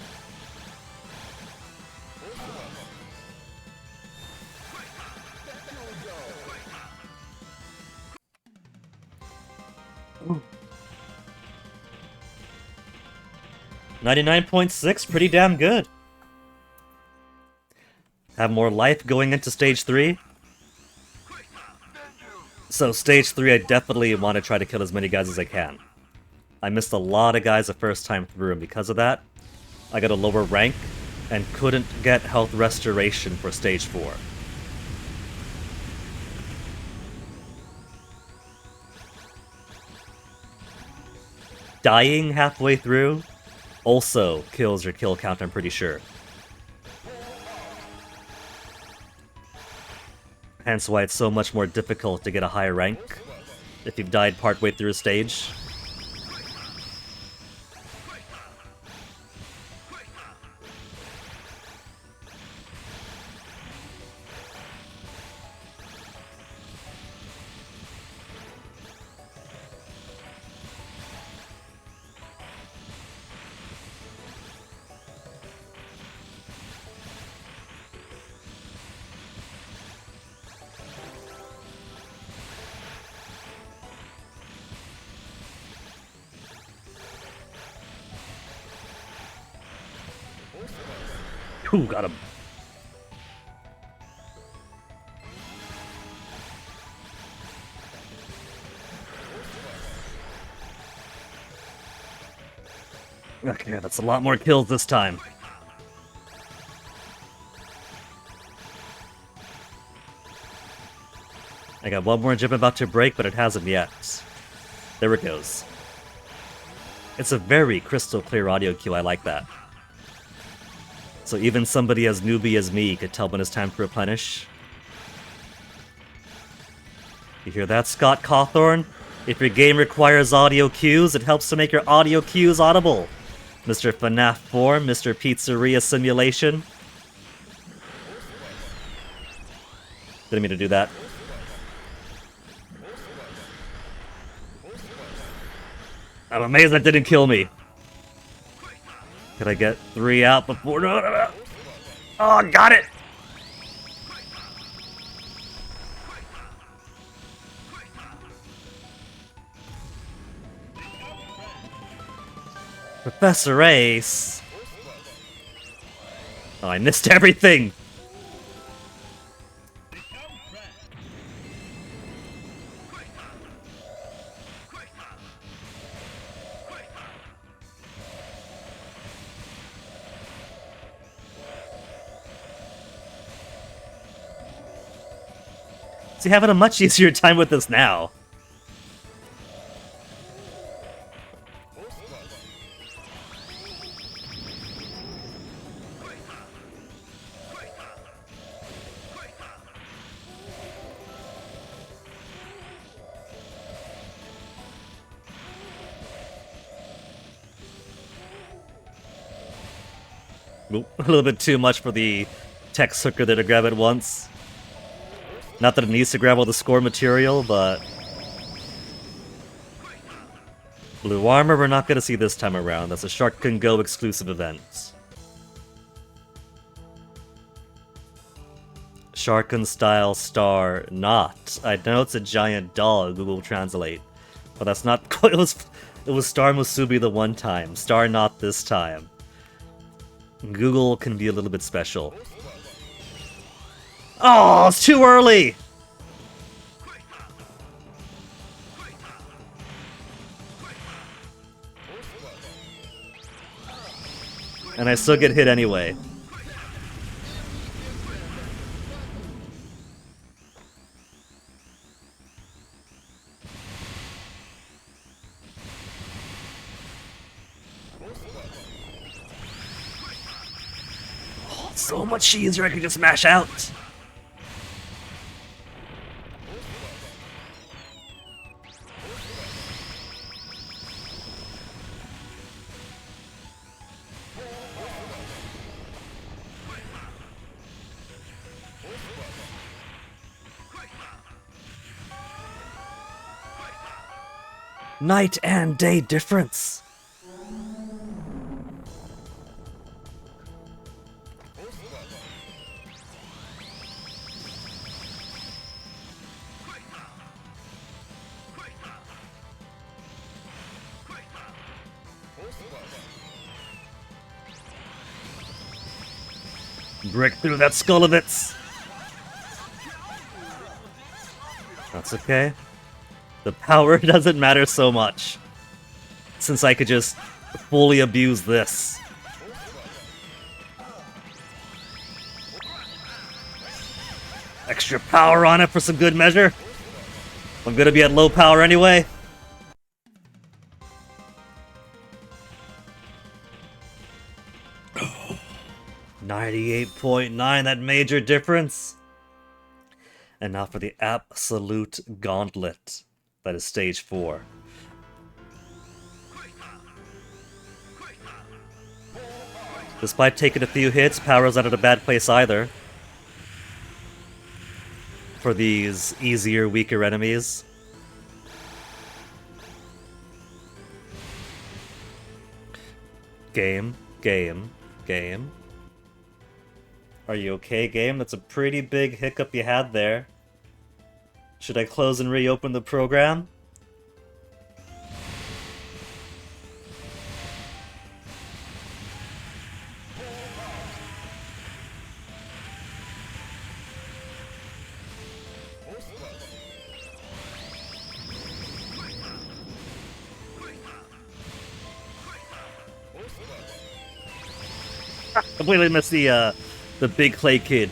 Ooh. 99.6, pretty damn good. Have more life going into stage 3. So stage 3, I definitely want to try to kill as many guys as I can. I missed a lot of guys the first time through, and because of that, I got a lower rank and couldn't get health restoration for stage 4. Dying halfway through also kills your kill count, I'm pretty sure. Hence why it's so much more difficult to get a high rank if you've died partway through a stage. Ooh, got him. Okay, that's a lot more kills this time. I got one more gym about to break, but it hasn't yet. There it goes. It's a very crystal clear audio cue, I like that. So even somebody as newbie as me could tell when it's time to replenish. You hear that, Scott Cawthorn? If your game requires audio cues, it helps to make your audio cues audible. Mr. FNAF 4, Mr. Pizzeria Simulation. Didn't mean to do that. I'm amazed that didn't kill me. Could I get 3 out before... No. Oh, got it! Professor Ace! Oh, I missed everything! So you're having a much easier time with this now. Oop, a little bit too much for the text hooker there to grab it once. Not that it needs to grab all the score material, but... Blue armor we're not going to see this time around. That's a Shark Can Go exclusive event. Sharkin style star not. I know it's a giant dog, Google Translate. But that's not quite... It was Star Musubi the one time. Star not this time. Google can be a little bit special. Oh, it's too early! And I still get hit anyway. Oh, so much easier, I could just mash out. Night and day difference. Break through that skull of its. That's okay. The power doesn't matter so much, since I could just fully abuse this. Extra power on it for some good measure. I'm gonna be at low power anyway. Oh, 98.9, that major difference. And now for the absolute gauntlet. That is stage 4. Despite taking a few hits, power's not at a bad place either. For these easier, weaker enemies. Game, game, game. Are you okay, game? That's a pretty big hiccup you had there. Should I close and reopen the program? Completely missed the big clay kid.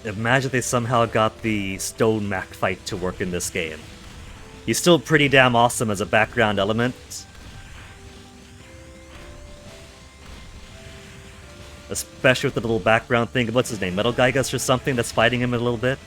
Imagine they somehow got the Stone Mac fight to work in this game. He's still pretty damn awesome as a background element. Especially with the little background thing. What's his name? Metal Gygus or something that's fighting him a little bit.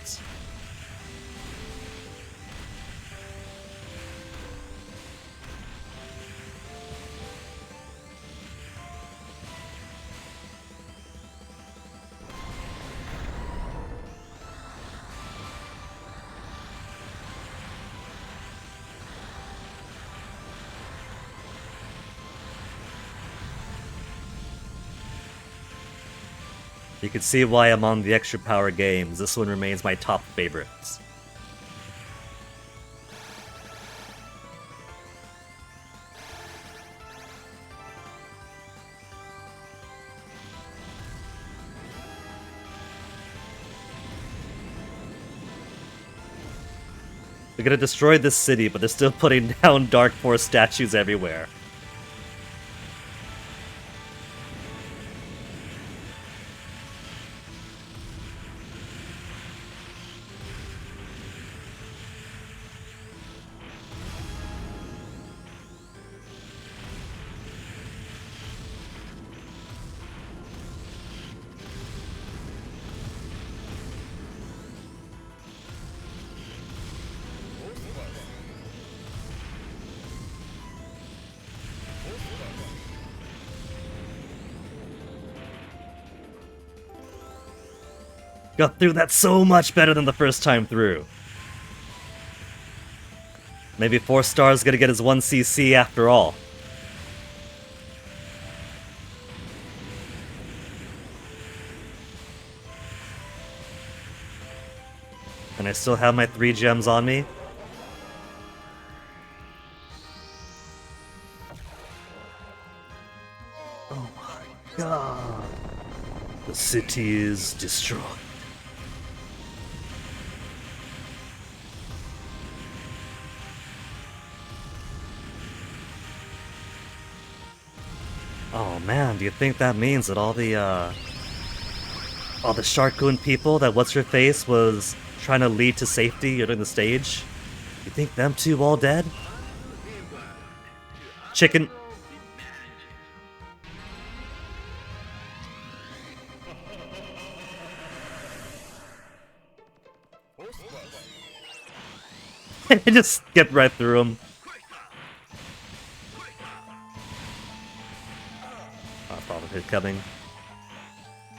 You can see why among the Extra Power games, this one remains my top favorites. They're gonna destroy this city, but they're still putting down Dark Force statues everywhere. Got through that so much better than the first time through. Maybe 4 stars gonna get his 1 CC after all. And I still have my 3 gems on me. Oh my god. The city is destroyed. Oh man, do you think that means that all the Sharkgoon people that What's-Her-Face was trying to lead to safety during the stage? You think them two all dead? Chicken. Just skip right through them. Problem hit coming.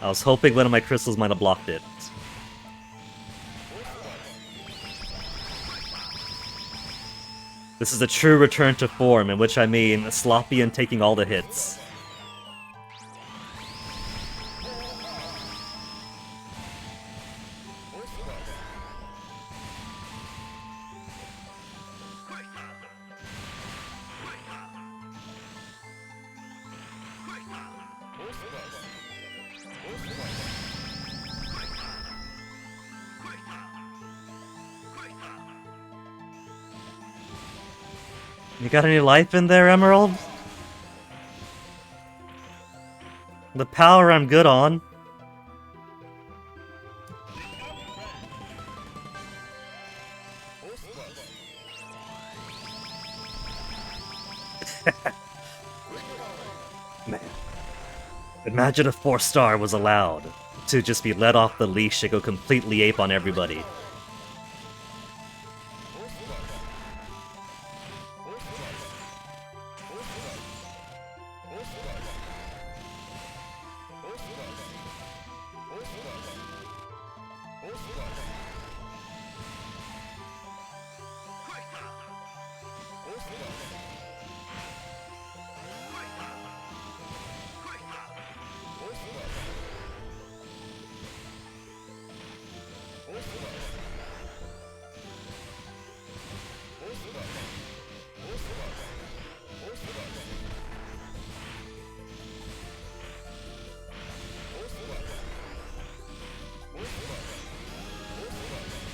I was hoping one of my crystals might have blocked it. This is a true return to form, in which I mean sloppy and taking all the hits. You got any life in there, Emerald? The power I'm good on. Man. Imagine if 4-star was allowed to just be let off the leash and go completely ape on everybody.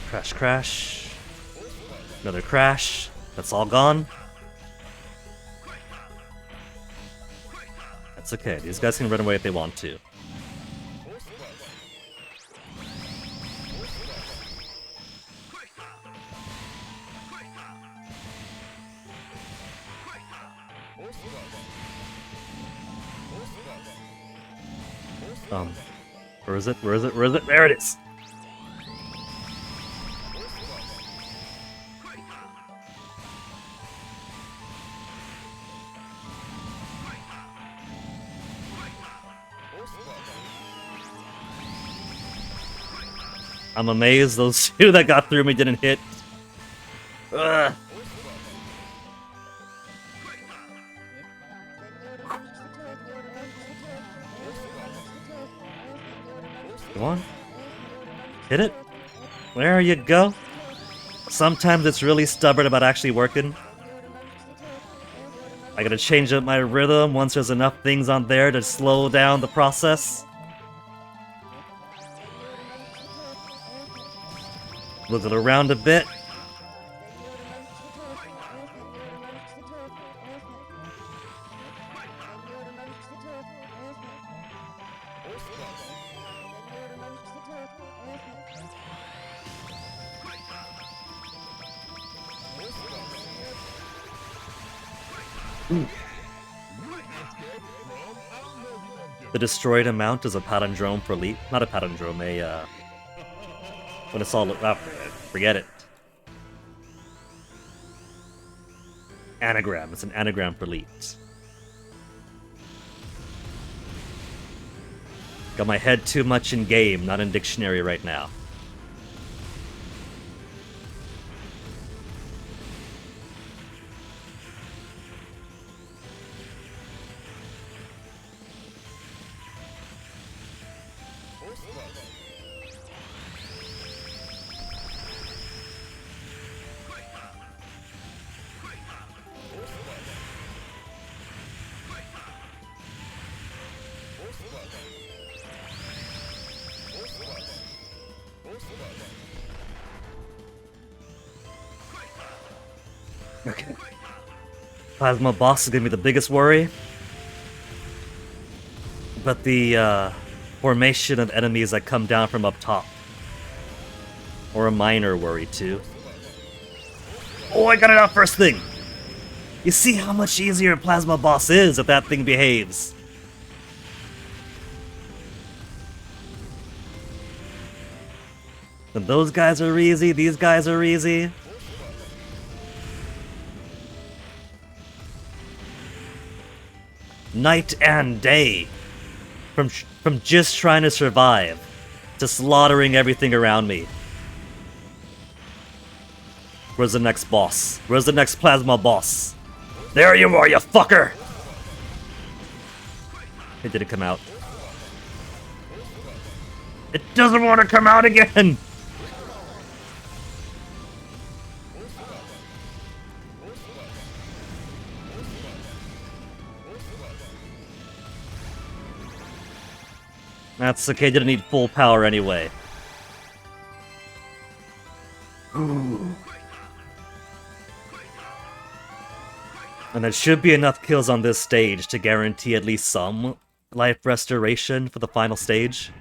Crash, crash. Another crash. That's all gone. That's okay. These guys can run away if they want to. Where is it? Where is it? Where is it? There it is! I'm amazed those two that got through me didn't hit. Ugh. Come on. Hit it. There you go. Sometimes it's really stubborn about actually working. I gotta change up my rhythm once there's enough things on there to slow down the process. Move it around a bit. The destroyed amount is a palindrome for leap. Not a palindrome, when it's all... forget it. Anagram. It's an anagram for leaps. Got my head too much in game, not in dictionary right now. Okay. Plasma boss is gonna be the biggest worry. But the formation of enemies that come down from up top. Or a minor worry too. Oh, I got it out first thing! You see how much easier a plasma boss is if that thing behaves. And those guys are easy, these guys are easy. Night and day. From just trying to survive to slaughtering everything around me. Where's the next boss? Where's the next plasma boss? There you are, you fucker! It didn't come out. It doesn't want to come out again! That's okay, didn't need full power anyway. And there should be enough kills on this stage to guarantee at least some life restoration for the final stage.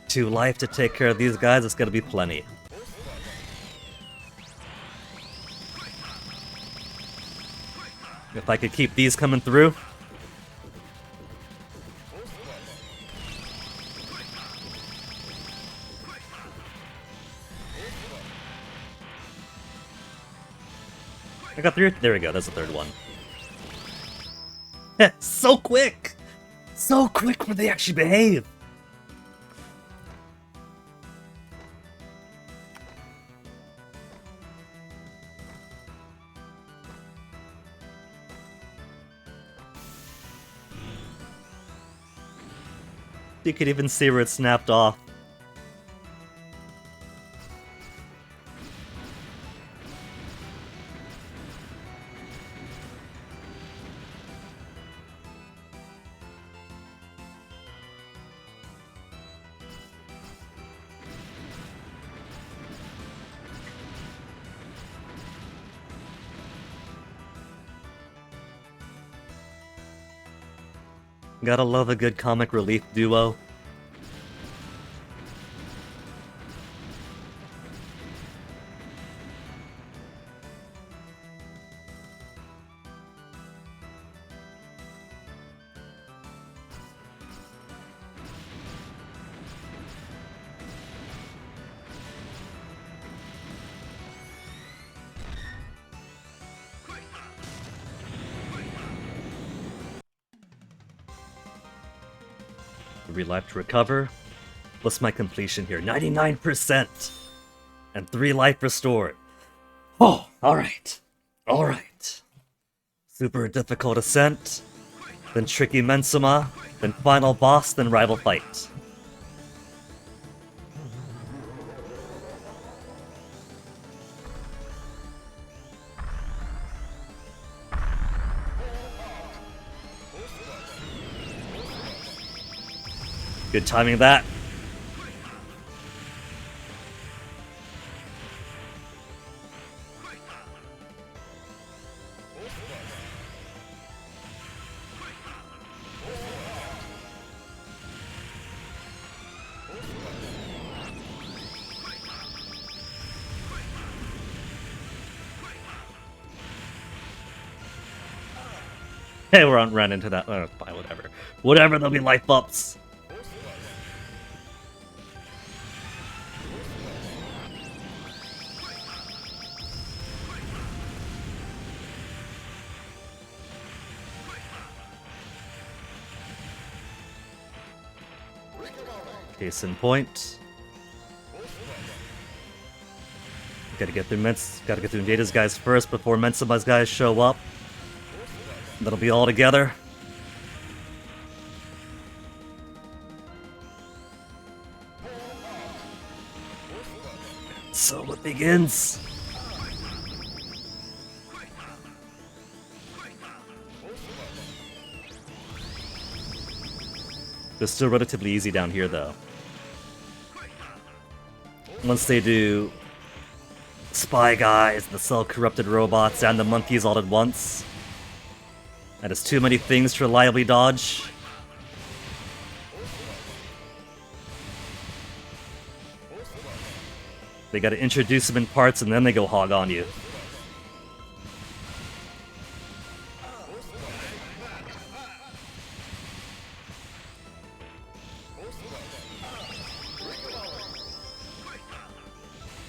To life to take care of these guys, it's gonna be plenty. If I could keep these coming through. I got three. There we go, that's the third one. So quick! So quick when they actually behave! You could even see where it snapped off. Gotta love a good comic relief duo. Life to recover. What's my completion here? 99%! And 3 life restored. Oh, alright. Alright. Super difficult ascent. Then tricky Mensuma. Then final boss, then rival fight. Good timing of that. Hey, we're on run into that. Oh, fine, whatever. Whatever, there'll be life ups. Case in point. Gotta get through Data's guys first before Mensuma's guys show up. That'll be all together. So it begins. They're still relatively easy down here, though. Once they do Spy Guys, the Cell-Corrupted Robots, and the Monkeys all at once, that is too many things to reliably dodge. They gotta introduce them in parts and then they go hog on you.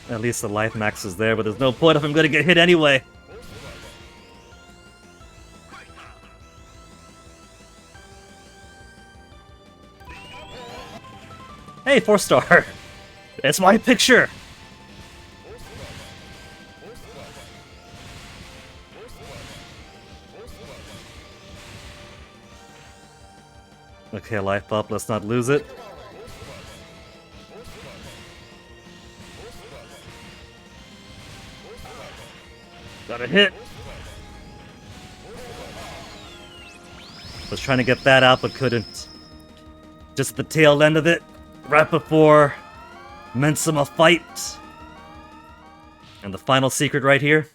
At least the life max is there, but there's no point if I'm gonna get hit anyway. Hey, 4-star! It's my picture! Okay, life up, let's not lose it. Got a hit! Was trying to get that out, but couldn't. Just the tail end of it, right before Mensima fight. And the final secret right here.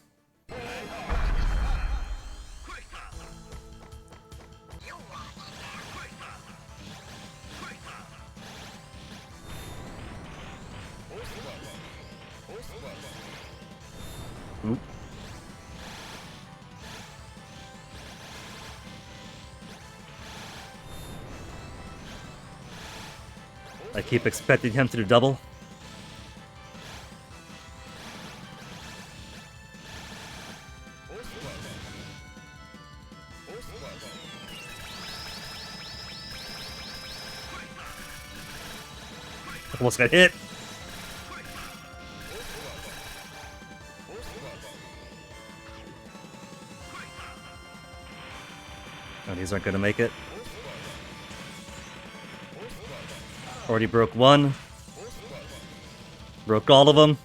Oop. I keep expecting him to do double. Almost got hit. Oh, these aren't gonna make it. Already broke one. Broke all of them.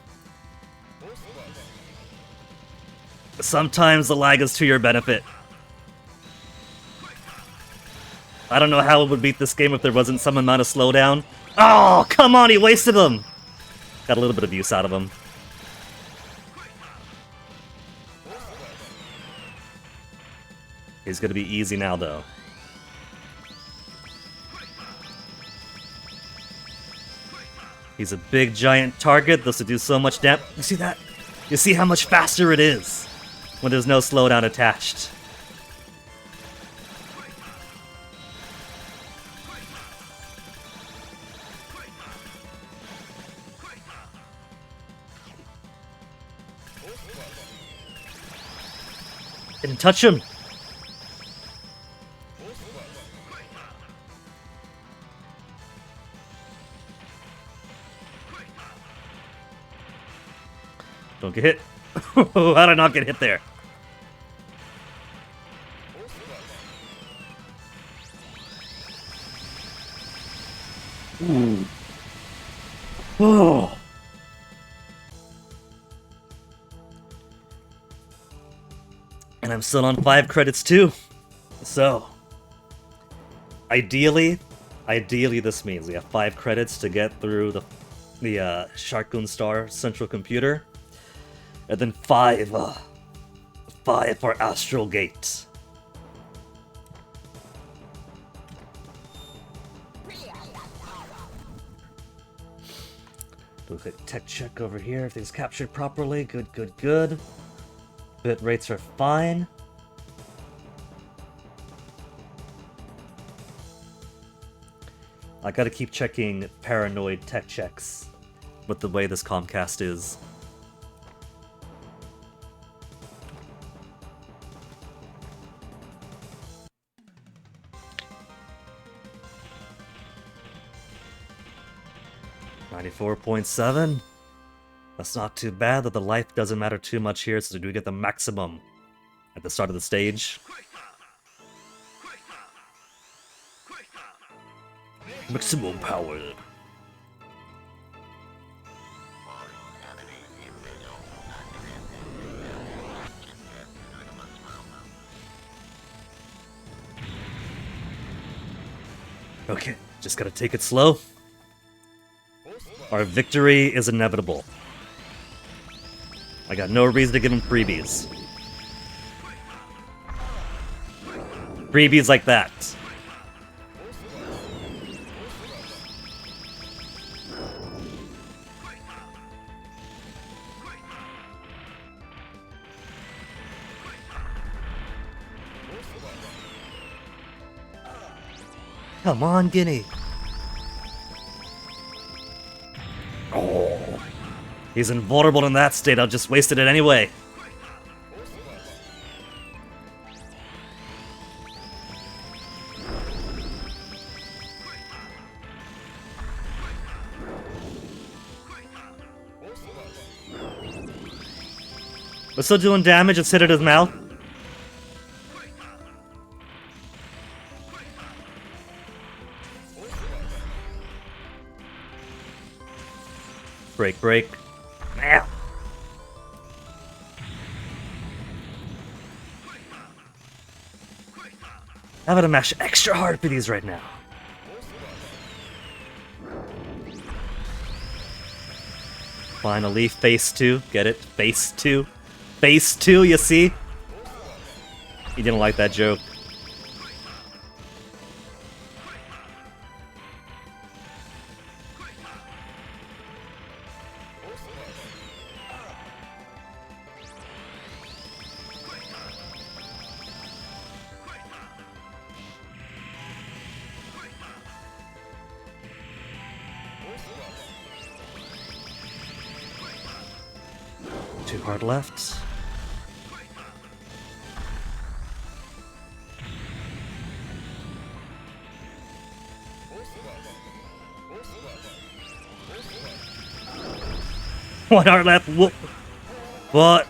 Sometimes the lag is to your benefit. I don't know how it would beat this game if there wasn't some amount of slowdown. Oh, come on, he wasted them! Got a little bit of use out of him. He's gonna be easy now, though. He's a big, giant target. This will do so much damage. You see that? You see how much faster it is when there's no slowdown attached. Didn't touch him. Don't get hit. How did I not get hit there? Ooh. Oh. And I'm still on 5 credits too. So, ideally this means we have 5 credits to get through the Sharkun Star Central Computer, and then 5 for Astral Gate. Look at tech check over here. Everything's captured properly. Good, good, good. Bit rates are fine. I gotta keep checking paranoid tech checks with the way this Comcast is. $94.7. That's not too bad, that the life doesn't matter too much here, so do we get the maximum at the start of the stage? Maximum power. Okay, just gotta take it slow. Our victory is inevitable. I got no reason to give him freebies. Freebies like that. Come on, Guinea. Oh. He's invulnerable in that state, I'll just wasted it anyway. We're still doing damage, it's hit at his mouth. Break, break. Ow. I'm gonna mash extra hard for these right now. Finally, phase 2. Get it? Phase 2. Phase 2, you see? He didn't like that joke. Too hard left. One heart left. What?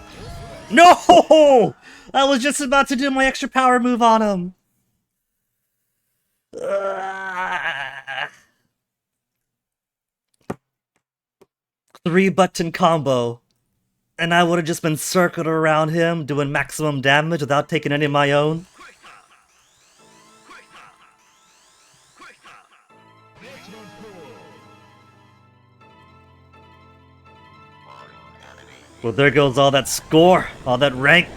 No! I was just about to do my extra power move on him. 3-button combo. And I would have just been circled around him, doing maximum damage without taking any of my own. Well, there goes all that score, all that rank.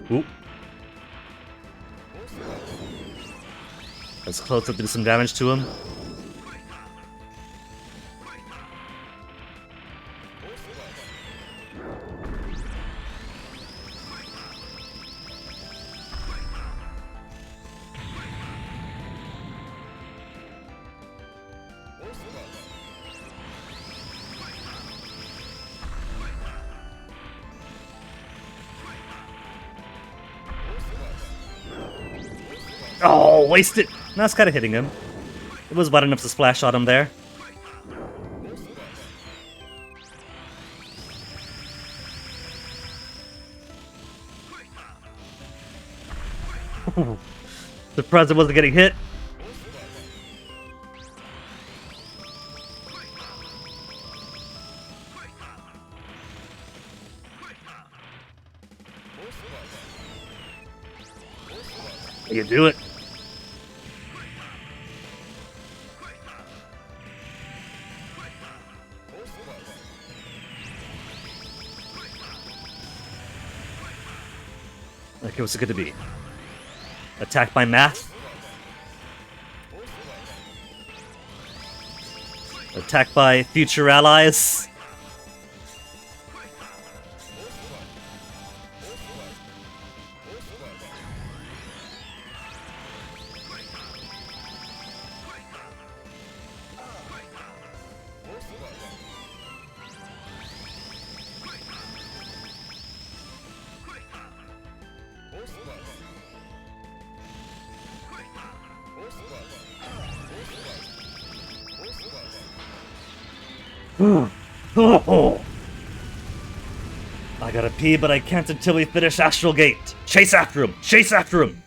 Oop. That's close to do some damage to him. Oh, wasted! That's kind of hitting him. It was wide enough to splash on him there. Surprised it wasn't getting hit. You do it. Okay, what's it gonna be? Attack by math? Attack by future allies? Oh. I gotta pee, but I can't until we finish Astral Gate. Chase after him! Chase after him!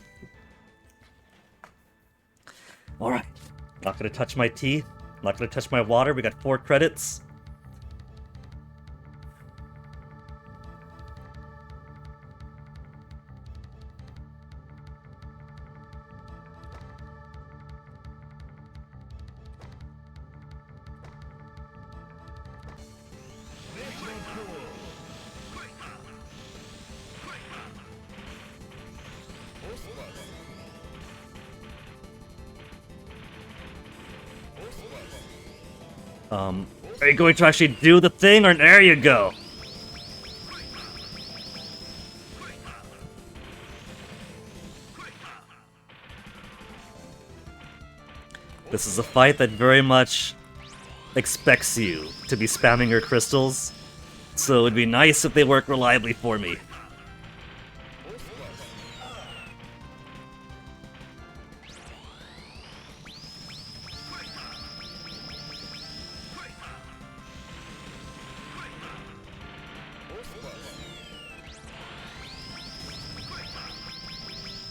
Alright. Not gonna touch my tea. Not gonna touch my water. We got 4 credits. Are you going to actually do the thing, or there you go? This is a fight that very much expects you to be spamming your crystals, so it'd be nice if they work reliably for me.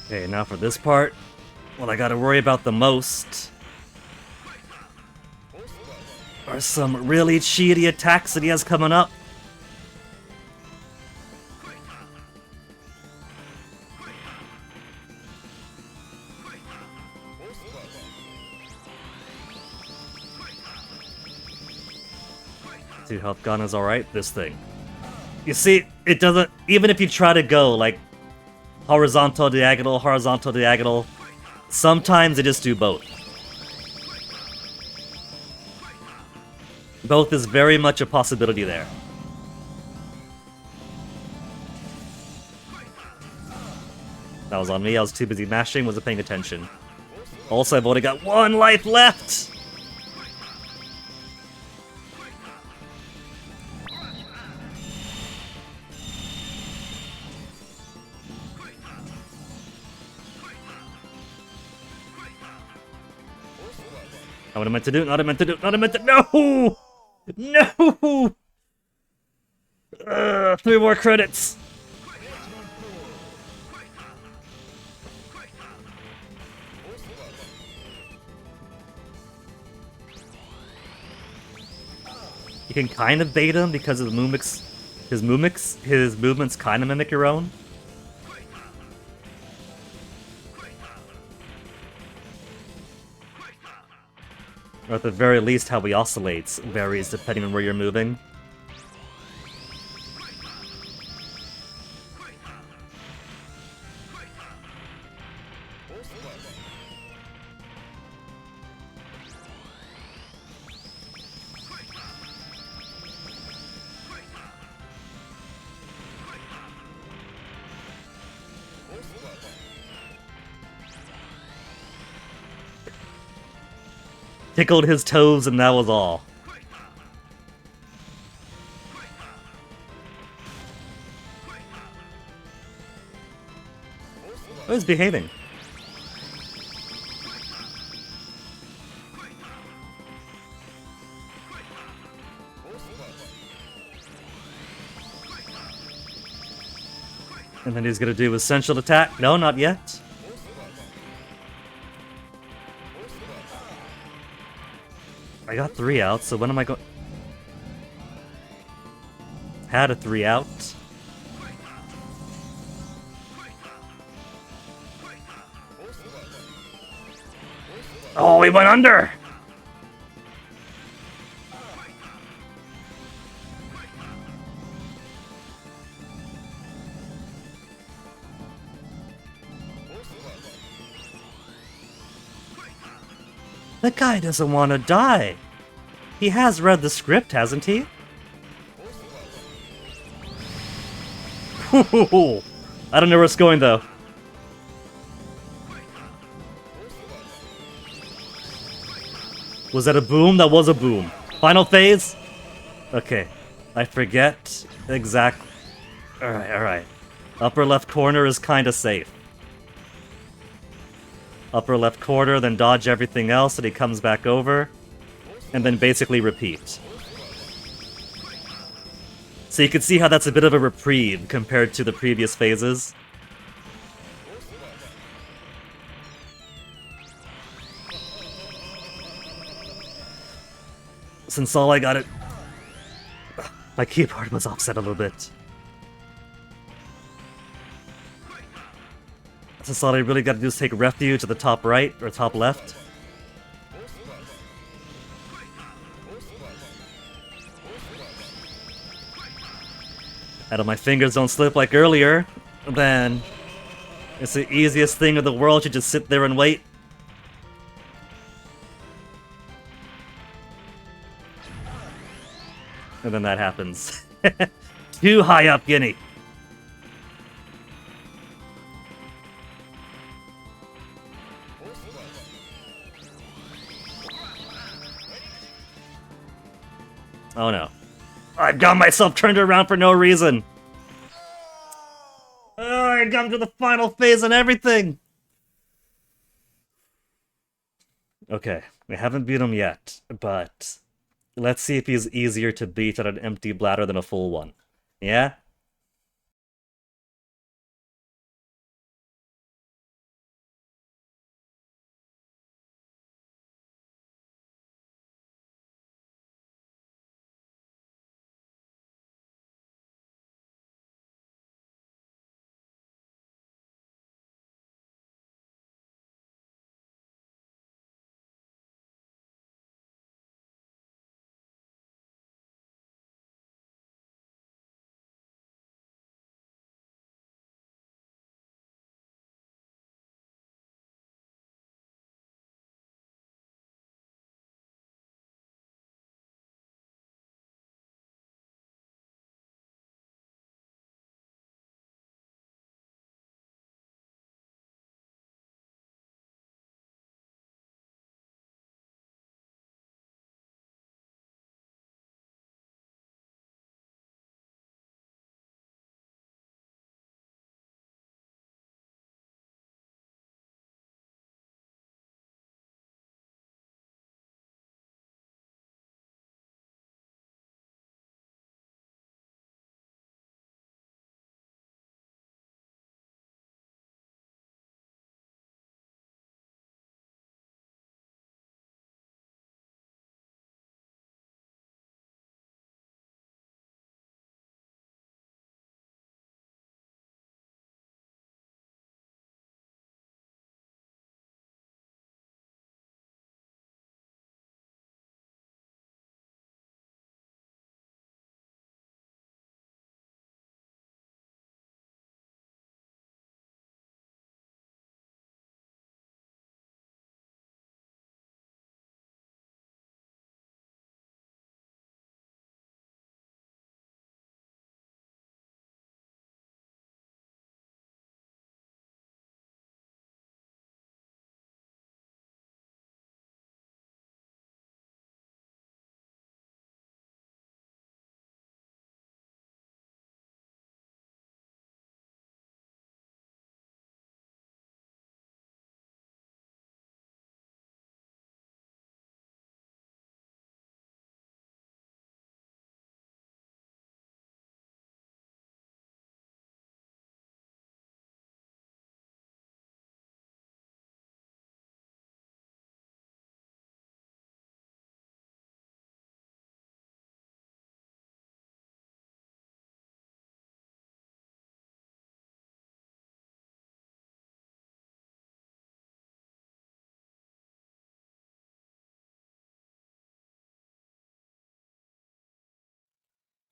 Okay, now for this part, what I gotta worry about the most are some really cheaty attacks that he has coming up. Dude, health gun is alright. This thing. You see, it doesn't... Even if you try to go, like, horizontal, diagonal, sometimes they just do both. Both is very much a possibility there. That was on me, I was too busy mashing, wasn't paying attention. Also, I've only got 1 life left! Not what I meant to do, not what I meant to do, not what I meant to- No! No! 3 more credits! You can kind of bait him because of the Mumix. His movements kind of mimic your own. Or at the very least, how he oscillates varies depending on where you're moving. Tickled his toes and that was all. Oh, he's behaving. And then he's gonna do essential attack. No, not yet. I got 3 out, so when am I going? Had a 3 out. Oh, he went under! That guy doesn't want to die. He has read the script, hasn't he? I don't know where it's going, though. Was that a boom? That was a boom. Final phase? Okay. I forget exactly. Alright, alright. Upper left corner is kinda safe. Upper left corner, then dodge everything else, and he comes back over. And then basically repeat. So you can see how that's a bit of a reprieve compared to the previous phases. Since all I got it... My keyboard was offset a little bit. Since all I really got to do is take refuge at the top right, or top left. And if my fingers don't slip like earlier, then it's the easiest thing in the world to just sit there and wait. And then that happens. Too high up, Guinea. Oh no. I've got myself turned around for no reason. Oh, I come to the final phase and everything. Okay, we haven't beat him yet, but let's see if he's easier to beat at an empty bladder than a full one. Yeah?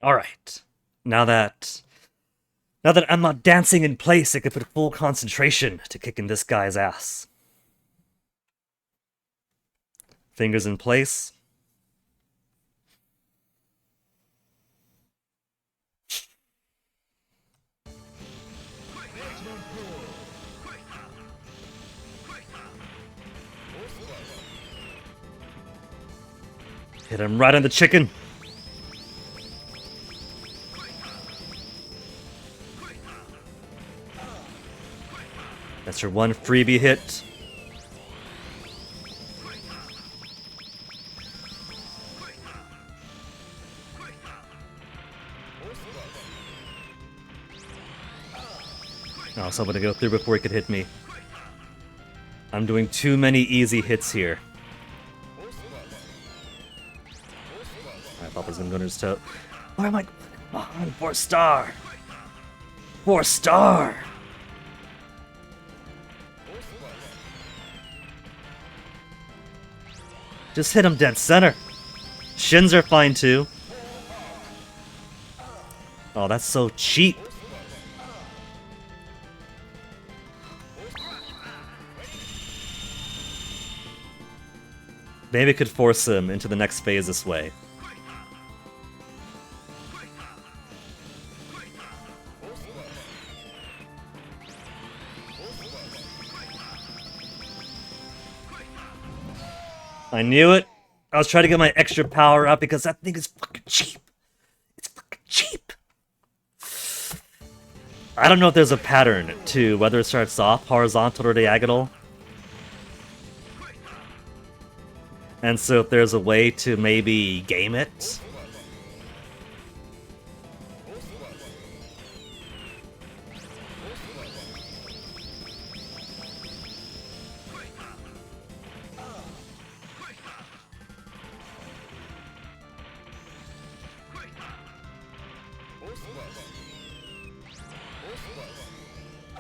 Alright. Now that I'm not dancing in place, I can put full concentration to kicking this guy's ass. Fingers in place. Hit him right on the chicken. That's your one freebie hit. Oh, someone to go through before he could hit me. I'm doing too many easy hits here. I thought I was gonna go to his toe. Why am I? Come on, 4-star. 4-star. Just hit him dead center. Shins are fine too. Oh, that's so cheap. Maybe I could force him into the next phase this way. I knew it. I was trying to get my extra power up because that thing is fucking cheap. It's fucking cheap. I don't know if there's a pattern to whether it starts off horizontal or diagonal. And so if there's a way to maybe game it.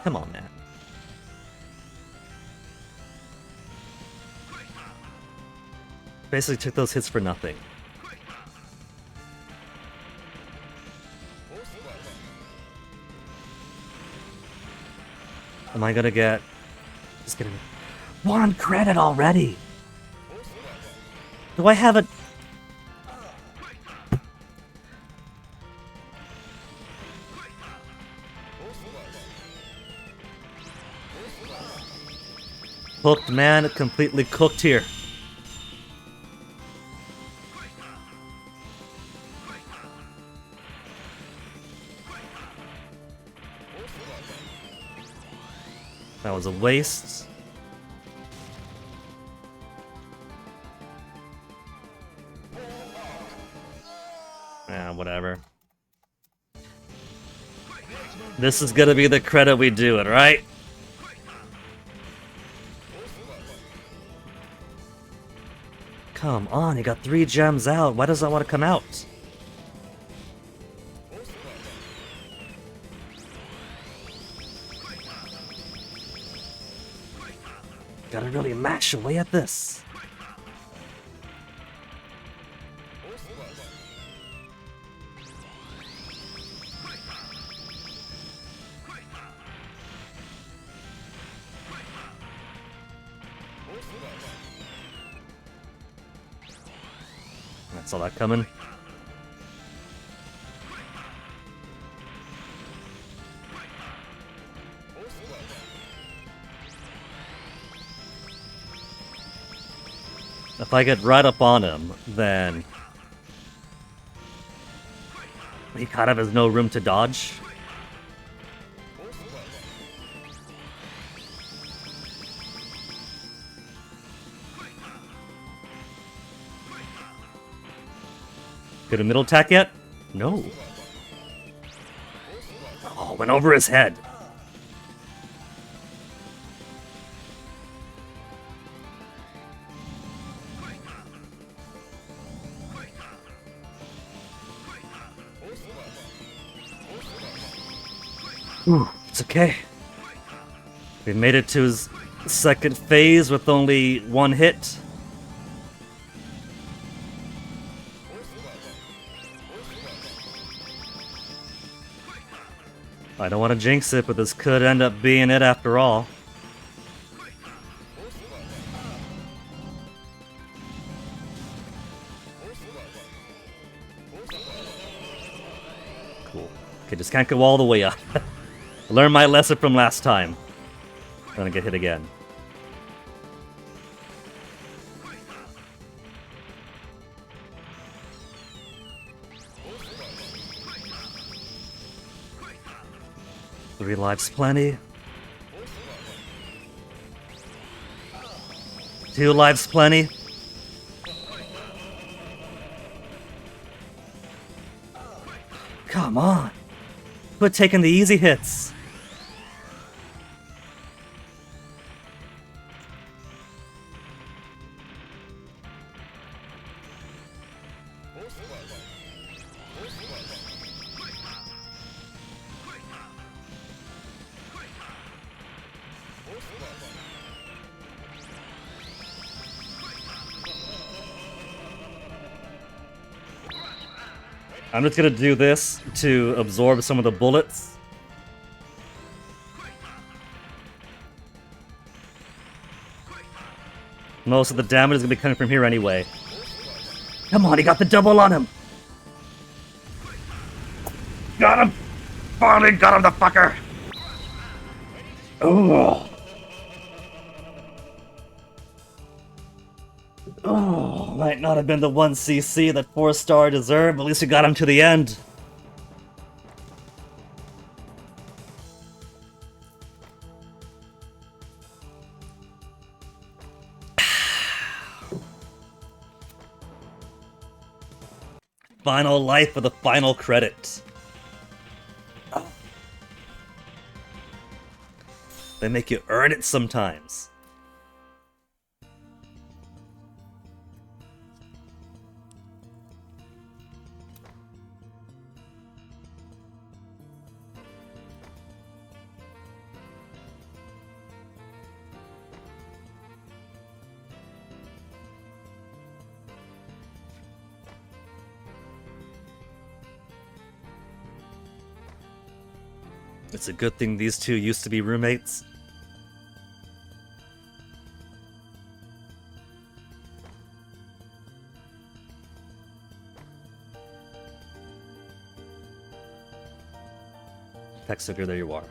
Come on, man. Basically took those hits for nothing. Am I gonna get... Just gonna... 1 credit already! Do I have a... Cooked, man. Completely cooked here. That was a waste. Yeah, whatever. This is gonna be the credit we do it, right? Come on, he got 3 gems out. Why does that want to come out? Gotta really mash away at this. Saw that coming. If I get right up on him, then he kind of has no room to dodge. Get a middle attack yet? No. Oh, went over his head. Ooh, it's okay. We made it to his second phase with only 1 hit. I don't want to jinx it, but this could end up being it after all. Cool. Okay, just can't go all the way up. Learn my lesson from last time. I'm gonna get hit again. Three lives plenty. 2 lives plenty. Come on. Quit taking the easy hits. I'm just gonna do this to absorb some of the bullets. Most of the damage is gonna be coming from here anyway. Come on, he got the double on him! Got him! Finally got him, the fucker! Oh. Oh, might not have been the 1cc that 4-star deserved, but at least we got him to the end. Final life with a final credit. They make you earn it sometimes. It's a good thing these two used to be roommates. Textsugar, there you are.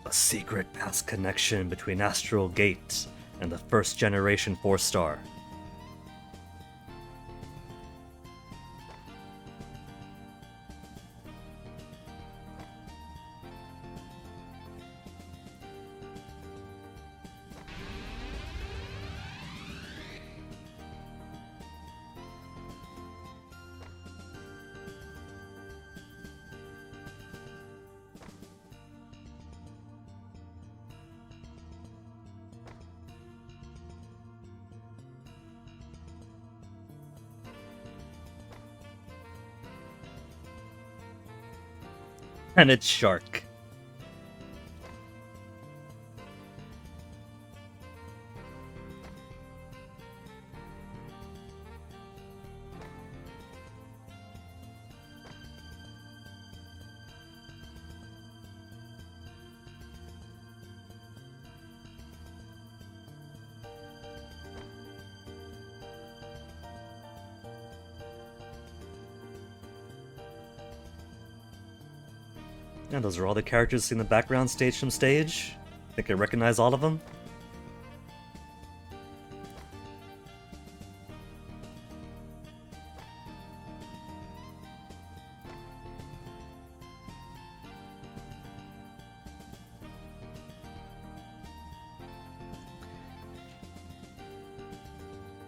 A secret past connection between Astral Gate and the first generation 4-star. And it's Shark. And those are all the characters in the background stage from stage. Think I recognize all of them?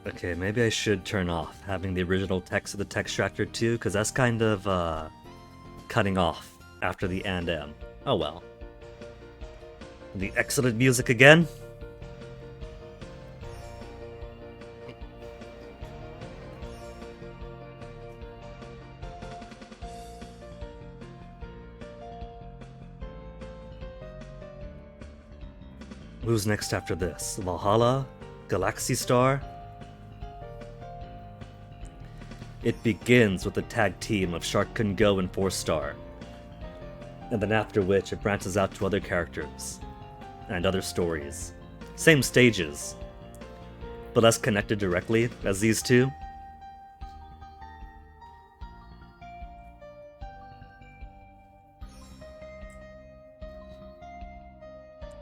Okay, maybe I should turn off having the original text of the text extractor too, because that's kind of cutting off after the and M. Oh well. The excellent music again. Who's next after this? Valhalla? Galaxy Star? It begins with a tag team of Shark Kun Go and 4-star. And then after which it branches out to other characters and other stories. Same stages, but less connected directly as these two.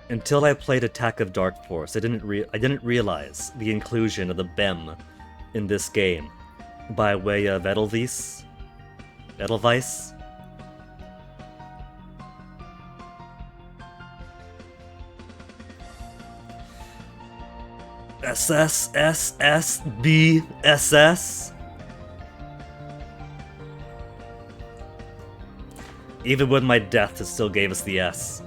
Until I played Attack of Dark Force, I didn't realize the inclusion of the BEM in this game by way of Edelweiss. SSSSBSS. Even with my death, it still gave us the S.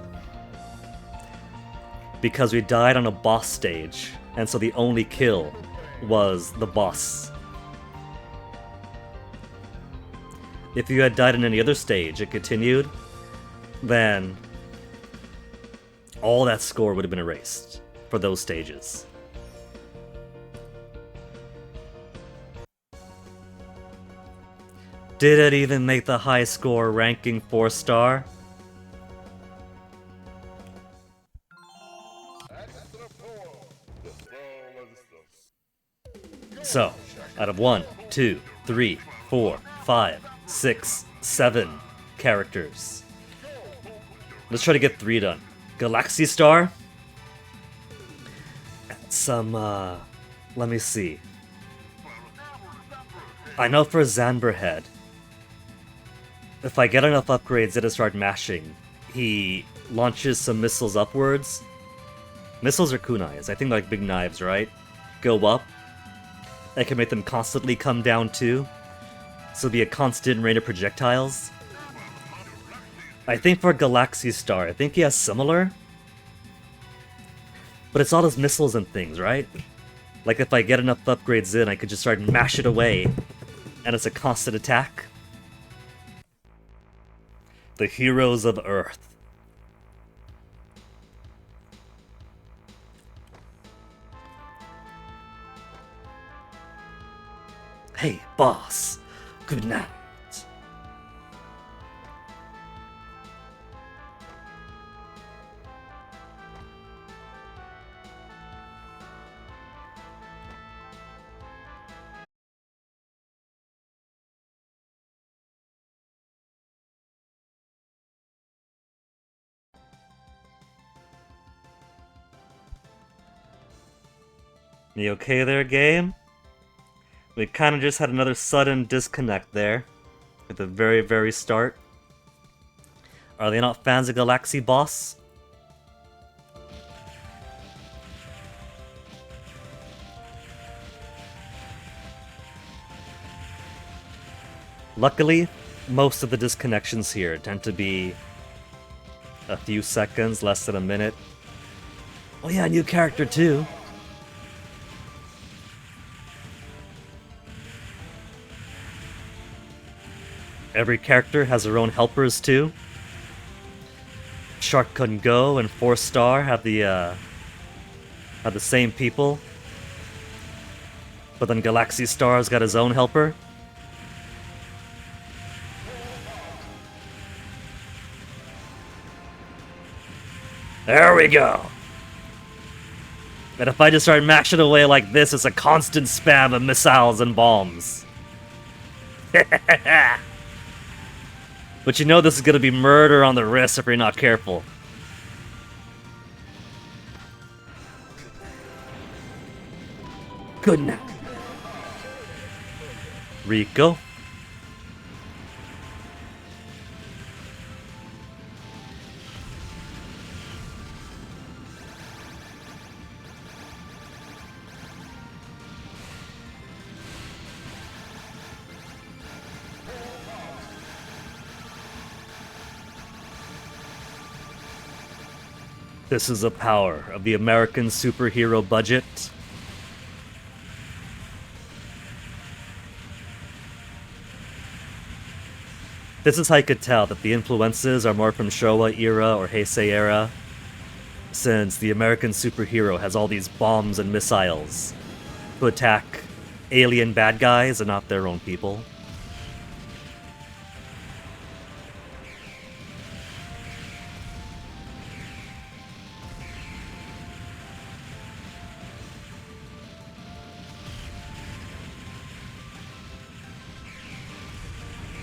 Because we died on a boss stage, and so the only kill was the boss. If you had died on any other stage and continued, then all that score would have been erased for those stages. Did it even make the high score ranking 4-star? So, out of 1, 2, 3, 4, 5, 6, 7 characters. Let's try to get 3 done. Galaxy Star. Some, let me see. I know for Zanberhead, if I get enough upgrades that I start mashing, he launches some missiles upwards. Missiles are kunais. I think they're like big knives, right? Go up. I can make them constantly come down too. So it'll be a constant rain of projectiles. I think for Galaxy Star, I think he has similar. But it's all those missiles and things, right? Like if I get enough upgrades in, I could just start and mash it away. And it's a constant attack. The heroes of Earth. Hey, boss. Good night. You okay there, game? We kind of just had another sudden disconnect there at the very, very start. Are they not fans of Galaxy Boss? Luckily, most of the disconnections here tend to be a few seconds, less than a minute. Oh yeah, new character too. Every character has their own helpers too. Shark Couldn't Go and 4-Star have the same people. But then Galaxy Star's got his own helper. There we go! And if I just start mashing away like this, it's a constant spam of missiles and bombs. But you know this is gonna be murder on the wrist if you're not careful. Good night. Rico. This is the power of the American superhero budget. This is how you could tell that the influences are more from Showa era or Heisei era, since the American superhero has all these bombs and missiles to attack alien bad guys and not their own people.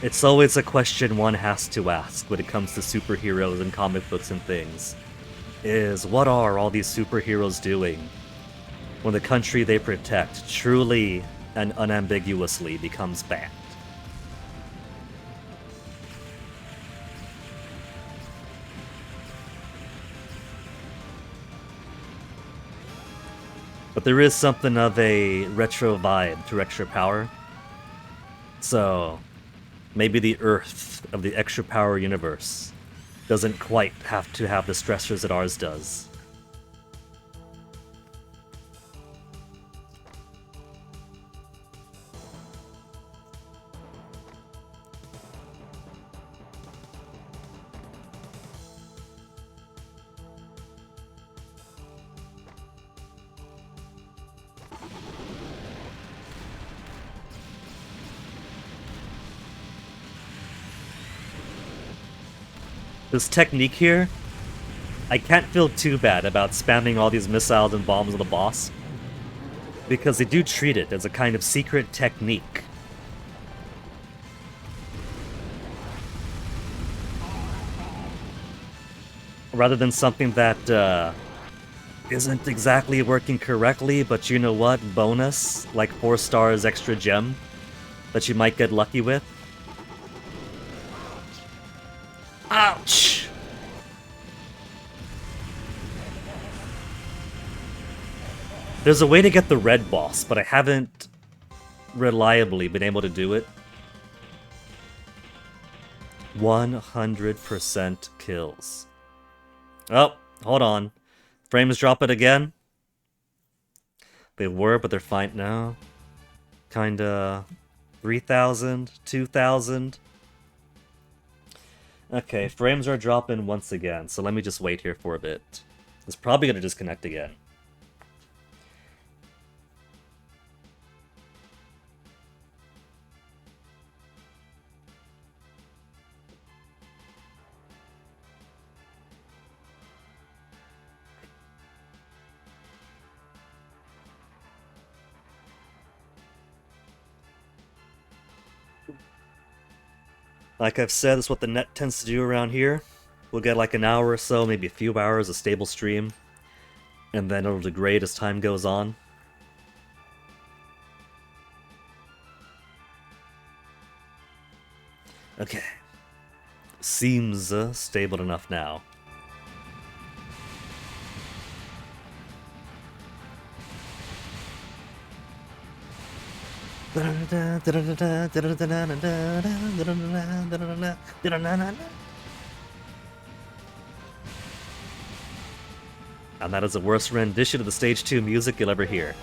It's always a question one has to ask when it comes to superheroes and comic books and things, is what are all these superheroes doing when the country they protect truly and unambiguously becomes bad? But there is something of a retro vibe to Extra Power, so maybe the Earth of the Extra Power universe doesn't quite have to have the stressors that ours does. This technique here, I can't feel too bad about spamming all these missiles and bombs on the boss, because they do treat it as a kind of secret technique. rather than something that isn't exactly working correctly, but you know what? Bonus, like 4 stars extra gem that you might get lucky with. Ouch! There's a way to get the red boss, but I haven't reliably been able to do it. 100% kills. Oh, hold on. Frames drop it again? They were, but they're fine now. Kinda... 3,000? 2,000? Okay, frames are dropping once again, so let me just wait here for a bit. It's probably gonna disconnect again. Like I've said, that's what the net tends to do around here. We'll get like an hour or so, maybe a few hours of stable stream, and then it'll degrade as time goes on. Okay. Seems stable enough now. And that is the worst rendition of the Stage 2 music you'll ever hear.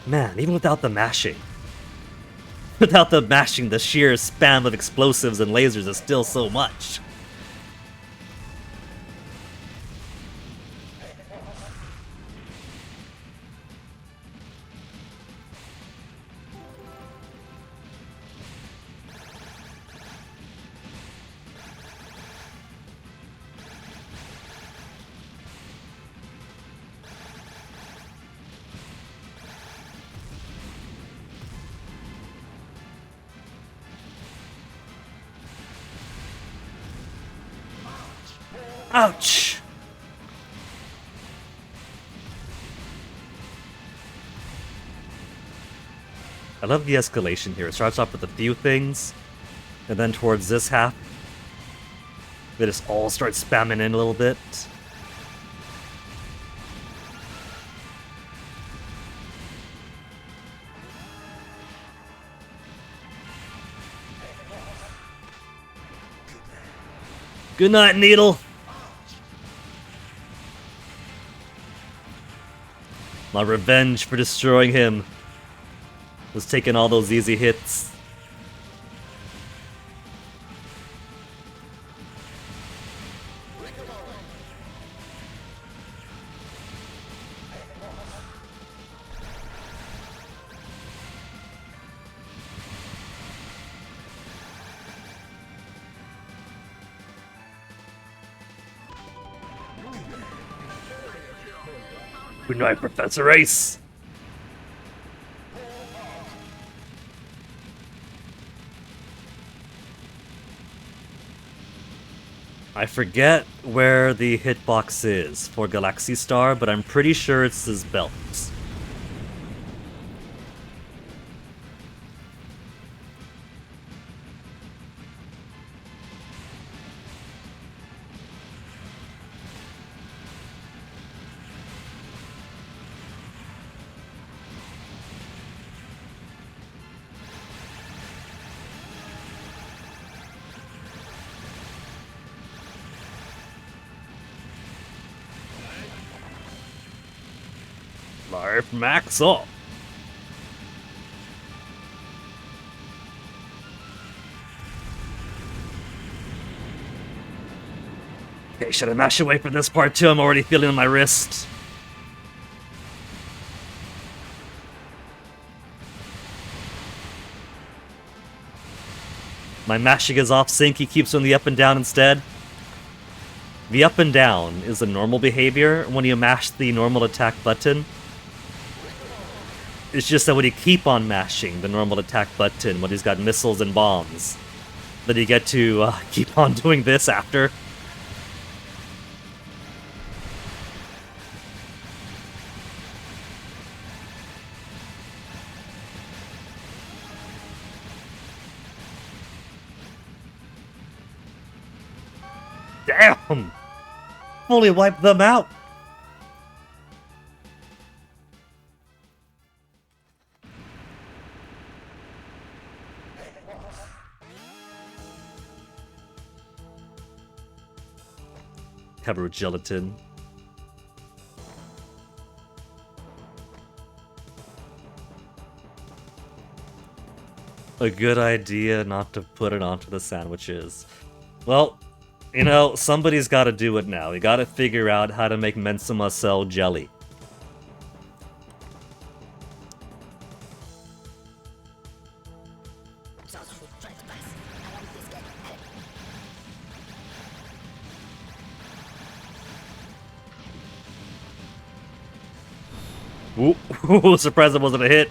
Man, even without the mashing. Without the mashing, the sheer spam of explosives and lasers is still so much. Ouch! I love the escalation here. It starts off with a few things, and then towards this half, they just all start spamming in a little bit. Good night, Needle! My revenge for destroying him was taking all those easy hits. Good night, Professor Ace! I forget where the hitbox is for Galaxy Star, but I'm pretty sure it's his belt. Life max up. Okay, should I mash away for this part too? I'm already feeling my wrist. My mashing is off sync, he keeps doing the up and down instead. The up and down is the normal behavior when you mash the normal attack button. It's just that when you keep on mashing the normal attack button when he's got missiles and bombs, then you get to keep on doing this after. Damn! Fully wiped them out! Cover gelatin. A good idea not to put it onto the sandwiches. Well, you know, somebody's gotta do it now. We gotta figure out how to make Mensa Marcel jelly. Ooh, surprised it wasn't a hit.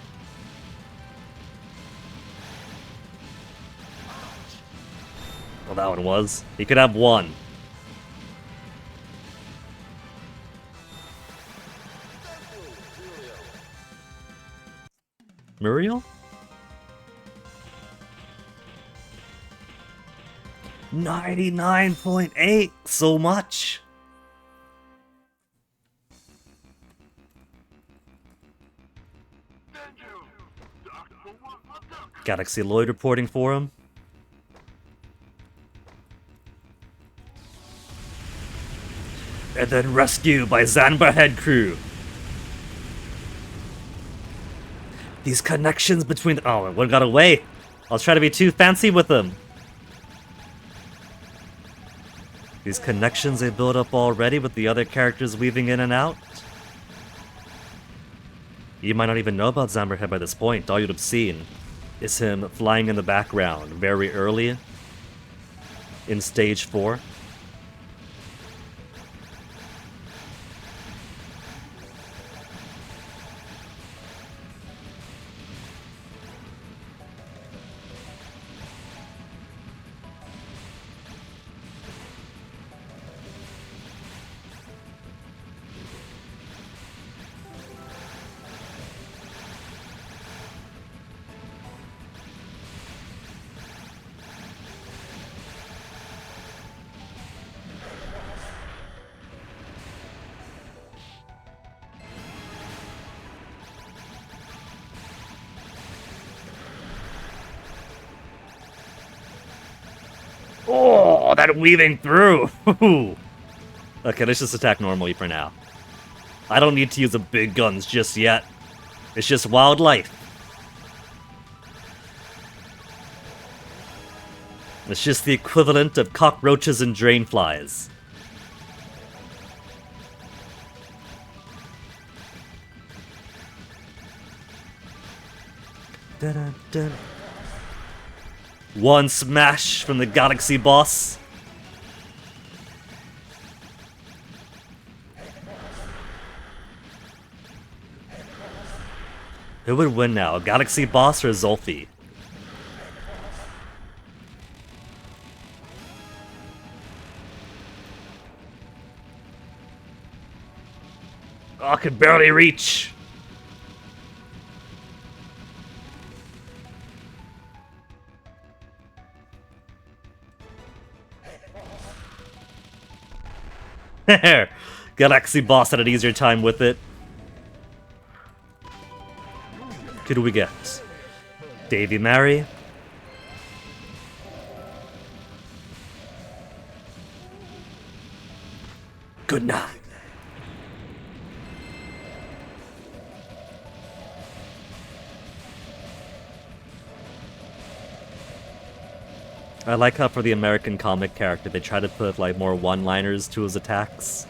Well, that one was. He could have one. Muriel? 99.8! So much! Galaxy Lloyd reporting for him. And then rescue by Zanber head crew. These connections between... Oh, one got away. I was trying to be too fancy with them. These connections they built up already with the other characters weaving in and out. You might not even know about Zamberhead by this point. All you'd have seen is him flying in the background very early in Stage 4. Oh, that weaving through! Okay, let's just attack normally for now. I don't need to use the big guns just yet. It's just wildlife. It's just the equivalent of cockroaches and drainflies. Dun-dun-dun. One smash from the Galaxy boss. Who would win now, Galaxy boss or Zolfi? Oh, I could barely reach. There! Galaxy boss had an easier time with it. Who do we get? Davy Mary? Good night. I like how for the American comic character they try to put like more one-liners to his attacks.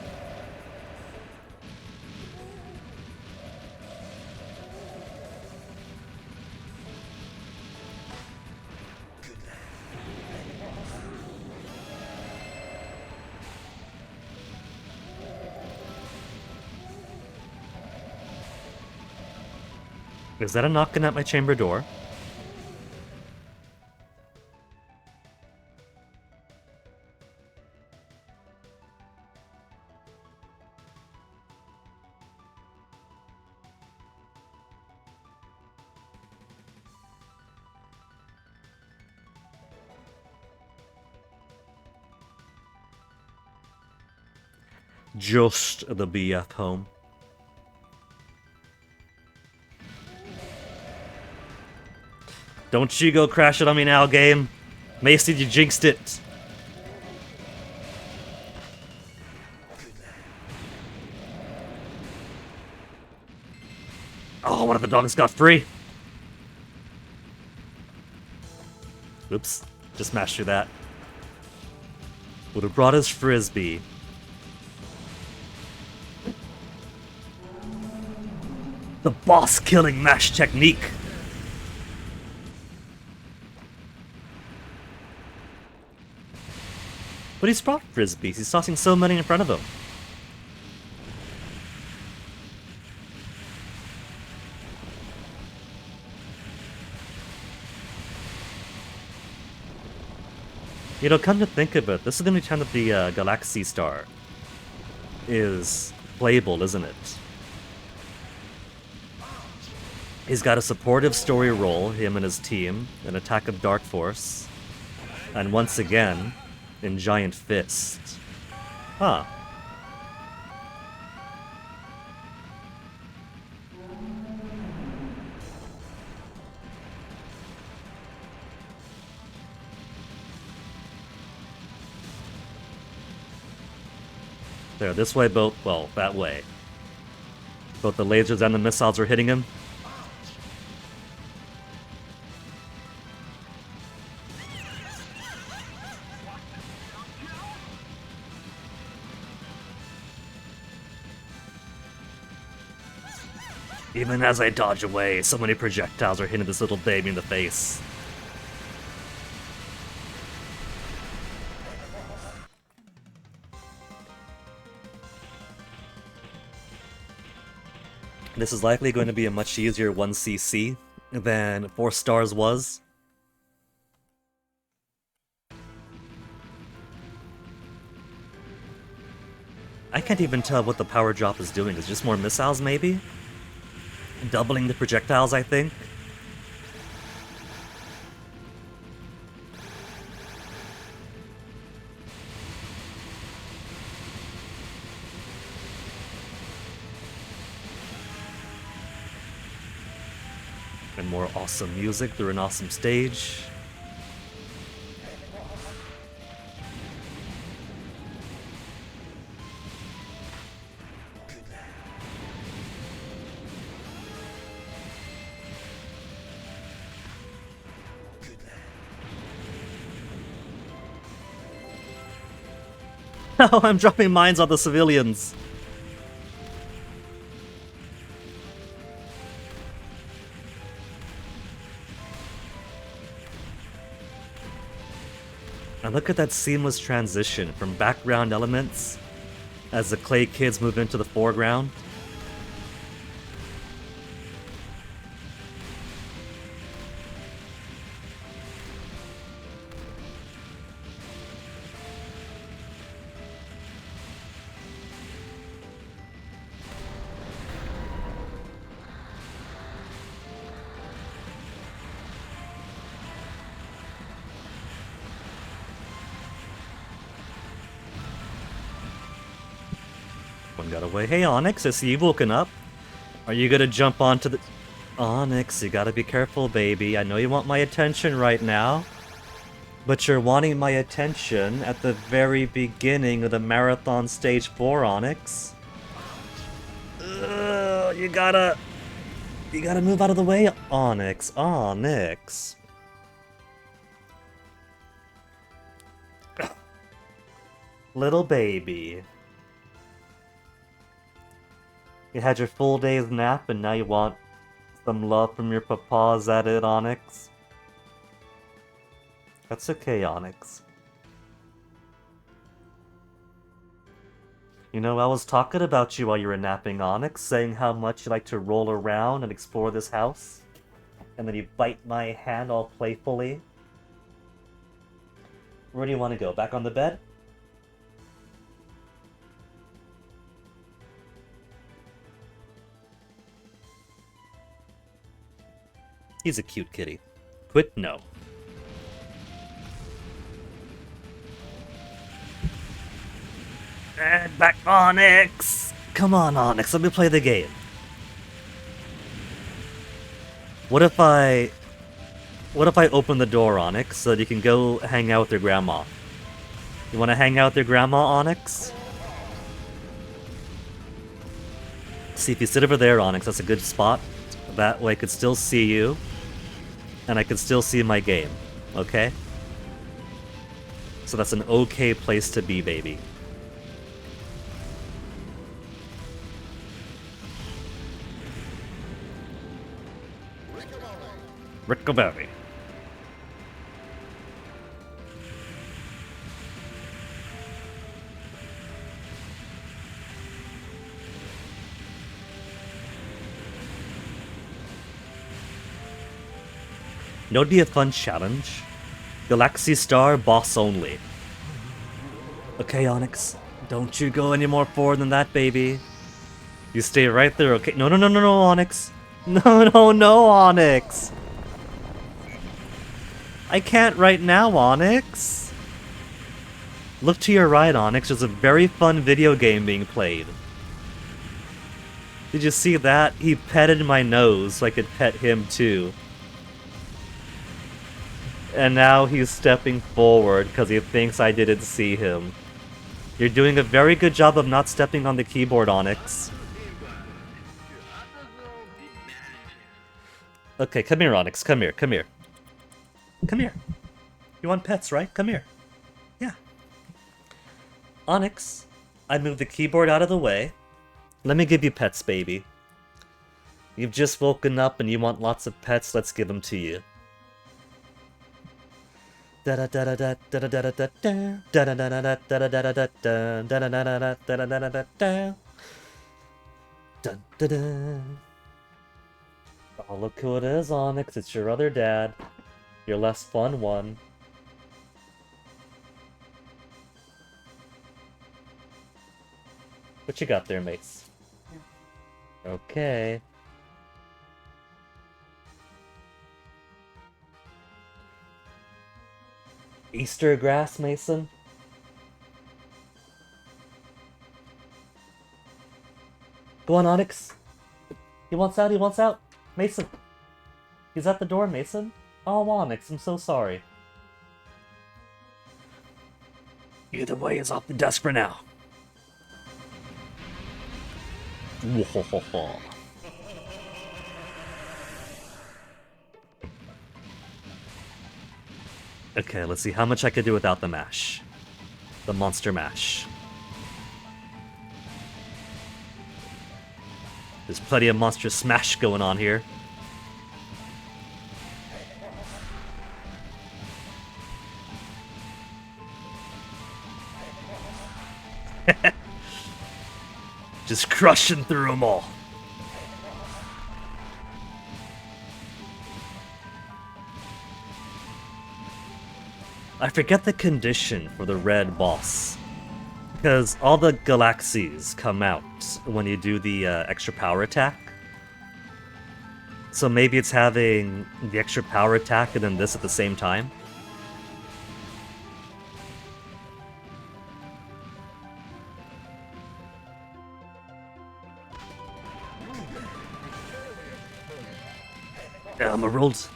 Is that a knocking at my chamber door? Just the BF home. Don't you go crash it on me now, game. Macy, you jinxed it. Oh, one of the dogs got free. Oops, just smashed through that. Would have brought his frisbee. The boss killing mash technique. But he's brought frisbees. He's tossing so many in front of him. You know, come to think of it, this is going to be time that the Galaxy Star is playable, isn't it? He's got a supportive story role, him and his team, in Attack of Dark Force, and once again, in Giant Fist. Huh. There, this way, both, well, that way. Both the lasers and the missiles are hitting him. Even as I dodge away, so many projectiles are hitting this little baby in the face. This is likely going to be a much easier 1cc than 4 stars was. I can't even tell what the power drop is doing. Is it just more missiles, maybe? Doubling the projectiles, I think. And more awesome music through an awesome stage. Oh, I'm dropping mines on the civilians. And look at that seamless transition from background elements as the clay kids move into the foreground. One got away. Hey Onyx, I see you've woken up. Are you gonna jump onto the... Onyx, you gotta be careful, baby. I know you want my attention right now. But you're wanting my attention at the very beginning of the Marathon Stage 4, Onyx. Ugh, you gotta move out of the way, Onyx. Onyx. Little baby. You had your full day's nap and now you want some love from your papa, is that it, Onyx? That's okay, Onyx. You know, I was talking about you while you were napping, Onyx, saying how much you like to roll around and explore this house. And then you bite my hand all playfully. Where do you want to go? Back on the bed? He's a cute kitty. Quit? No. And back, Onyx! Come on, Onyx, let me play the game. What if I open the door, Onyx, so that you can go hang out with your grandma? You want to hang out with your grandma, Onyx? See, if you sit over there, Onyx, that's a good spot. That way I could still see you, and I could still see my game, okay? So that's an okay place to be, baby. Rickaberry. You know, it'd be a fun challenge. Galaxy Star boss only. Okay, Onyx. Don't you go any more forward than that, baby. You stay right there, okay? No, Onyx. No, Onyx. I can't right now, Onyx. Look to your right, Onyx. There's a very fun video game being played. Did you see that? He petted my nose so I could pet him too. And now he's stepping forward because he thinks I didn't see him. You're doing a very good job of not stepping on the keyboard, Onyx. Okay, come here, Onyx. Come here. Come here. You want pets, right? Come here. Yeah. Onyx, I moved the keyboard out of the way. Let me give you pets, baby. You've just woken up and you want lots of pets. Let's give them to you. Oh, look who it is, Onyx. It's your other dad. Your less fun one. What you got there, mates? Okay. Easter grass, Mason? Go on, Onyx. He wants out. Mason. He's at the door, Mason. Oh, Onyx, I'm so sorry. Either way is off the desk for now. Okay, let's see how much I could do without the mash. The monster mash. There's plenty of monster smash going on here. Just crushing through them all. I forget the condition for the red boss. Because all the galaxies come out when you do the extra power attack. So maybe it's having the extra power attack and then this at the same time. Emerald.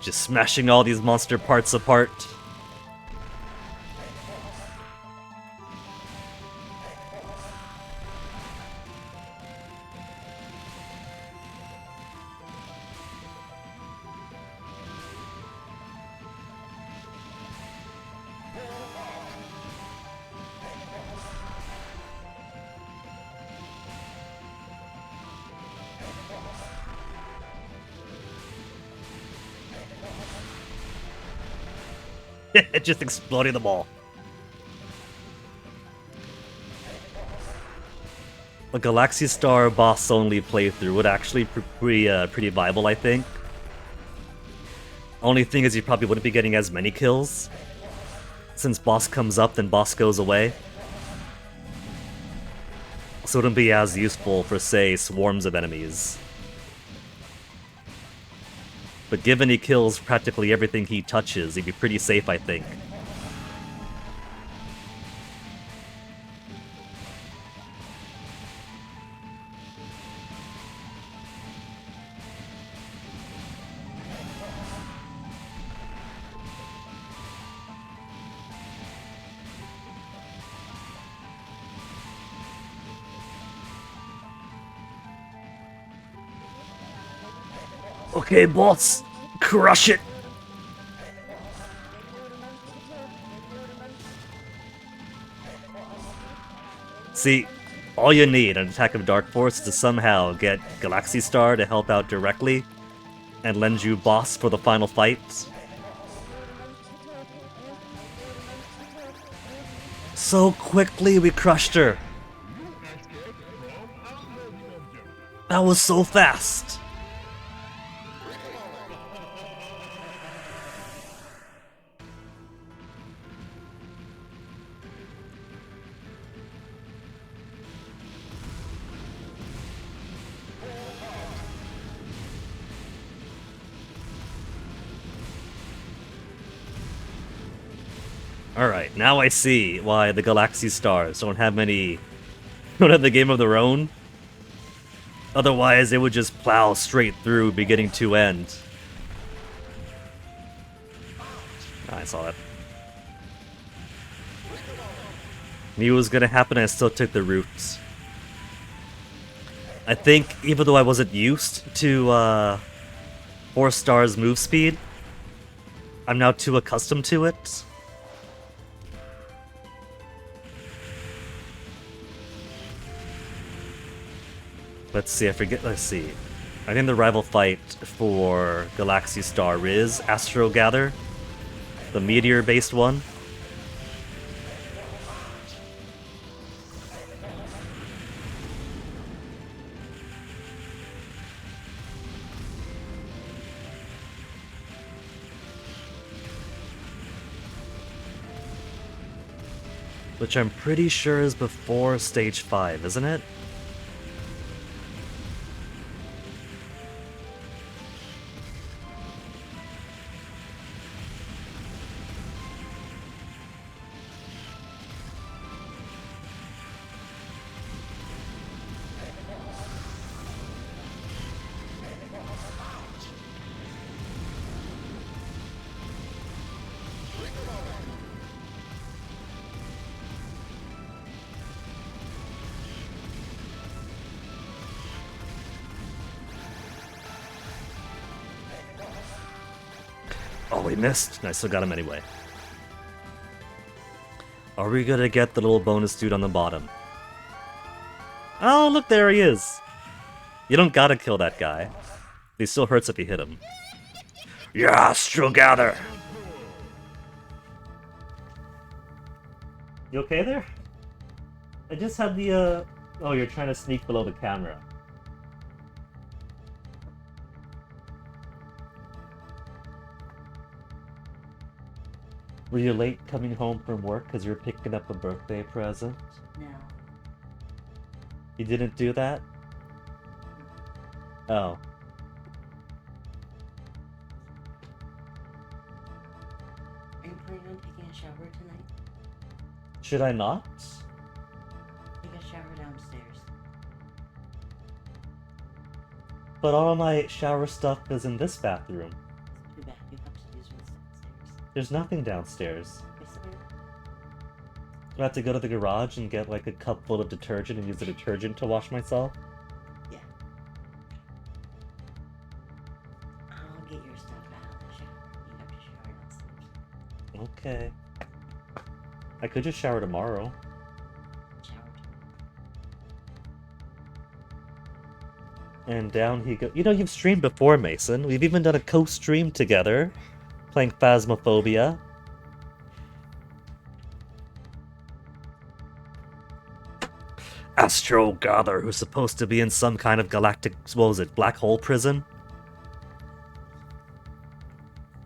Just smashing all these monster parts apart. Just exploding them all. A Galaxy Star boss only playthrough would actually be pretty viable, I think. Only thing is you probably wouldn't be getting as many kills. Since boss comes up, then boss goes away. So it wouldn't be as useful for, say, swarms of enemies. But given he kills practically everything he touches, he'd be pretty safe, I think. Okay, boss! Crush it! See, all you need an attack of Dark Force is to somehow get Galaxy Star to help out directly and lend you boss for the final fight. So quickly we crushed her! That was so fast! Alright, now I see why the Galaxy Stars don't have the game of their own. Otherwise, it would just plow straight through beginning to end. I saw that. Knew it was gonna happen, I still took the route. I think, even though I wasn't used to 4 stars move speed, I'm now too accustomed to it. Let's see, let's see. I think the rival fight for Galaxy Star is Astro Gather, the meteor-based one. Which I'm pretty sure is before Stage 5, isn't it? Oh, we missed. I still got him anyway. Are we gonna get the little bonus dude on the bottom? Oh, look, there he is. You don't gotta kill that guy. He still hurts if you hit him. Yeah, Astro Gather! You okay there? I just had the, Oh, you're trying to sneak below the camera. Were you late coming home from work because you're picking up a birthday present? No. You didn't do that? Oh. Are you planning on taking a shower tonight? Should I not? Take a shower downstairs. But all of my shower stuff is in this bathroom. Too bad. You have to use what's downstairs. There's nothing downstairs. Yes, there. Do I have to go to the garage and get like a cup full of detergent and use the detergent to wash myself? Yeah. I'll get your stuff out of the shower. You have to shower downstairs. Okay. I could just shower tomorrow. Shower And down he goes. You know, you've streamed before, Mason. We've even done a co-stream together, playing Phasmophobia. Astro Gather, who's supposed to be in some kind of galactic, what was it, black hole prison?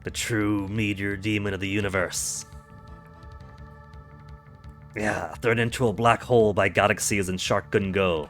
The true meteor demon of the universe. Yeah, thrown into a black hole by galaxies and Shark Gun Go.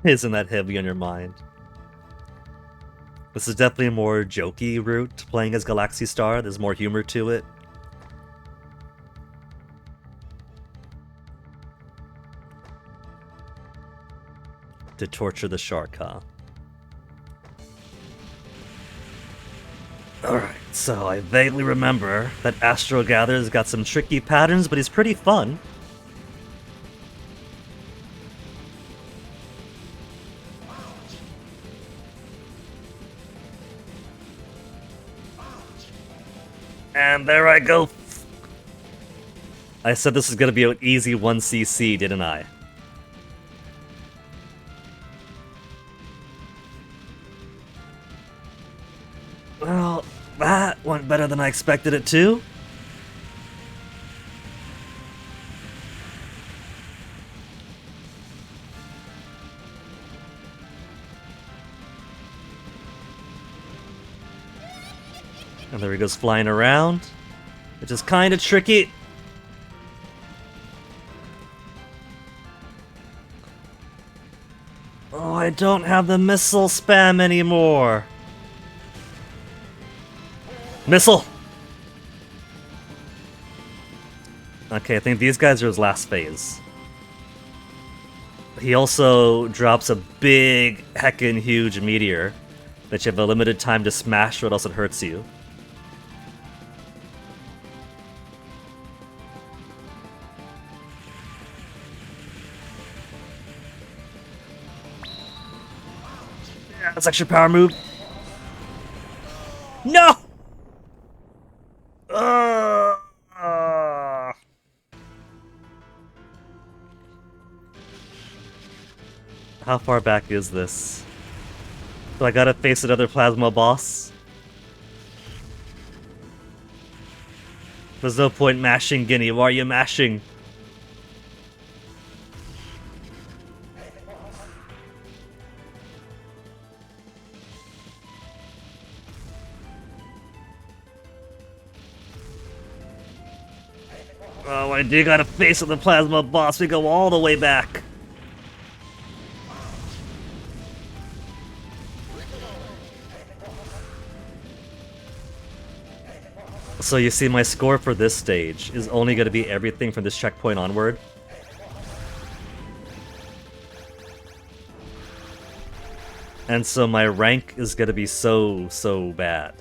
Isn't that heavy on your mind? This is definitely a more jokey route, playing as Galaxy Star. There's more humor to it. To torture the shark, huh? Alright, so I vaguely remember that Astro Gather's got some tricky patterns, but he's pretty fun. And there I go. I said this is gonna be an easy 1cc, didn't I? Well, that went better than I expected it to. And there he goes flying around, which is kind of tricky. Oh, I don't have the missile spam anymore. Missile! Okay, I think these guys are his last phase. He also drops a big, heckin' huge meteor that you have a limited time to smash or else it hurts you. Yeah, that's extra power move. No! How far back is this? Do I gotta face another plasma boss? There's no point mashing, Guinea. Why are you mashing? Oh, I do gotta face the plasma boss. We go all the way back. So you see, my score for this stage is only going to be everything from this checkpoint onward. And so my rank is going to be so bad.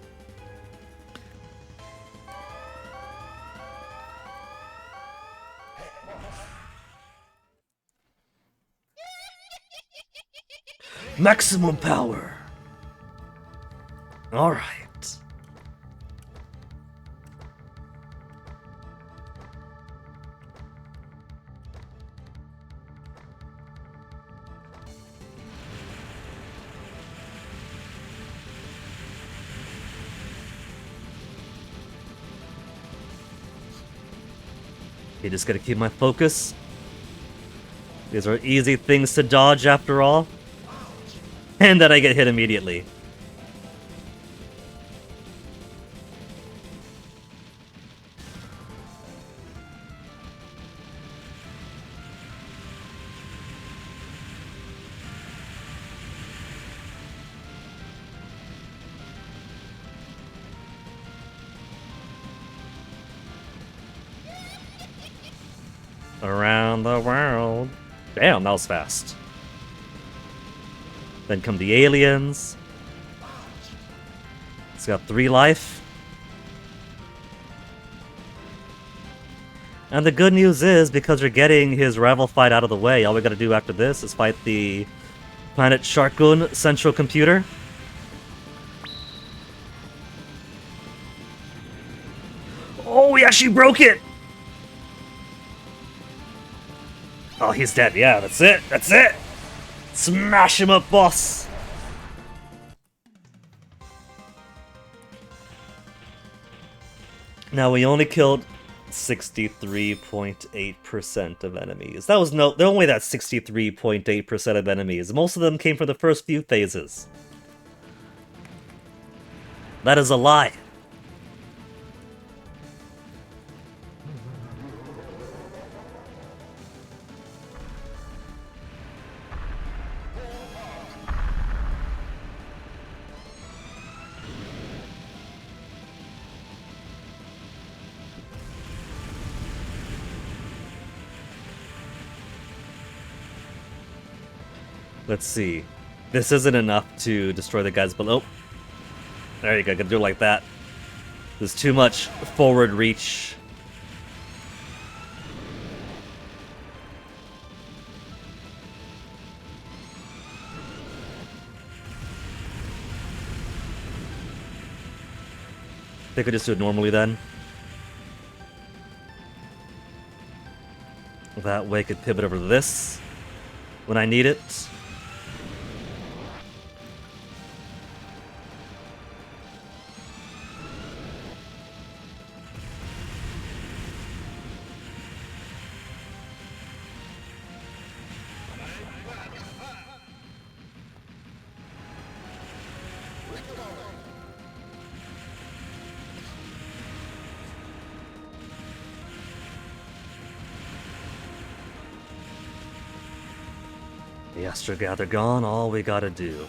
Maximum power! Alright. You just gotta keep my focus. These are easy things to dodge after all. And then I get hit immediately. Around the world. Damn, that was fast. Then come the aliens. It's got 3 life. And the good news is, because we're getting his rival fight out of the way, all we gotta do after this is fight the Planet Sharkun Central Computer. Oh, we actually broke it! Oh, he's dead. Yeah, that's it. That's it. Smash him up, boss. Now, we only killed 63.8% of enemies. That was they're only that 63.8% of enemies. Most of them came from the first few phases. That is a lie. Let's see. This isn't enough to destroy the guys below. There you go, gotta do it like that. There's too much forward reach. They could just do it normally then. That way I could pivot over to this when I need it. The Astro Gather gone, all we gotta do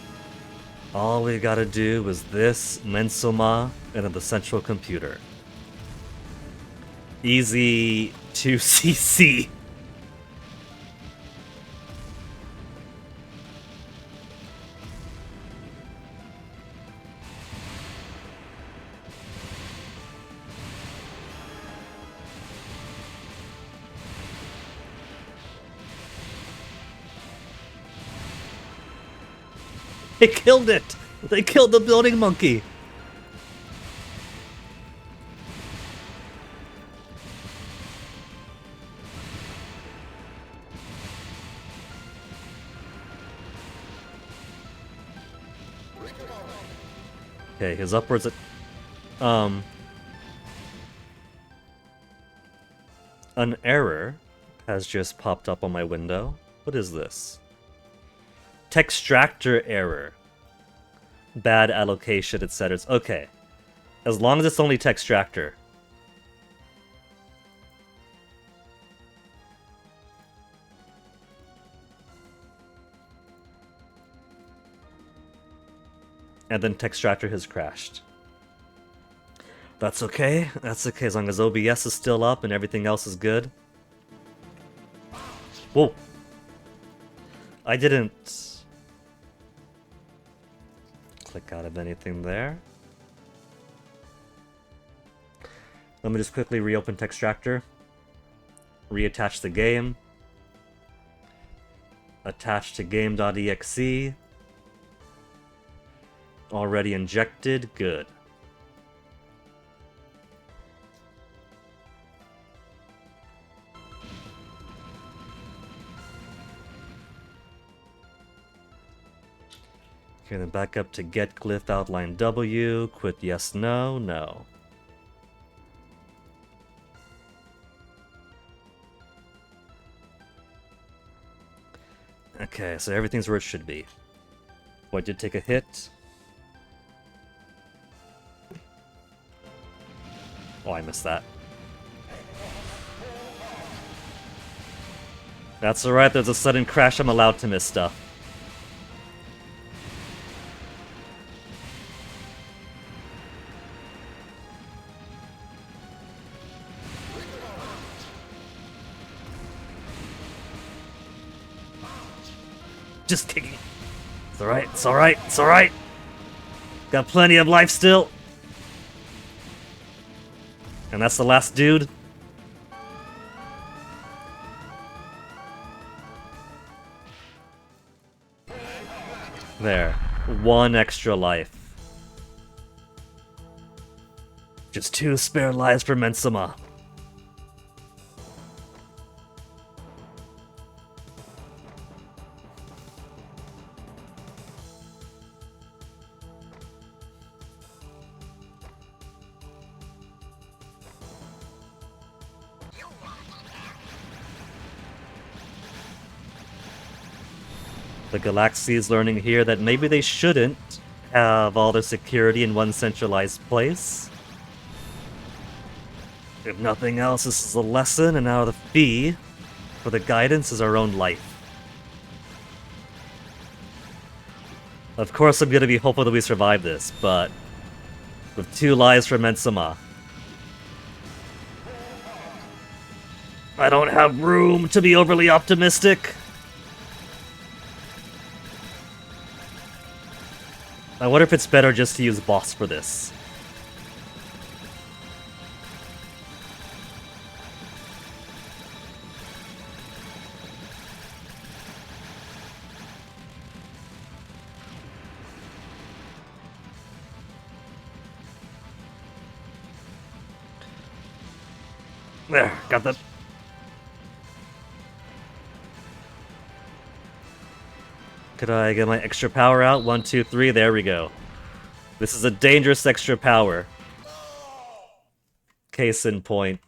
is this, Mensoma, and then the central computer. Easy 2cc. They killed it! They killed the building monkey! Okay, his upwards at... An error has just popped up on my window. What is this? Textractor error. Bad allocation, etc. Okay. As long as it's only Textractor. And then Textractor has crashed. That's okay. That's okay as long as OBS is still up and everything else is good. Whoa. I didn't click out of anything there. Let me just quickly reopen Textractor. Reattach the game. Attach to game.exe. Already injected. Good. Okay, then back up to get glyph outline W, quit yes, no, no. Okay, so everything's where it should be. Oh, I did take a hit. Oh, I missed that. That's alright, there's a sudden crash, I'm allowed to miss stuff. Just kidding. It's alright, it's alright, it's alright. Got plenty of life still. And that's the last dude. There. 1 extra life. Just 2 spare lives for Mensama. The Galaxy is learning here that maybe they shouldn't have all their security in one centralized place. If nothing else, this is a lesson, and now the fee for the guidance is our own life. Of course, I'm gonna be hopeful that we survive this, but with 2 lives for Mensama, I don't have room to be overly optimistic. I wonder if it's better just to use boss for this. There, got that. Could I get my extra power out? 1, 2, 3, there we go. This is a dangerous extra power. Case in point.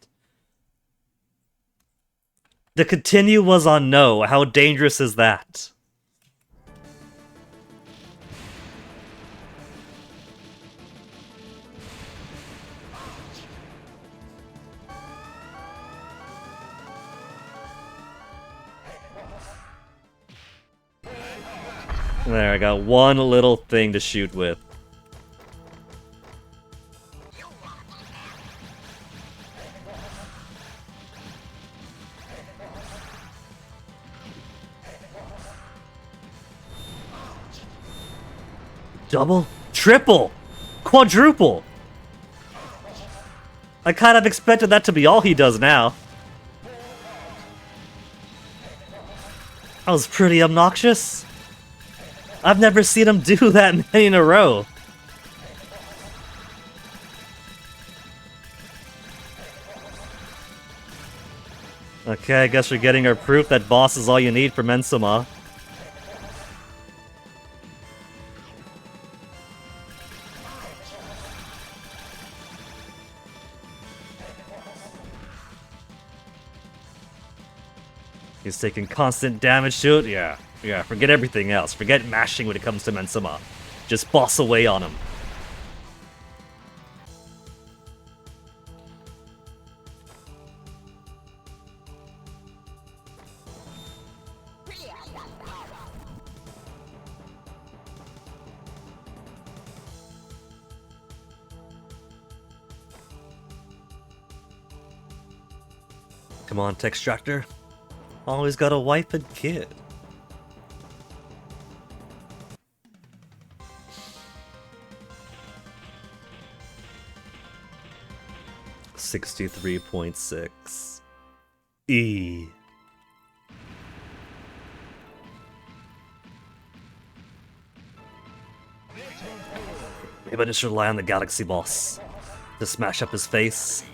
The continue was on no. How dangerous is that? There, I got 1 little thing to shoot with. Double? Triple? Quadruple? I kind of expected that to be all he does now. That was pretty obnoxious. I've never seen him do that many in a row. Okay, I guess we're getting our proof that boss is all you need for Mensama. He's taking constant damage to it? Yeah, forget everything else. Forget mashing when it comes to Mensama. Just boss away on him. Come on, Textractor. Always got a wife and kid. $63.6. E. Maybe I just rely on the Galaxy boss to smash up his face.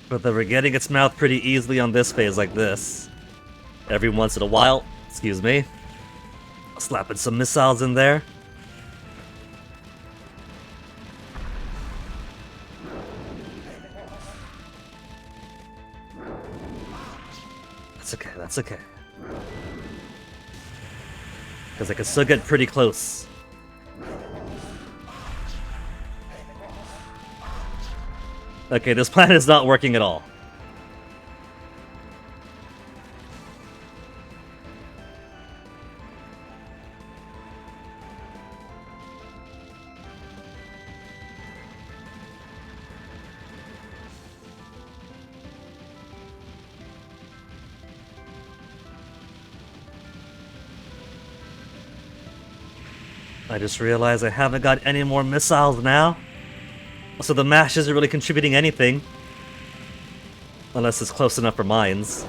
But we're getting its mouth pretty easily on this phase like this. Every once in a while, excuse me, slapping some missiles in there. That's okay, that's okay. Because I can still get pretty close. Okay, this plan is not working at all. I just realized I haven't got any more missiles now. So the mash isn't really contributing anything. Unless it's close enough for mines.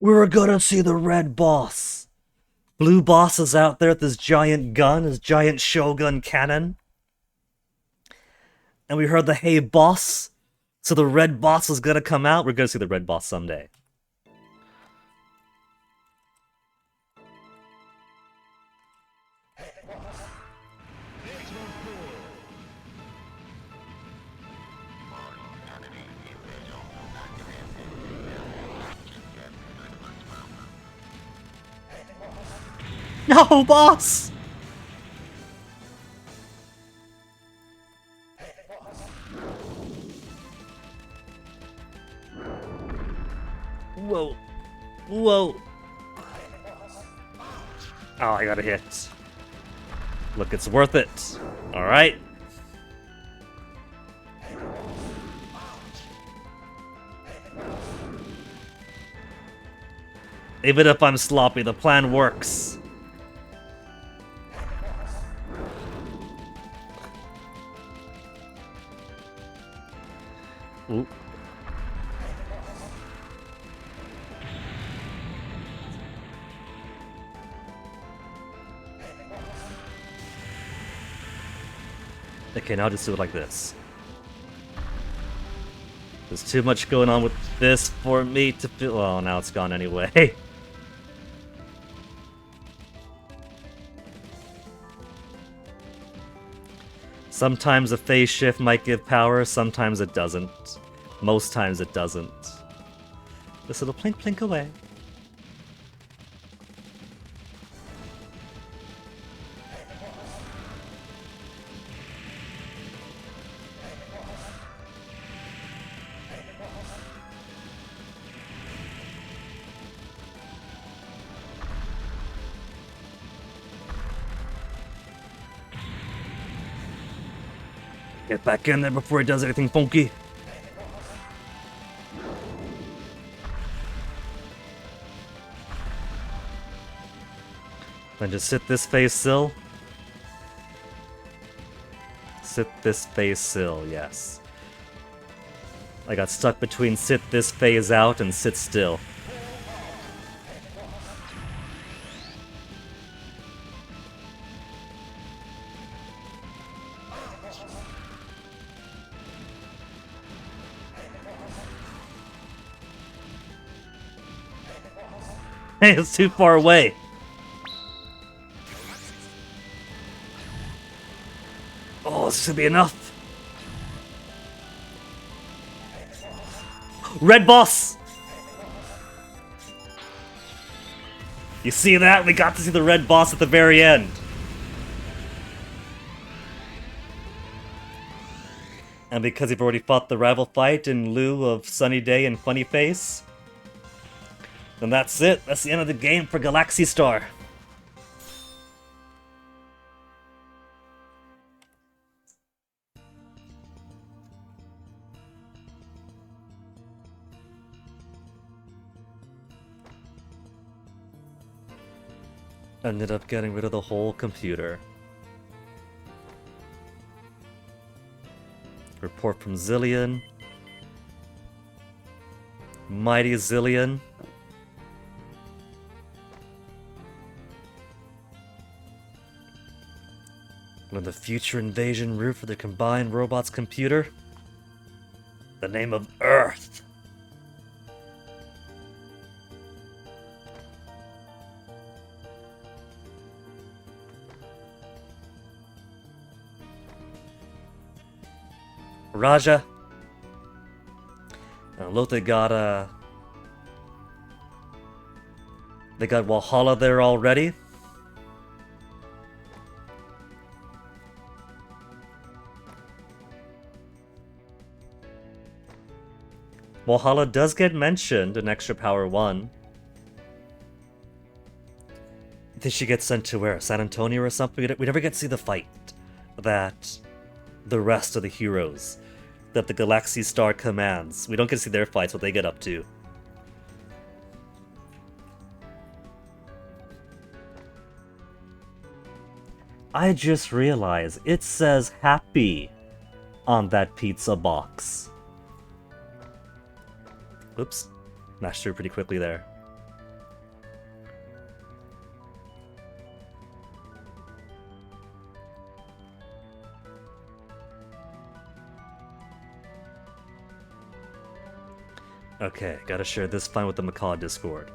We were gonna see the red boss. Blue boss is out there with his giant gun, his giant shogun cannon. And we heard the hey boss. So the red boss was gonna come out. We're gonna see the red boss someday. No, boss! Whoa. Whoa. Oh, I got a hit. Look, it's worth it. Alright. Even if I'm sloppy, the plan works. Ooh. Okay, now just do it like this. There's too much going on with this for me to feel. Oh, now it's gone anyway. Sometimes a phase shift might give power, sometimes it doesn't. Most times it doesn't. This little plink plink away. Get back in there before he does anything funky. Then just sit this phase still. Sit this phase still, yes. I got stuck between sit this phase out and sit still. Hey, it's too far away. Oh, this should be enough. Red boss! You see that? We got to see the red boss at the very end. And because you've already fought the rival fight in lieu of Sunny Day and Funny Face, then that's it. That's the end of the game for Galaxy Star. Ended up getting rid of the whole computer. Report from Zillion. Mighty Zillion. When the future invasion route for the combined robots computer? The name of Earth. Raja. Look, they got Valhalla there already. Valhalla does get mentioned in Extra Power 1. Did she get sent to where? San Antonio or something? We never get to see the fight that the rest of the heroes, that the Galaxy Star commands. We don't get to see their fights, what they get up to. I just realized it says happy on that pizza box. Oops. Mashed through pretty quickly there. Okay, gotta share this file with the Macaw Discord.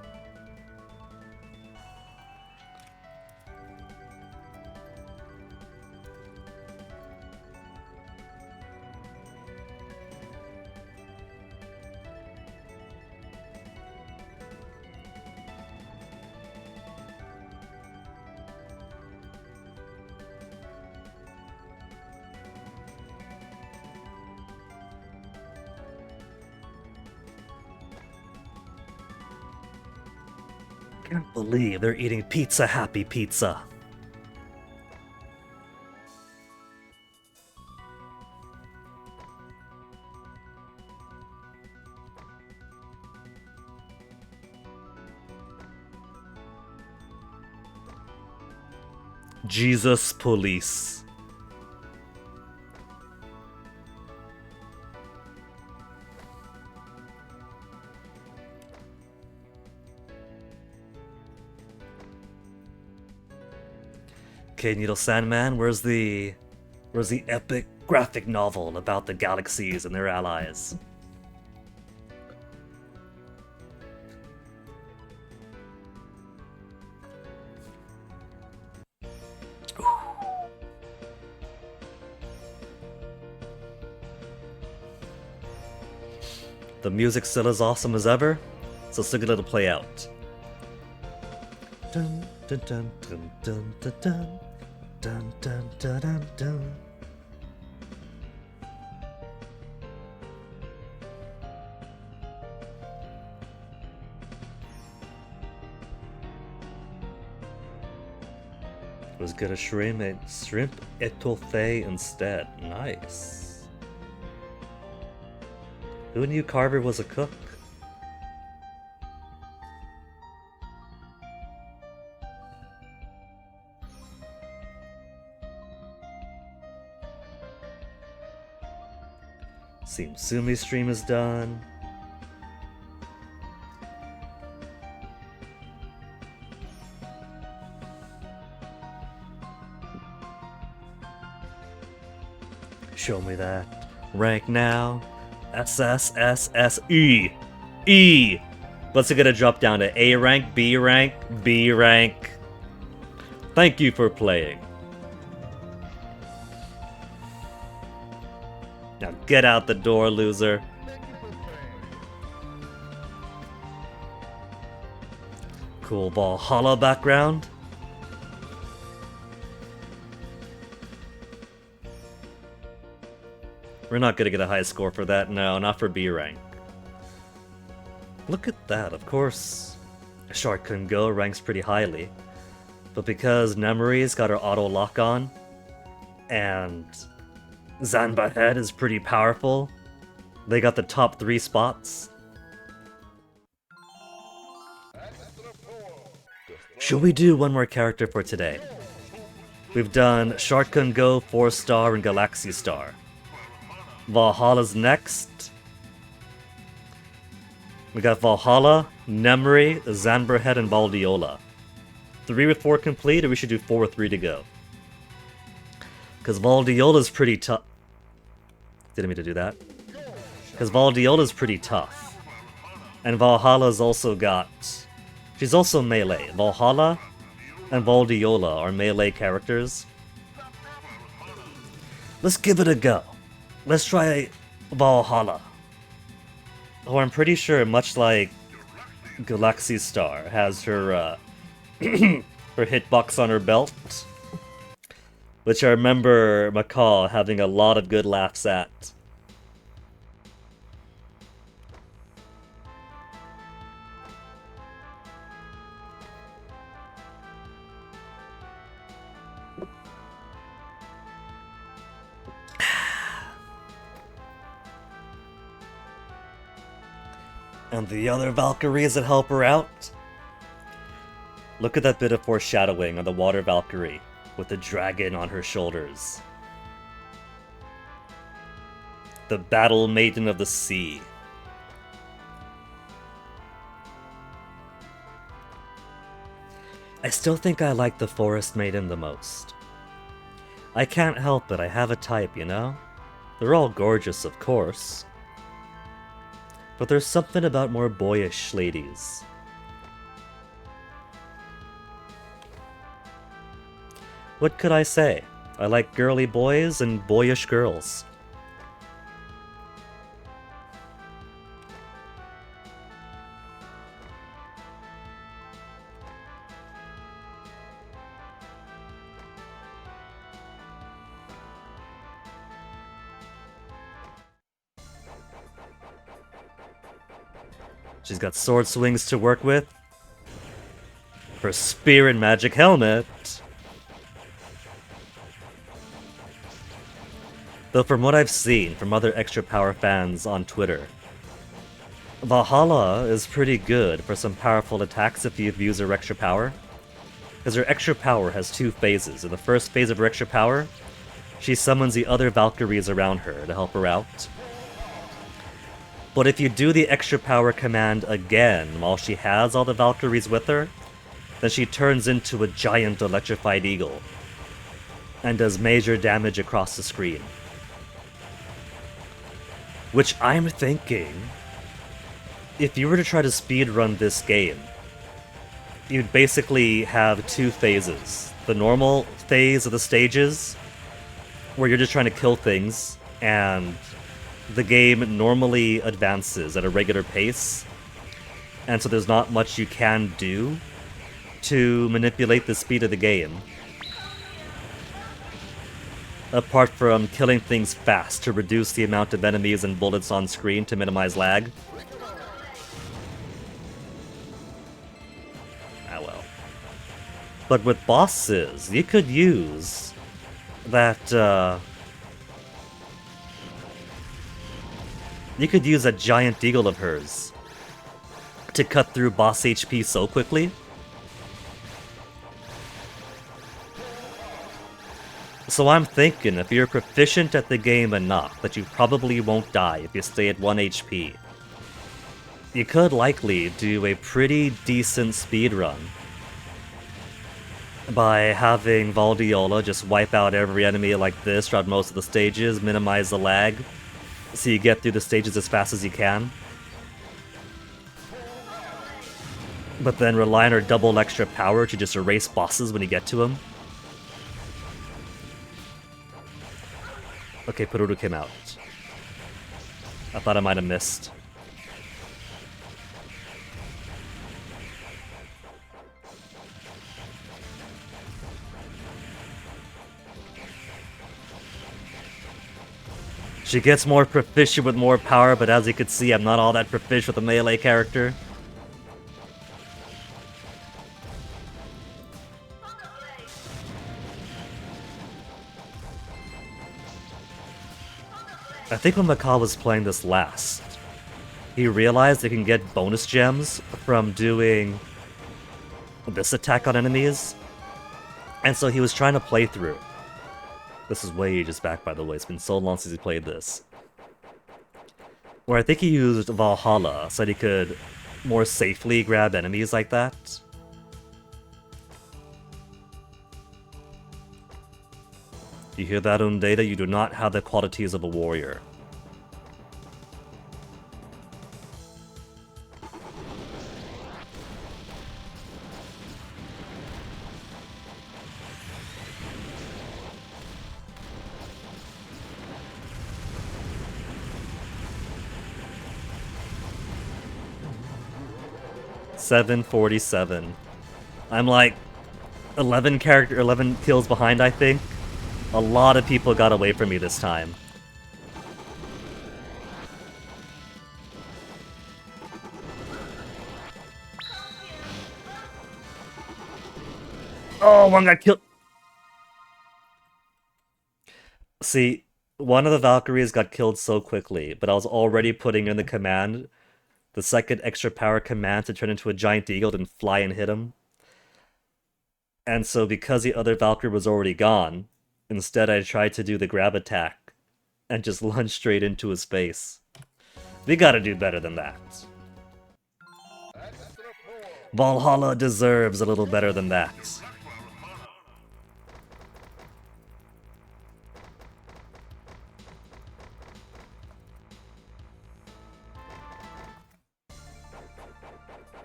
Can't believe they're eating pizza happy pizza. Jesus Police. Okay, Needle Sandman, where's the epic graphic novel about the galaxies and their allies? The music still as awesome as ever, so still gonna let it play out. Dun dun dun dun dun dun dun dun dun dun dun dun. Was gonna shrimp etouffee instead. Nice. Who knew Carver was a cook? Seems Sumi's stream is done. Show me that. Rank now. SSSSE. E. What's it gonna drop down to? A rank, B rank, B rank. Thank you for playing. Now get out the door, loser. Cool Valhalla background. We're not gonna get a high score for that, no, not for B rank. Look at that, of course. Shark Couldn't Go ranks pretty highly. But because Nemori's got her auto lock on, and Zanba Head is pretty powerful, they got the top 3 spots. Should we do one more character for today? We've done Shark Couldn't Go, 4-star, and Galaxy Star. Valhalla's next. We got Valhalla, Nemori, Zanberhead, and Baldiola. 3 with 4 complete, or we should do 4 with 3 to go? Because Valdiola's pretty tough. Didn't mean to do that. Because Valdiola's pretty tough. And Valhalla's also got... She's also melee. Valhalla and Valdiola are melee characters. Let's give it a go. Let's try Valhalla. Oh, I'm pretty sure, much like Galaxy Star, has her her hitbox on her belt, which I remember Macaw having a lot of good laughs at. And the other Valkyries that help her out? Look at that bit of foreshadowing on the Water Valkyrie, with the dragon on her shoulders. The Battle Maiden of the Sea. I still think I like the Forest Maiden the most. I can't help it, I have a type, you know? They're all gorgeous, of course. But there's something about more boyish ladies. What could I say? I like girly boys and boyish girls. She's got sword swings to work with. Her spear and magic helmet. Though from what I've seen from other Extra Power fans on Twitter, Valhalla is pretty good for some powerful attacks if you use her Extra Power. Because her Extra Power has two phases. In the first phase of her Extra Power, she summons the other Valkyries around her to help her out. But if you do the Extra Power command again while she has all the Valkyries with her, then she turns into a giant electrified eagle and does major damage across the screen. Which I'm thinking, if you were to try to speedrun this game, you'd basically have two phases. The normal phase of the stages, where you're just trying to kill things, and the game normally advances at a regular pace, and so there's not much you can do to manipulate the speed of the game. Apart from killing things fast to reduce the amount of enemies and bullets on screen to minimize lag. Ah well. But with bosses, you could use that, you could use a giant eagle of hers to cut through boss HP so quickly. So I'm thinking, if you're proficient at the game enough that you probably won't die if you stay at 1 HP, you could likely do a pretty decent speedrun by having Valdiola just wipe out every enemy like this throughout most of the stages, minimize the lag, so you get through the stages as fast as you can. But then rely on her double extra power to just erase bosses when you get to them. Okay, Pururu came out. I thought I might have missed. She gets more proficient with more power, but as you can see, I'm not all that proficient with a melee character. I think when Macaw was playing this last, he realized they can get bonus gems from doing this attack on enemies, and so he was trying to play through. This is way ages back, by the way. It's been so long since he played this. Where I think he used Valhalla so that he could more safely grab enemies like that. You hear that, Undata? You do not have the qualities of a warrior. $747. I'm like 11 kills behind, I think. A lot of people got away from me this time. Oh, one got killed. See, one of the Valkyries got killed so quickly, but I was already putting in the command the second extra power command to turn into a giant eagle and fly and hit him. And so because the other Valkyrie was already gone, instead I tried to do the grab attack and just lunge straight into his face. We gotta do better than that. Valhalla deserves a little better than that.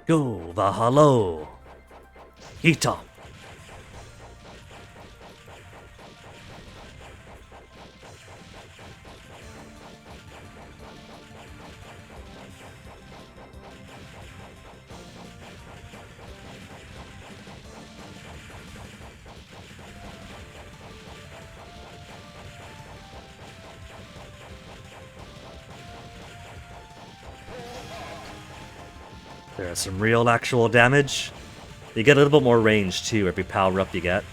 Go, Valhalla! Hita! There's some real actual damage. You get a little bit more range too every power up you get.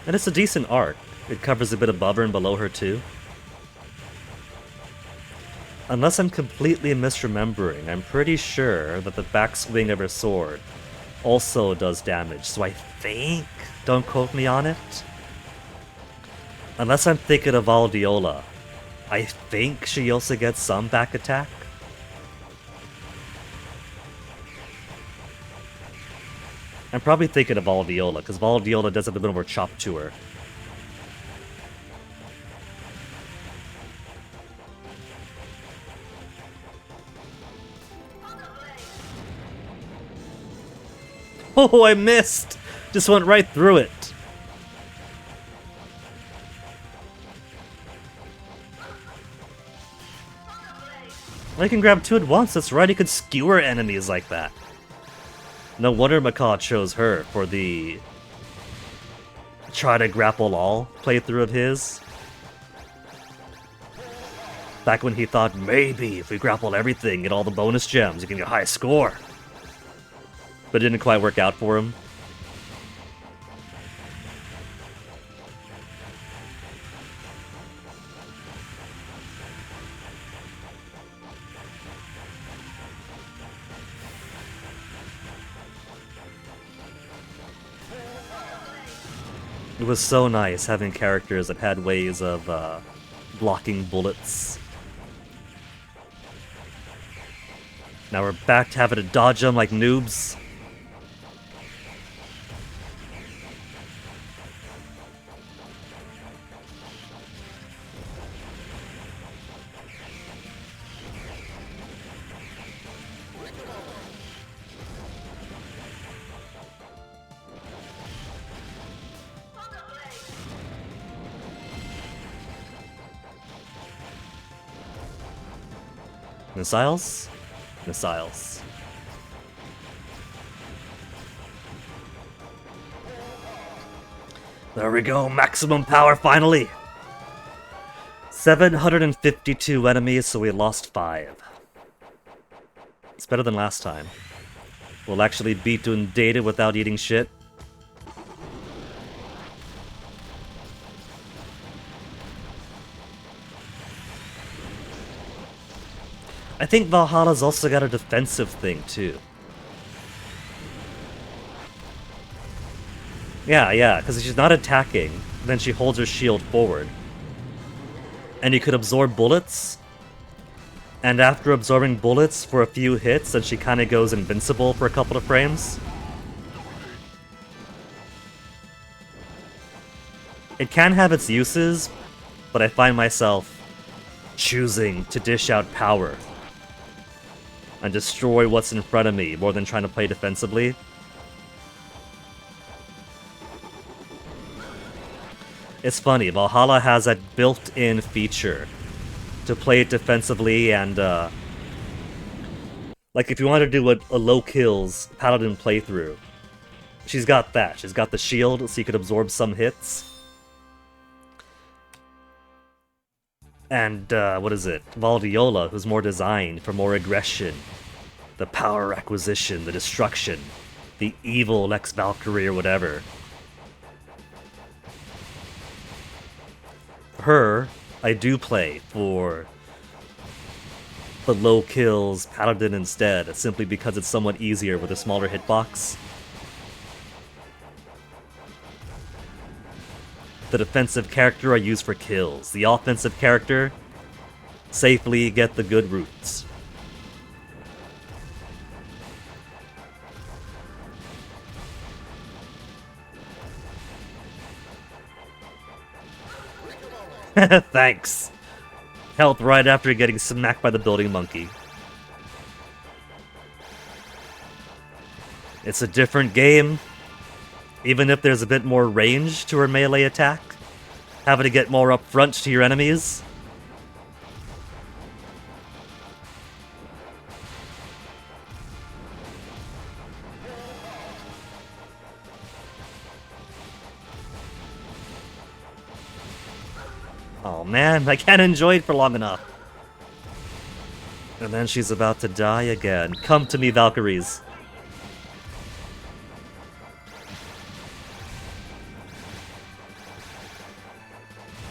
And it's a decent arc. It covers a bit above her and below her too. Unless I'm completely misremembering, I'm pretty sure that the backswing of her sword also does damage, so I think, don't quote me on it, unless I'm thinking of Aldiola, I think she also gets some back attack. I'm probably thinking of Aldiola, because Aldiola does have a bit more chop to her. Oh, I missed! Just went right through it. Well, he can grab two at once, that's right, he could skewer enemies like that. No wonder Macaw chose her for the try to grapple all playthrough of his. Back when he thought maybe if we grapple everything, get all the bonus gems, you can get a high score. But it didn't quite work out for him. It was so nice having characters that had ways of blocking bullets. Now we're back to having to dodge them like noobs. Missiles? Missiles. There we go, maximum power finally! 752 enemies, so we lost 5. It's better than last time. We'll actually beat doing data without eating shit. I think Valhalla's also got a defensive thing, too. Yeah, because if she's not attacking, then she holds her shield forward. And you could absorb bullets, and after absorbing bullets for a few hits, then she kind of goes invincible for a couple of frames. It can have its uses, but I find myself choosing to dish out power and destroy what's in front of me more than trying to play defensively. It's funny, Valhalla has that built-in feature to play it defensively and, like if you want to do a low kills paladin playthrough, she's got that. She's got the shield so you could absorb some hits. And, what is it? Valdiola, who's more designed for more aggression, the power acquisition, the destruction, the evil Lex Valkyrie or whatever. Her, I do play for but low kills Paladin instead, simply because it's somewhat easier with a smaller hitbox. The defensive character I use for kills. The offensive character, safely get the good roots. Thanks. Health right after getting smacked by the building monkey. It's a different game. Even if there's a bit more range to her melee attack, having to get more up front to your enemies. Oh man, I can't enjoy it for long enough. And then she's about to die again. Come to me, Valkyries.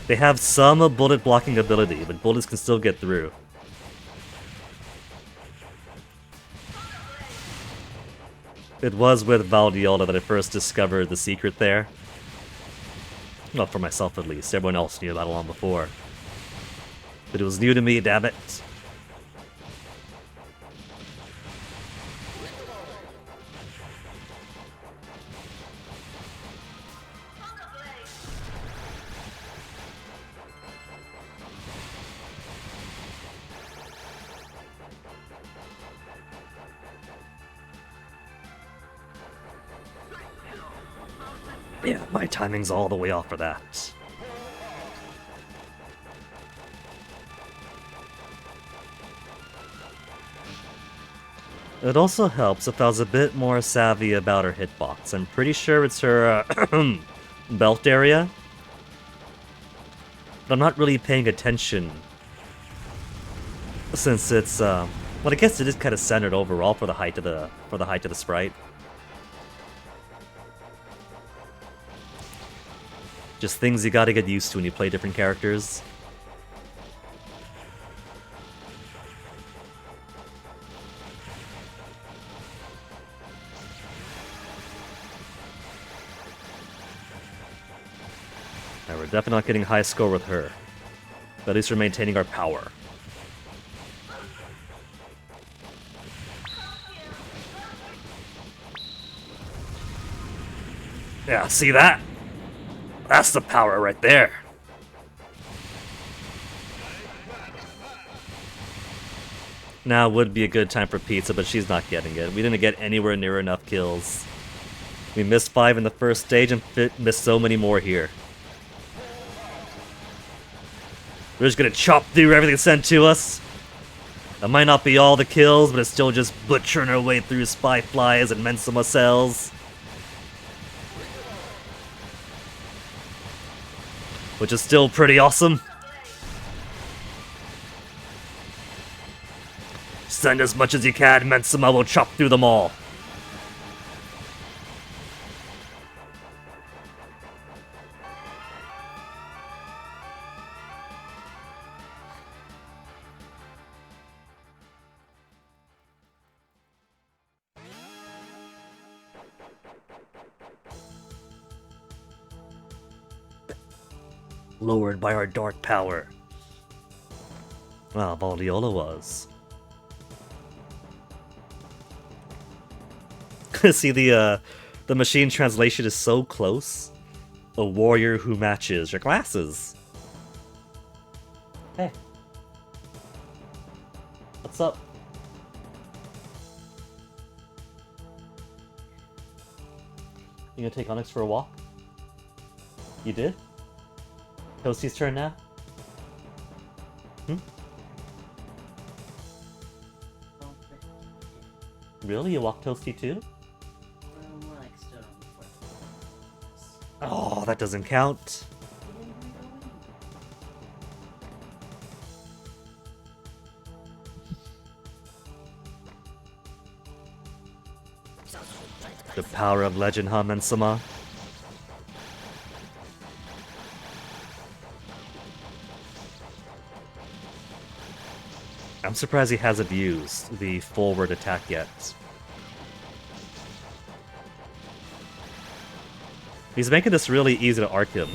They have some bullet blocking ability, but bullets can still get through. It was with Valdiola that I first discovered the secret there. Well, for myself at least. Everyone else knew about it long before. But it was new to me, damn it. Yeah, my timing's all the way off for that. It also helps if I was a bit more savvy about her hitbox. I'm pretty sure it's her belt area, but I'm not really paying attention since it's well, I guess it is kind of centered overall for the height of the sprite. Just things you gotta get used to when you play different characters. Now, we're definitely not getting high score with her. But at least we're maintaining our power. Yeah, see that? That's the power right there. Now would be a good time for pizza, but she's not getting it. We didn't get anywhere near enough kills. We missed 5 in the first stage and missed so many more here. We're just gonna chop through everything sent to us. That might not be all the kills, but it's still just butchering our way through spy flies and Mensima cells. Which is still pretty awesome. Send as much as you can, Mensima will chop through them all. Lowered by our dark power. Well, Valdiola was. See, the machine translation is so close. A warrior who matches your glasses. Hey. What's up? You gonna take Onyx for a walk? You did? Toasty's turn now? Really? You walk Toasty too? Oh, that doesn't count. The power of legend, huh, Mensima? I'm surprised he hasn't used the forward attack yet. He's making this really easy to arc him.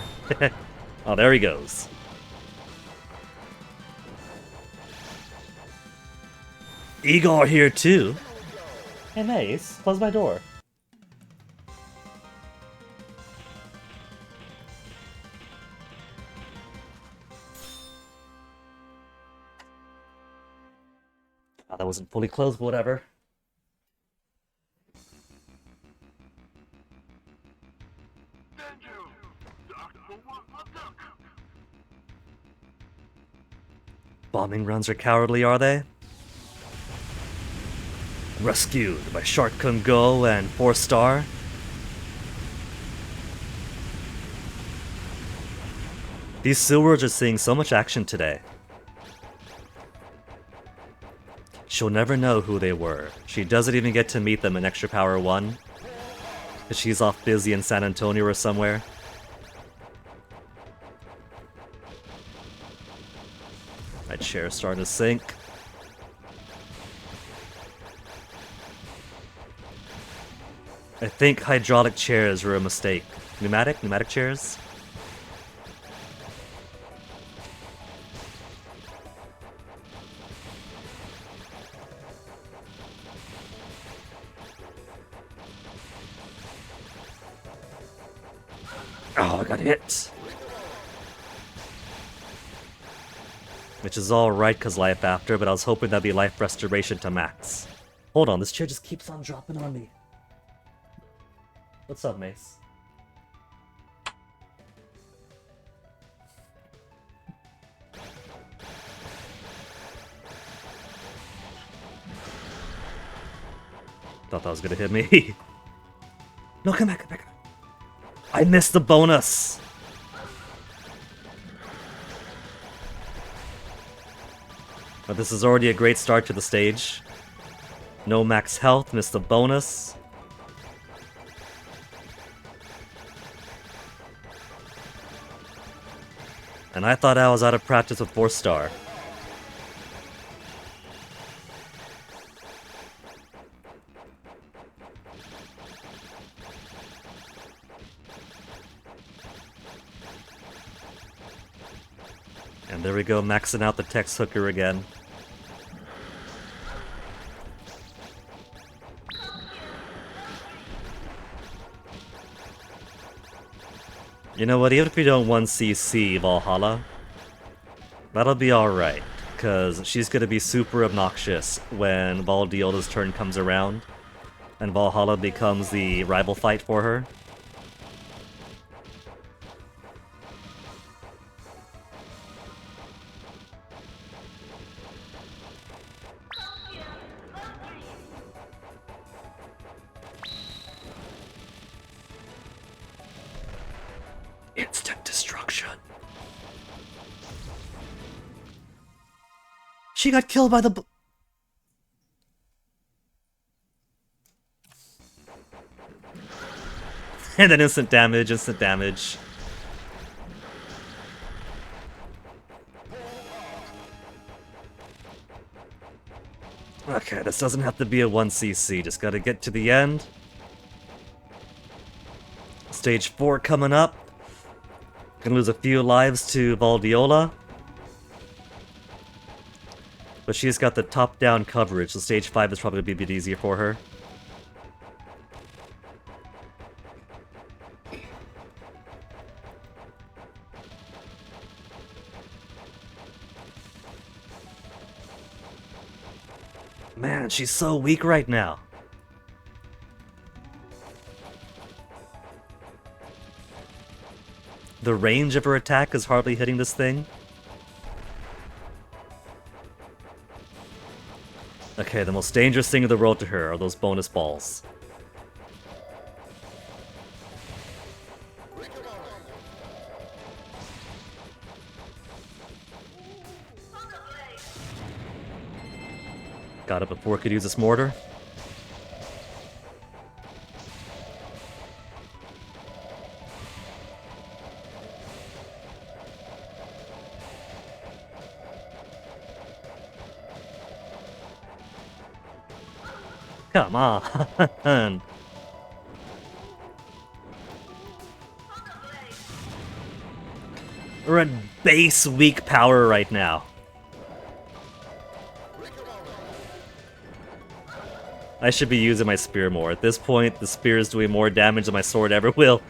Oh, there he goes. Igor here too. Hey Mace, close my door. Oh, that wasn't fully closed, but whatever. Bombing runs are cowardly, are they? Rescued by Shark Kun Go and 4-star. These sewers are seeing so much action today. She'll never know who they were. She doesn't even get to meet them in Extra Power 1. Because she's off busy in San Antonio or somewhere. My chair's starting to sink. I think hydraulic chairs were a mistake. Pneumatic chairs? Oh, I got hit. Which is alright, cause life after, but I was hoping that'd be life restoration to max. Hold on, this chair just keeps on dropping on me. What's up, Mace? Thought that was gonna hit me. No, come back, come back. I missed the bonus! But this is already a great start to the stage. No max health, missed the bonus. And I thought I was out of practice with 4-star. And there we go, maxing out the text hooker again. You know what, even if we don't 1cc Valhalla, that'll be alright, because she's gonna be super obnoxious when Valdiola's turn comes around, and Valhalla becomes the rival fight for her. Instant destruction. She got killed by the and then instant damage, instant damage. Okay, this doesn't have to be a 1cc, just gotta get to the end. Stage 4 coming up. Gonna lose a few lives to Valdiola. But she's got the top-down coverage, so stage 5 is probably gonna be a bit easier for her. Man, she's so weak right now. The range of her attack is hardly hitting this thing. Okay, the most dangerous thing in the world to her are those bonus balls. Got it before it could use its mortar. Come on. We're at base weak power right now. I should be using my spear more. At this point, the spear is doing more damage than my sword ever will.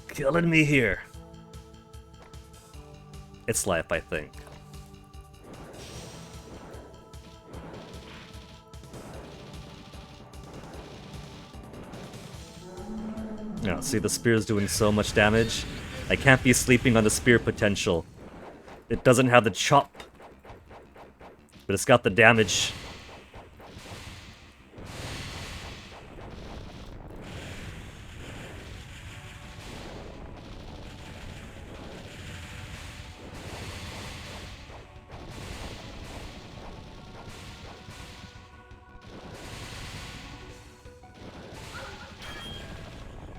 Killing me here. It's life, I think. Yeah, see, the spear's doing so much damage. I can't be sleeping on the spear potential. It doesn't have the chop, but it's got the damage.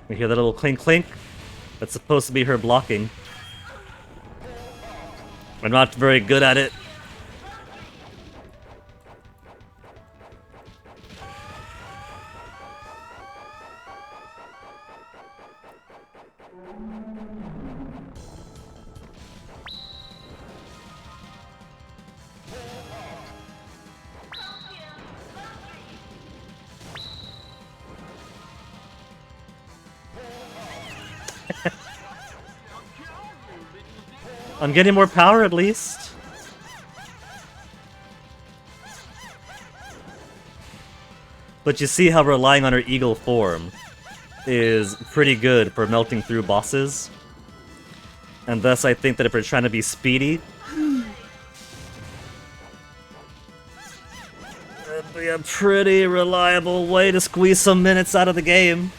You hear that little clink clink? That's supposed to be her blocking. I'm not very good at it. I'm getting more power at least. But you see how relying on her eagle form is pretty good for melting through bosses. And thus I think that if we're trying to be speedy, that'd be a pretty reliable way to squeeze some minutes out of the game.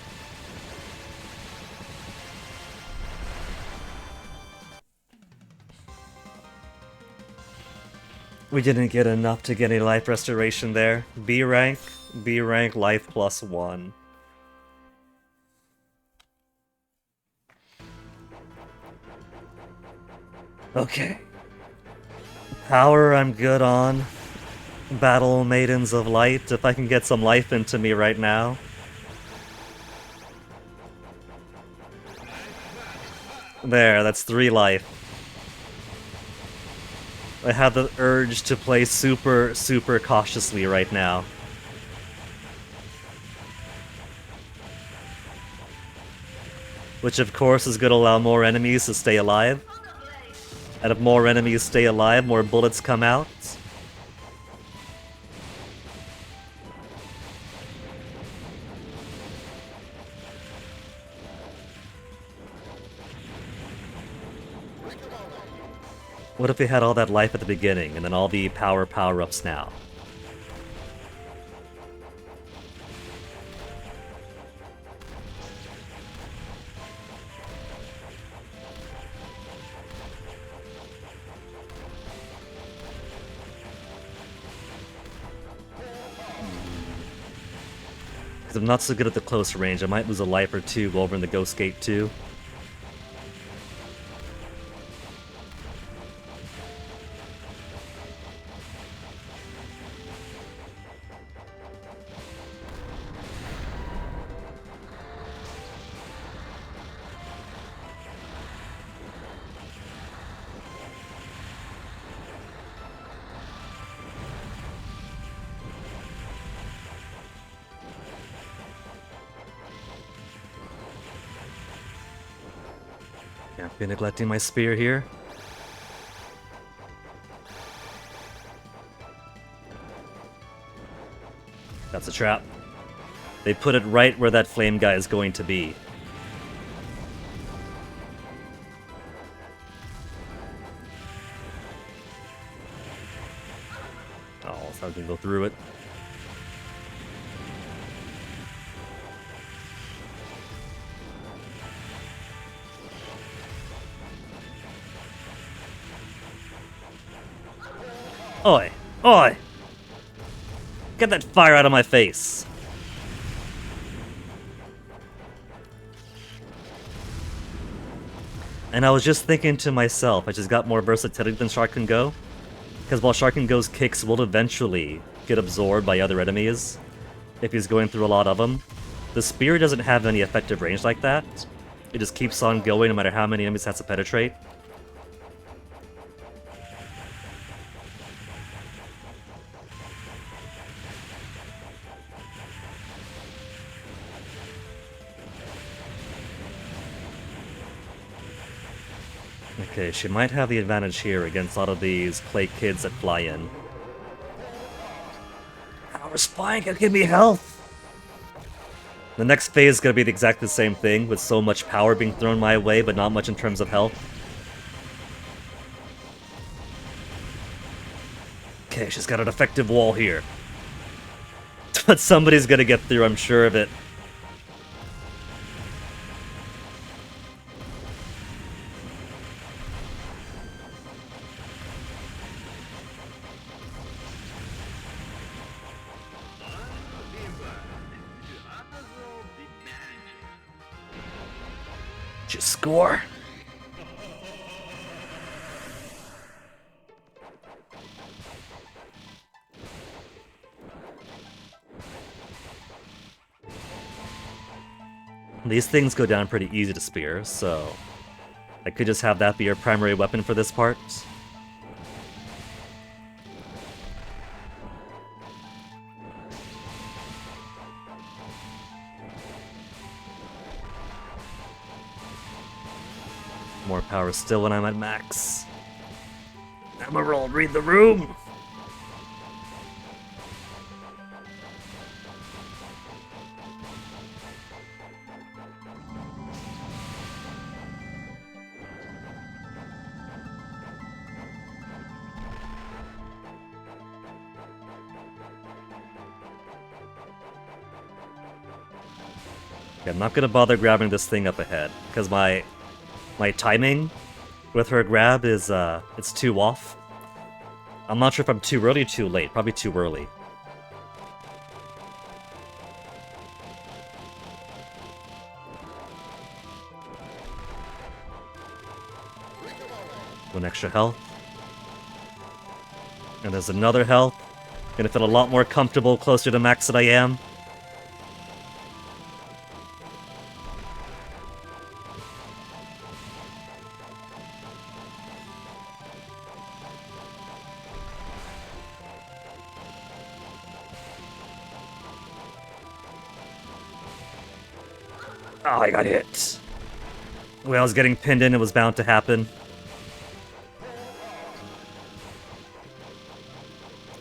We didn't get enough to get any life restoration there. B rank, life +1. Okay. Power I'm good on. Battle Maidens of Light, if I can get some life into me right now. There, that's 3 life. I have the urge to play super, super cautiously right now. Which of course is going to allow more enemies to stay alive. And if more enemies stay alive, more bullets come out. What if we had all that life at the beginning, and then all the power-ups now? Because I'm not so good at the close range, I might lose a life or 2 over in the Ghost Gate too. Can't be neglecting my spear here. That's a trap. They put it right where that flame guy is going to be. Oh, so I can go through it. Oi! Oi! Get that fire out of my face! And I was just thinking to myself, I just got more versatility than Shark Go. Because while Shark Go's kicks will eventually get absorbed by other enemies, if he's going through a lot of them, the spear doesn't have any effective range like that. It just keeps on going no matter how many enemies it has to penetrate. Okay, she might have the advantage here against a lot of these clay kids that fly in. Power Spike, it'll give me health! The next phase is going to be the exact same thing, with so much power being thrown my way, but not much in terms of health. Okay, she's got an effective wall here. But somebody's going to get through, I'm sure of it. Just score. These things go down pretty easy to spear, so I could just have that be your primary weapon for this part. More power still when I'm at max. Emerald, read the room! Okay, I'm not gonna bother grabbing this thing up ahead, because my timing with her grab is, it's too off. I'm not sure if I'm too early or too late. Probably too early. One extra health. And there's another health. Gonna feel a lot more comfortable closer to max than I am. Oh, I got hit. When I was getting pinned in, it was bound to happen.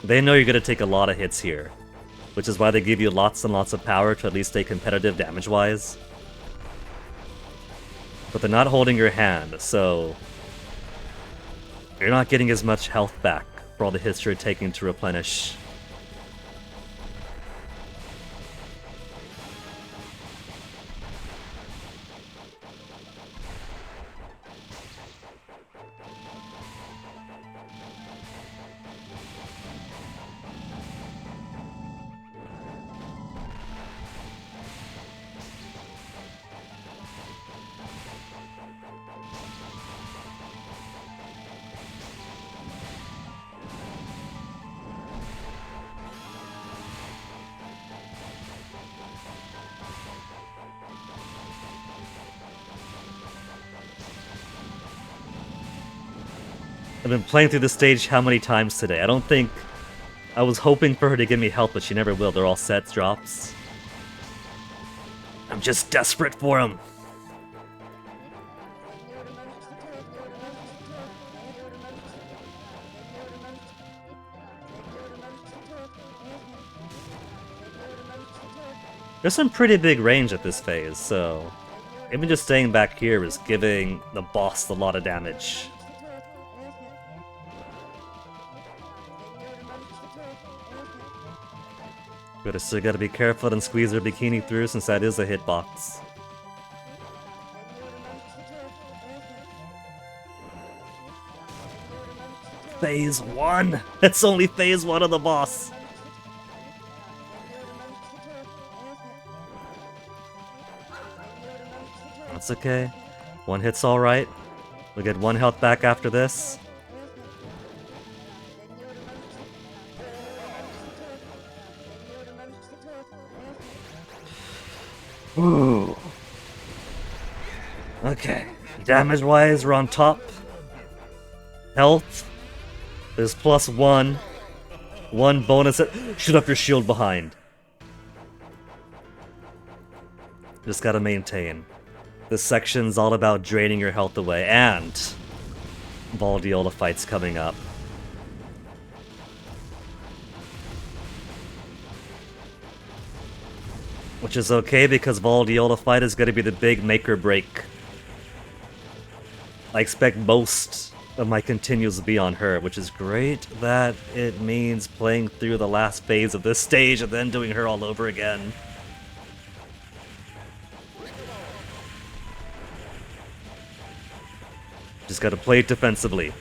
They know you're going to take a lot of hits here, which is why they give you lots and lots of power to at least stay competitive damage-wise. But they're not holding your hand, so you're not getting as much health back for all the hits you're taking to replenish. I've been playing through this stage how many times today? I don't think... I was hoping for her to give me help, but she never will. They're all sets, drops. I'm just desperate for him. There's some pretty big range at this phase, so... even just staying back here is giving the boss a lot of damage. But I still gotta be careful and squeeze her bikini through since that is a hitbox. Phase 1! That's only phase 1 of the boss! That's okay. One hit's alright. We'll get 1 health back after this. Ooh. Okay. Damage-wise, we're on top. Health is +1. 1 bonus. Shoot up your shield behind. Just gotta maintain. This section's all about draining your health away, and Valdiola fight's coming up. Which is okay, because Valdiola fight is gonna be the big make or break. I expect most of my continues to be on her, which is great that it means playing through the last phase of this stage and then doing her all over again. Just gotta play it defensively.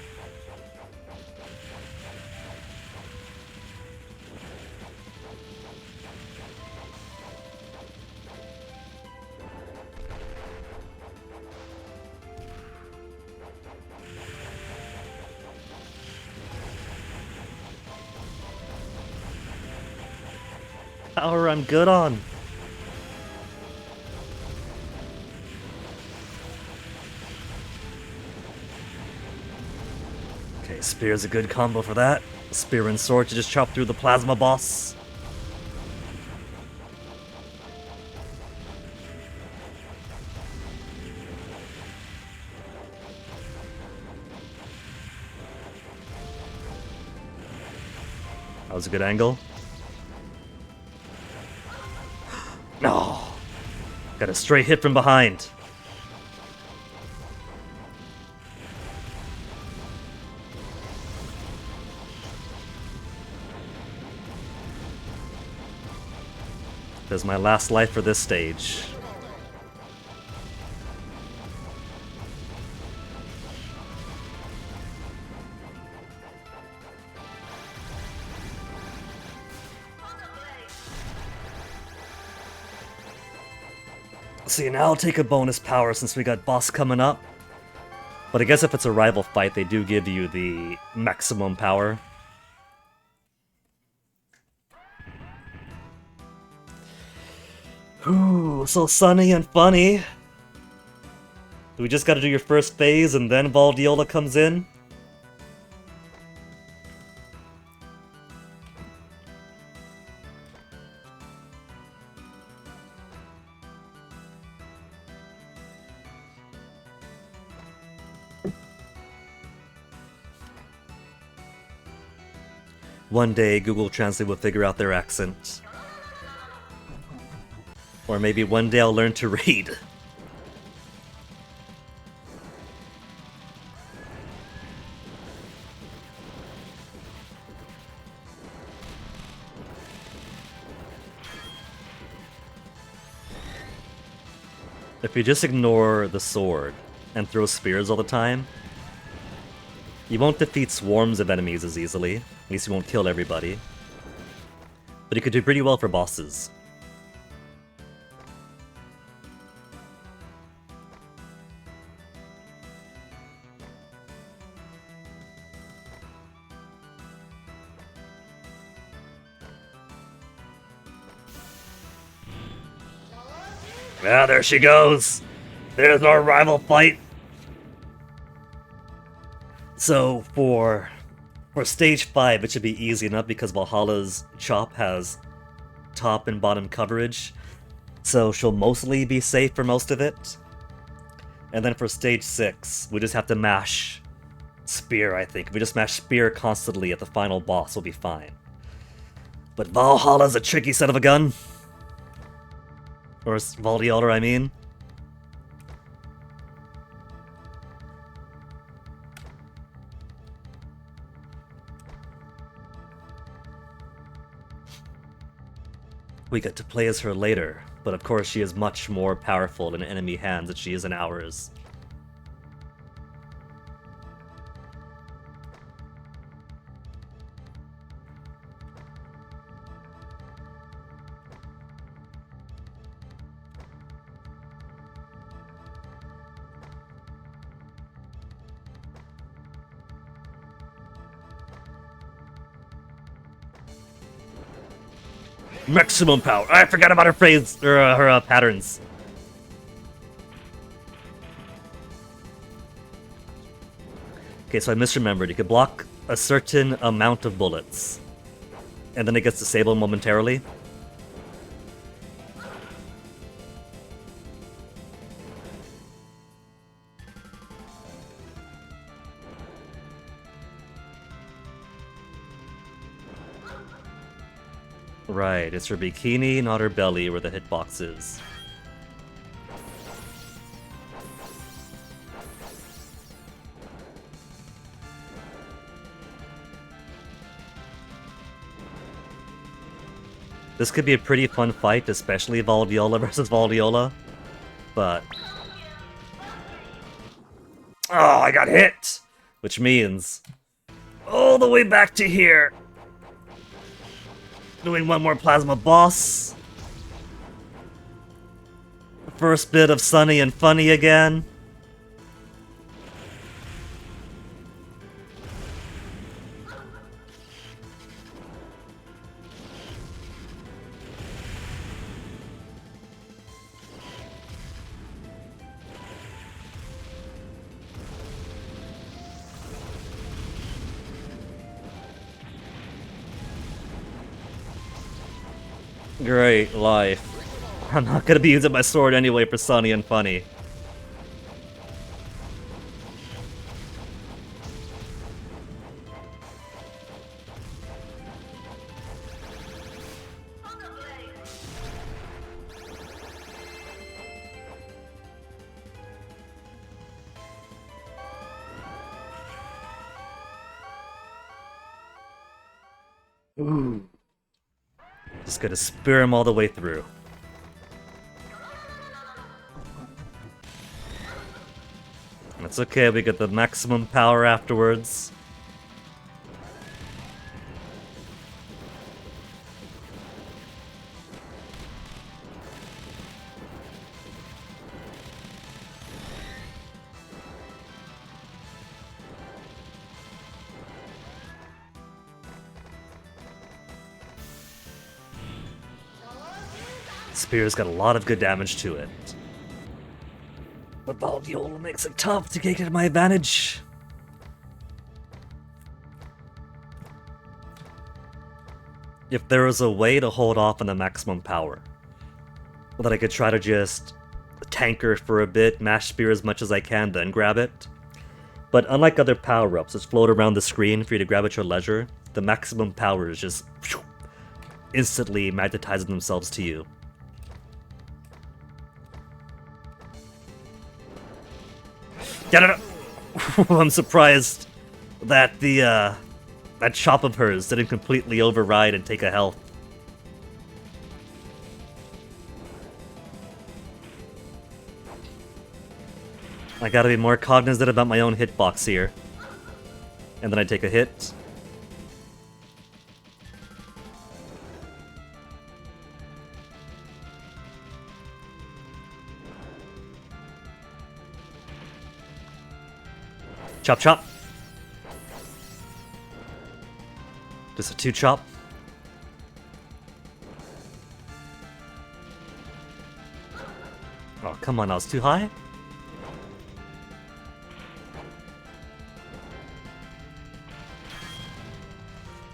Power I'm good on. Okay, Spear's a good combo for that. Spear and sword to just chop through the plasma boss. That was a good angle. No! Got a straight hit from behind. There's my last life for this stage. See, now I'll take a bonus power since we got boss coming up. But I guess if it's a rival fight, they do give you the maximum power. Ooh, so sunny and funny. Do we just gotta do your first phase and then Valdiola comes in? One day, Google Translate will figure out their accent. Or maybe one day I'll learn to read. If you just ignore the sword and throw spears all the time, you won't defeat swarms of enemies as easily. At least you won't kill everybody. But you could do pretty well for bosses. Ah, there she goes! There's our rival fight! So, for stage 5, it should be easy enough because Valhalla's chop has top and bottom coverage. So she'll mostly be safe for most of it. And then for stage 6, we just have to mash spear, I think. If we just mash spear constantly at the final boss, we'll be fine. But Valhalla's a tricky son of a gun. Or Valdiola, I mean. We get to play as her later, but of course she is much more powerful in enemy hands than she is in ours. Maximum power. I forgot about her phrase, or her patterns. Okay, so I misremembered. You could block a certain amount of bullets, and then it gets disabled momentarily. Right, it's her bikini, not her belly, where the hitbox is. This could be a pretty fun fight, especially Valdiola versus Valdiola, but... Oh, I got hit! Which means... all the way back to here! Doing one more Plasma Boss. First bit of Sunny and Funny again. Great life. I'm not gonna be using my sword anyway for Sunny and Funny. Ooh. Just gonna spear him all the way through. That's okay, we get the maximum power afterwards. Spear's got a lot of good damage to it. But Valdiola makes it tough to get my advantage. If there was a way to hold off on the maximum power, that I could try to just tank her for a bit, mash spear as much as I can, then grab it. But unlike other power-ups that float around the screen for you to grab at your leisure, the maximum power is just instantly magnetizing themselves to you. I'm surprised that that chop of hers didn't completely override and take a health. I gotta be more cognizant about my own hitbox here. And then I take a hit. Chop chop. Just a 2-chop. Oh, come on, I was too high?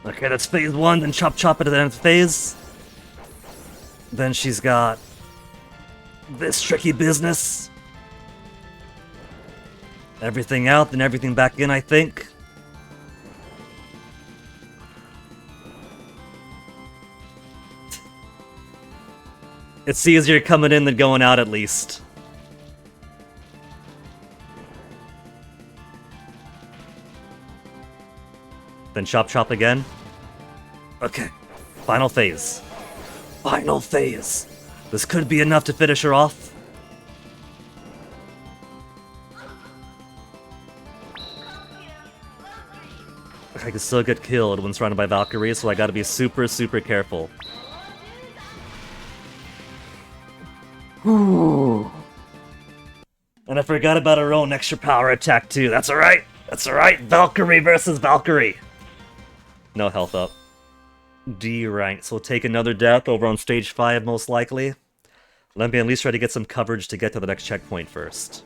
Okay, that's phase 1, then chop chop at the end of phase. Then she's got this tricky business. Everything out, then everything back in, I think. It's easier coming in than going out, at least. Then chop chop again. Okay, final phase. Final phase. This could be enough to finish her off. I can still get killed when surrounded by Valkyries, so I gotta be super, super careful. Ooh. And I forgot about her own extra power attack too. That's alright. That's alright. Valkyrie versus Valkyrie. No health up. D rank, so we'll take another death over on stage 5 most likely. Let me at least try to get some coverage to get to the next checkpoint first.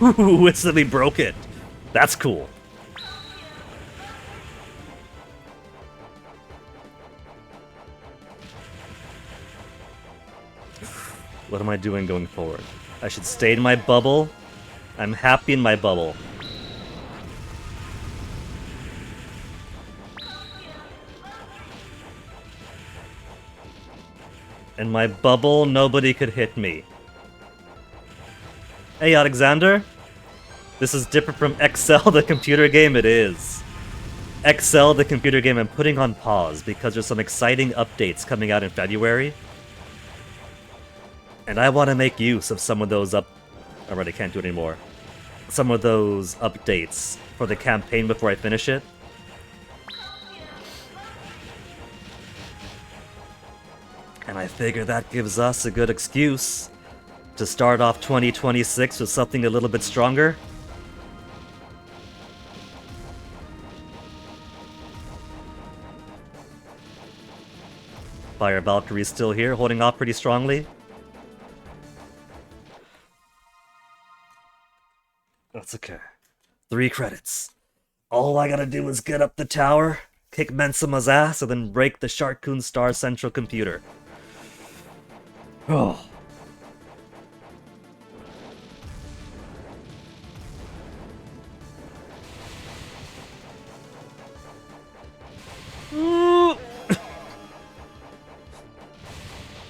Ooh, instantly broke it. That's cool. What am I doing going forward? I should stay in my bubble. I'm happy in my bubble. In my bubble, nobody could hit me. Hey, Alexander? This is different from Excel, the computer game? It is. Excel, the computer game, I'm putting on pause because there's some exciting updates coming out in February. And I want to make use of some of those Alright, I can't do it anymore. Some of those updates for the campaign before I finish it. And I figure that gives us a good excuse to start off 2026 with something a little bit stronger. Fire Valkyrie's still here, holding off pretty strongly. That's okay. 3 credits. All I gotta do is get up the tower, kick Mensuma's ass, and then break the Sharkoon Star Central Computer. Oh.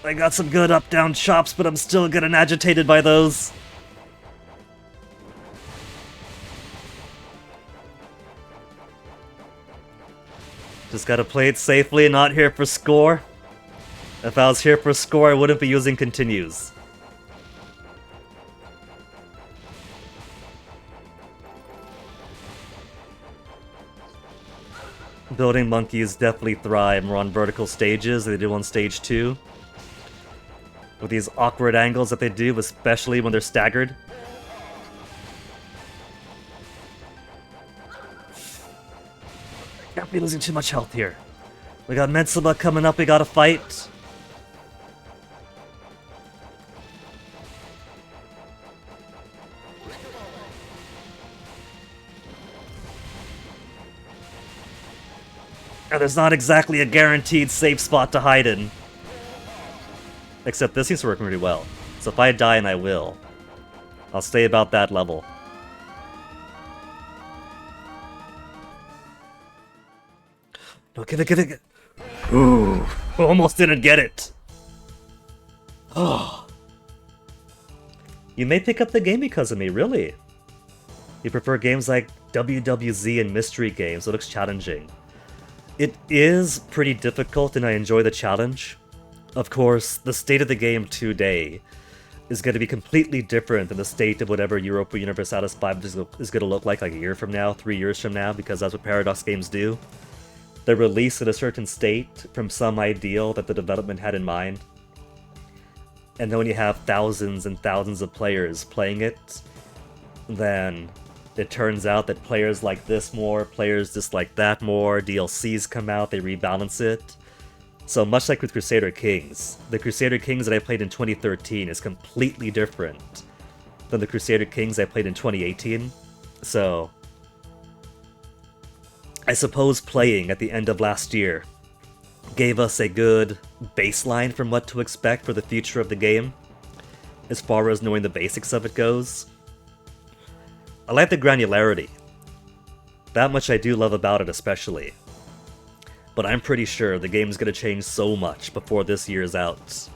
I got some good up-down chops, but I'm still getting agitated by those. Just gotta play it safely, not here for score. If I was here for score, I wouldn't be using continues. Building monkeys definitely thrive more on vertical stages than they do on stage 2. With these awkward angles that they do, especially when they're staggered. Can't be losing too much health here. We got Mensuma coming up, we gotta fight. And there's not exactly a guaranteed safe spot to hide in. Except this seems to work really well. So if I die, and I will, I'll stay about that level. No, give it. Ooh, almost didn't get it. Oh. You may pick up the game because of me, really. You prefer games like WWZ and mystery games, so it looks challenging. It is pretty difficult and I enjoy the challenge. Of course, the state of the game today is going to be completely different than the state of whatever Europa Universalis 5 is going to look like a year from now, 3 years from now, because that's what Paradox games do. They're released in a certain state from some ideal that the development had in mind. And then when you have thousands and thousands of players playing it, then it turns out that players like this more, players dislike that more, DLCs come out, they rebalance it. So much like with Crusader Kings, the Crusader Kings that I played in 2013 is completely different than the Crusader Kings I played in 2018. So I suppose playing at the end of last year gave us a good baseline from what to expect for the future of the game, as far as knowing the basics of it goes. I like the granularity. That much I do love about it especially. But I'm pretty sure the game's gonna change so much before this year's out.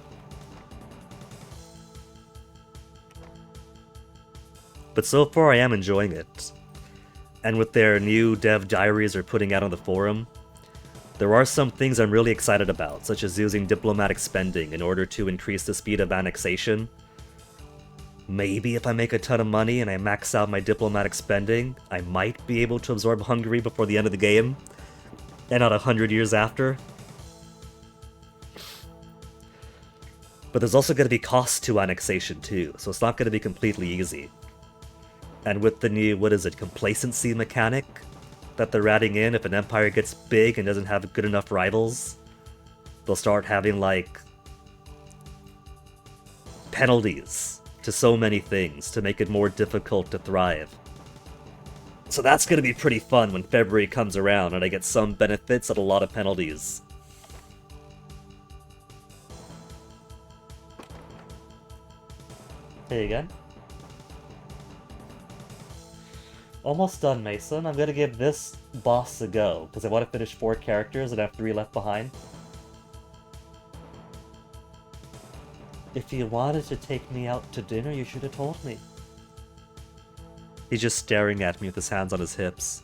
But so far I am enjoying it. And with their new dev diaries they're putting out on the forum, there are some things I'm really excited about, such as using diplomatic spending in order to increase the speed of annexation. Maybe if I make a ton of money and I max out my diplomatic spending, I might be able to absorb Hungary before the end of the game. and not 100 years after. But there's also going to be costs to annexation too, so it's not going to be completely easy. And with the new, what is it, complacency mechanic that they're adding in, if an empire gets big and doesn't have good enough rivals, they'll start having, like, penalties to so many things to make it more difficult to thrive. So that's going to be pretty fun when February comes around and I get some benefits and a lot of penalties. Hey again. Almost done, Mason. I'm gonna give this boss a go, because I want to finish 4 characters and I have 3 left behind. If you wanted to take me out to dinner, you should have told me. He's just staring at me with his hands on his hips.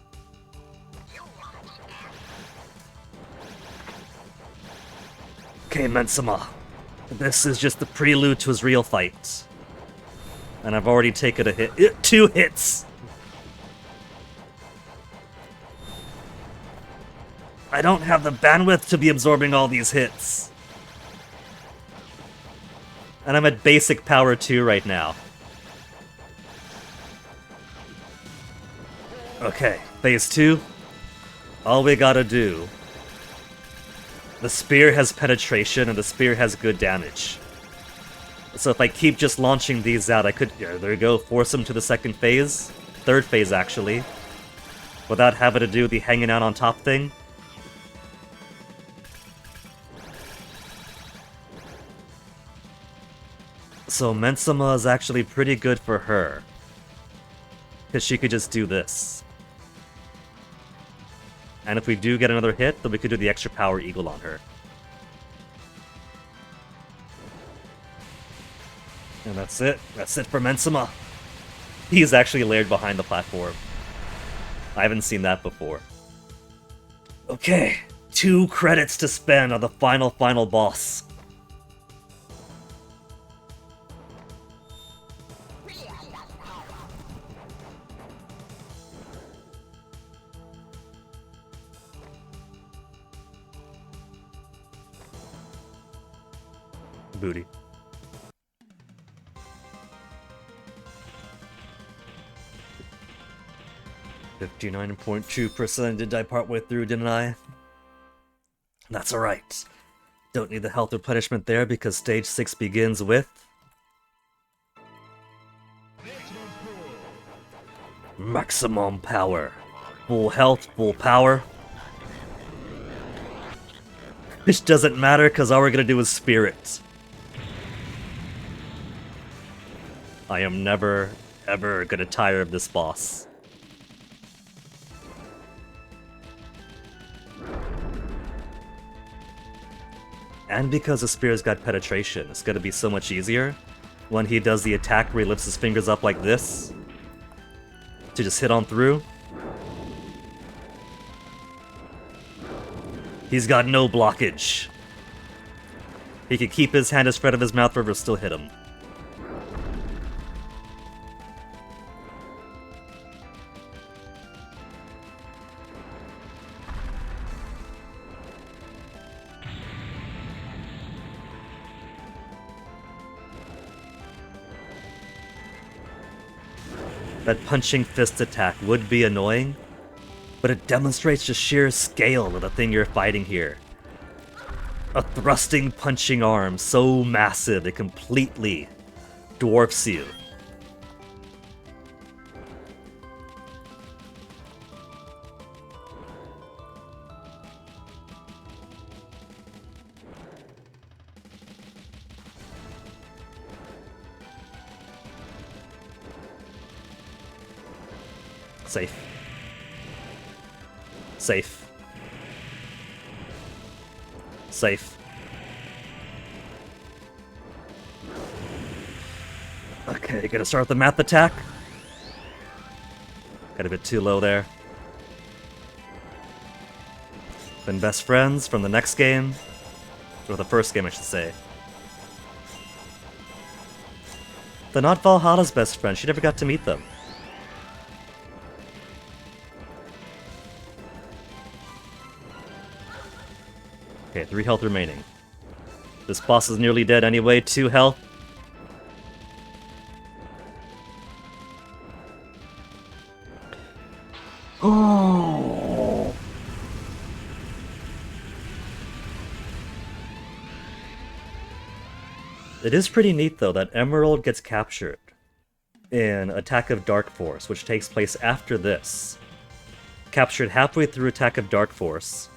Okay, Mensama. This is just the prelude to his real fight. And I've already taken a hit. 2 hits! I don't have the bandwidth to be absorbing all these hits. And I'm at basic power 2 right now. Okay, phase 2. All we gotta do... The spear has penetration and the spear has good damage. So if I keep just launching these out, I could, there we go, force them to the second phase. Third phase, actually. Without having to do the hanging out on top thing. So Mensama is actually pretty good for her. Because she could just do this. And if we do get another hit, then we could do the extra power eagle on her. And that's it. That's it for Mensama. He's actually layered behind the platform. I haven't seen that before. Okay, 2 credits to spend on the final boss. Booty. "59.2% did I partway through, didn't I?" That's alright. Don't need the health or punishment there because stage 6 begins with... maximum power. Full health, full power. Which doesn't matter because all we're gonna do is spirit. I am never, ever gonna tire of this boss. And because the spear's got penetration, it's gonna be so much easier when he does the attack where he lifts his fingers up like this to just hit on through. He's got no blockage. He can keep his hand as spread of his mouth or still hit him. That punching fist attack would be annoying, but it demonstrates the sheer scale of the thing you're fighting here. A thrusting punching arm so massive it completely dwarfs you. Safe. Safe. Safe. Okay, gonna start the math attack. Got a bit too low there. Been best friends from the next game. Or the first game, I should say. They're not Valhalla's best friend. She never got to meet them. Okay, 3 health remaining. This boss is nearly dead anyway, 2 health. Oh. It is pretty neat though that Emerald gets captured in Attack of Dark Force, which takes place after this. Captured halfway through Attack of Dark Force,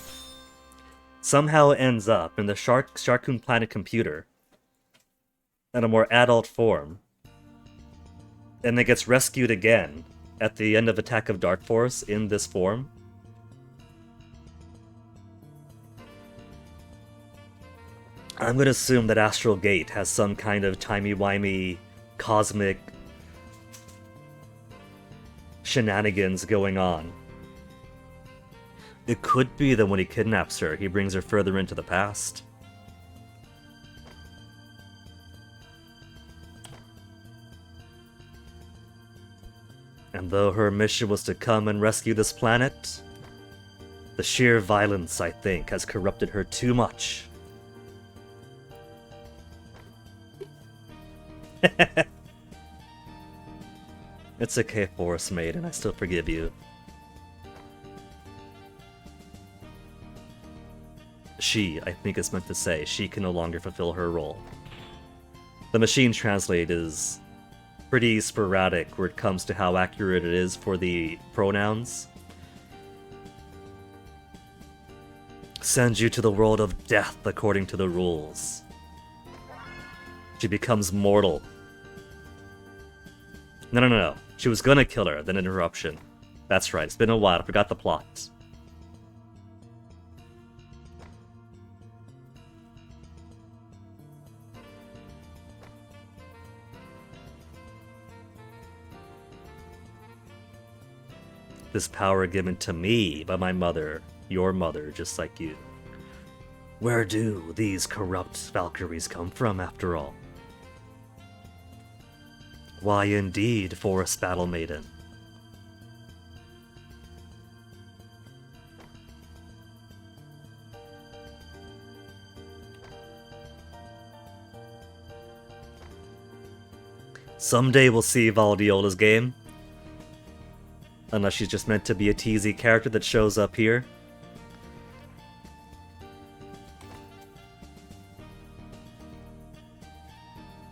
somehow ends up in the Sharkoon Planet computer in a more adult form, and then gets rescued again at the end of Attack of Dark Force in this form. I'm gonna assume that Astral Gate has some kind of timey-wimey cosmic shenanigans going on. It could be that when he kidnaps her, he brings her further into the past. And though her mission was to come and rescue this planet, the sheer violence, I think, has corrupted her too much. It's okay, Forest Maiden, I still forgive you. She, I think it's meant to say, she can no longer fulfill her role. The machine translate is pretty sporadic where it comes to how accurate it is for the pronouns. Send you to the world of death according to the rules. She becomes mortal. No. She was gonna kill her, then interruption. That's right, it's been a while, I forgot the plot. This power given to me by my mother, your mother, just like you. Where do these corrupt Valkyries come from, after all? Why indeed, Forest Battle Maiden? Someday we'll see Valdiola's game. Unless she's just meant to be a teasy character that shows up here.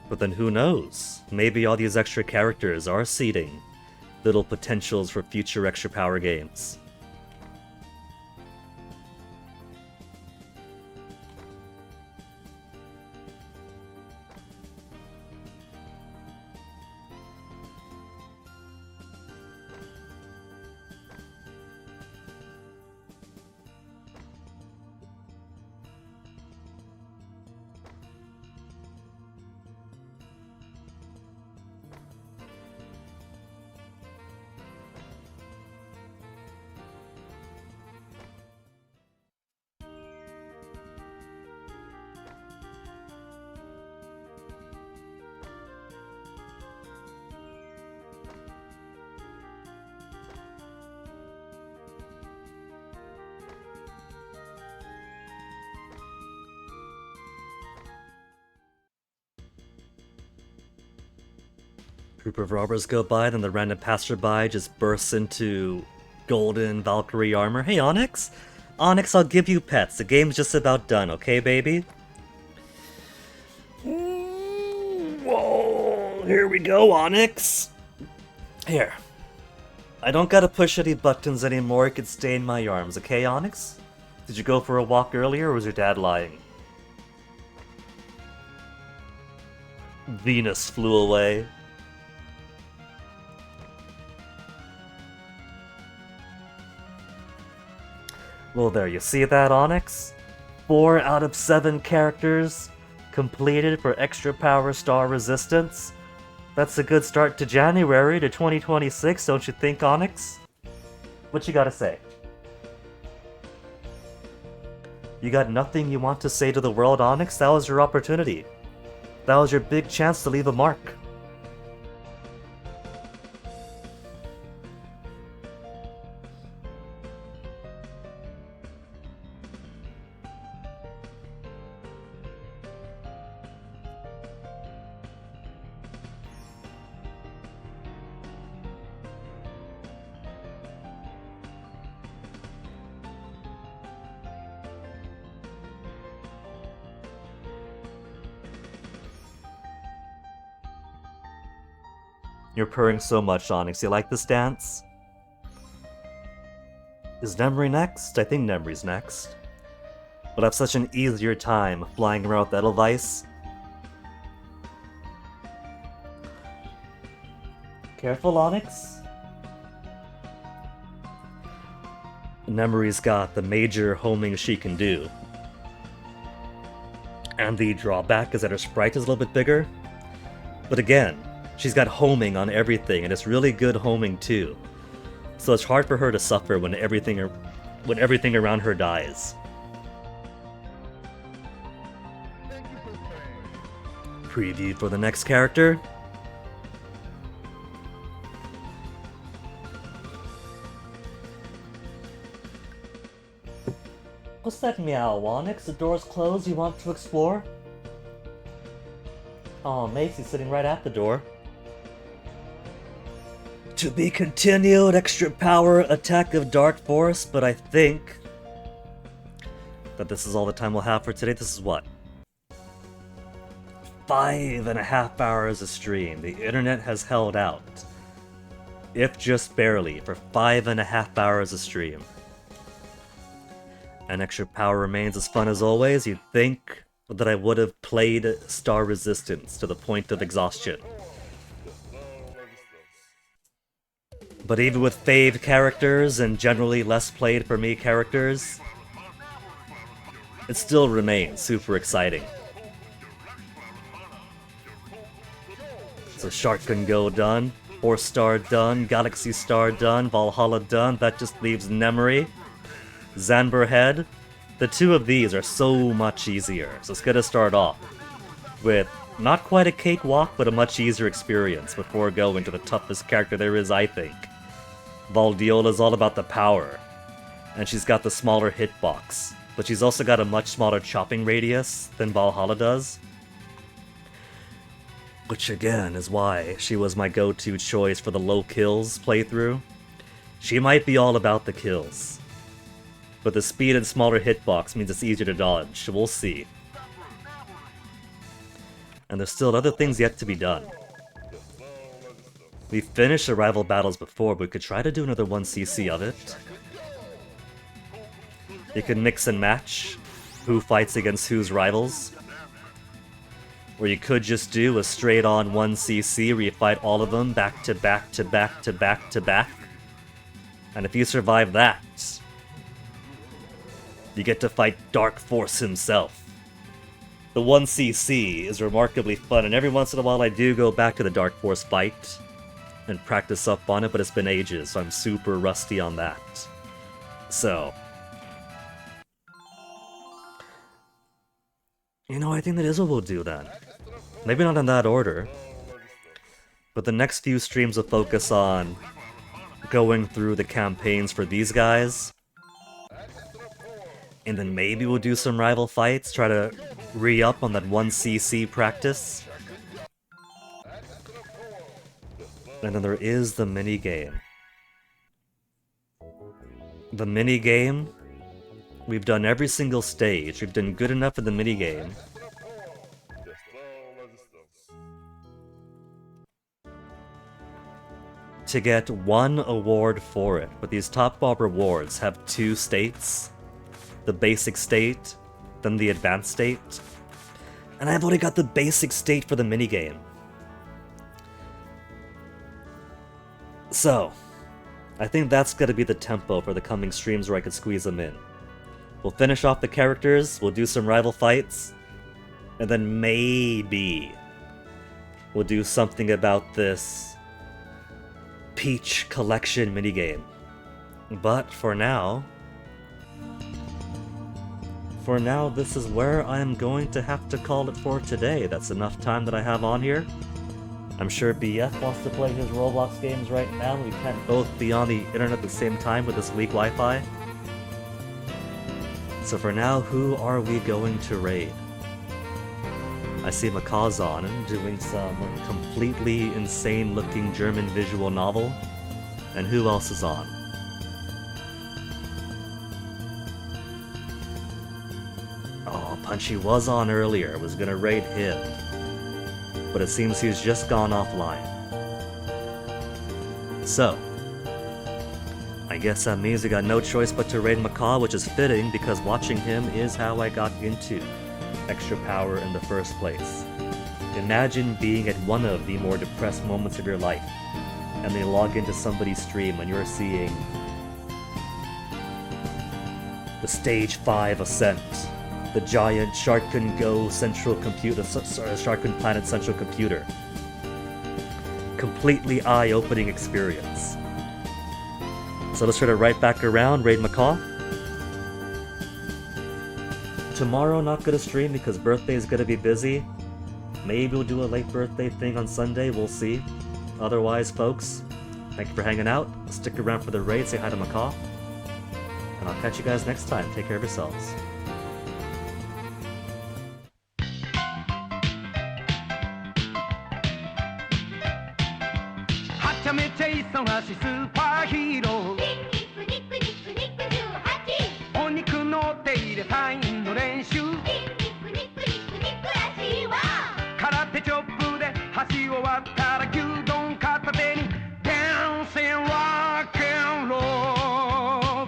But then who knows? Maybe all these extra characters are seeding little potentials for future Extra Power games. Group of robbers go by, then the random passerby just bursts into golden Valkyrie armor. Hey, Onyx? Onyx, I'll give you pets. The game's just about done, okay, baby? Whoa, here we go, Onyx. Here. I don't gotta push any buttons anymore, it can stay in my arms, okay, Onyx? Did you go for a walk earlier, or was your dad lying? Venus flew away. Well, there, you see that, Onyx? 4 out of 7 characters completed for Extra Power Star Resistance. That's a good start to January to 2026, don't you think, Onyx? What you gotta say? You got nothing you want to say to the world, Onyx? That was your opportunity. That was your big chance to leave a mark. You're purring so much, Onyx. You like this dance? Is Nemri next? I think Nemri's next. But I have such an easier time flying around with Edelweiss. Careful, Onyx. Nemri's got the major homing she can do. And the drawback is that her sprite is a little bit bigger. But again, she's got homing on everything, and it's really good homing too. So it's hard for her to suffer when everything around her dies. Preview for the next character. What's that meow, Onyx? The door's closed, you want to explore? Oh, Macy's sitting right at the door. To be continued, extra power, attack of Dark Force, but I think that this is all the time we'll have for today. This is what? 5.5 hours of stream. The internet has held out, if just barely, for 5.5 hours of stream. And extra power remains as fun as always. You'd think that I would have played Star Resistance to the point of exhaustion. But even with fave characters and generally less played for me characters, it still remains super exciting. So Shark Gun Go done, 4-star done, Galaxy Star done, Valhalla done, that just leaves Nemri. Zanber Head. The two of these are so much easier, so it's gonna start off with not quite a cakewalk, but a much easier experience before going to the toughest character there is, I think. Valdiola's all about the power, and she's got the smaller hitbox, but she's also got a much smaller chopping radius than Valhalla does. Which again is why she was my go-to choice for the low kills playthrough. She might be all about the kills, but the speed and smaller hitbox means it's easier to dodge, we'll see. And there's still other things yet to be done. We finished the rival battles before, but we could try to do another 1cc of it. You can mix and match who fights against whose rivals. Or you could just do a straight on 1cc where you fight all of them back to back to back to back to back. And if you survive that, you get to fight Dark Force himself. The 1cc is remarkably fun, and every once in a while I do go back to the Dark Force fight and practice up on it, but it's been ages, so I'm super rusty on that. So, you know, I think that is what we'll do then. Maybe not in that order, but the next few streams will focus on going through the campaigns for these guys. And then maybe we'll do some rival fights, try to re-up on that 1cc practice. And then there is the minigame. The minigame, we've done every single stage, we've done good enough in the minigame. To get one award for it, but these top bar rewards have two states. The basic state, then the advanced state. And I've only got the basic state for the minigame. So, I think that's gonna be the tempo for the coming streams where I could squeeze them in. We'll finish off the characters, we'll do some rival fights, and then maybe we'll do something about this Peach Collection minigame. But for now, this is where I'm going to have to call it for today. That's enough time that I have on here. I'm sure BF wants to play his Roblox games right now. We can't both be on the internet at the same time with this weak Wi-Fi. So for now, who are we going to raid? I see Makaz on and doing some completely insane looking German visual novel. And who else is on? Oh, Punchy was on earlier, was gonna raid him. But it seems he's just gone offline. So, I guess that means we got no choice but to raid Macaw, which is fitting because watching him is how I got into Extra Power in the first place. Imagine being at one of the more depressed moments of your life, and they log into somebody's stream and you're seeing the Stage 5 Ascent, the giant Sharkin Go central computer, Sharkin Planet central computer. Completely eye-opening experience. So let's turn it right back around, raid Macaw. Tomorrow not gonna stream because birthday is gonna be busy. Maybe we'll do a late birthday thing on Sunday, we'll see. Otherwise, folks, thank you for hanging out. Stick around for the raid, say hi to Macaw. And I'll catch you guys next time. Take care of yourselves. Hacha me chase on a superhero. Oniku no teire sain no renshu. Karate chop de hashi owattara gyudon katate ni dance and rock and roll.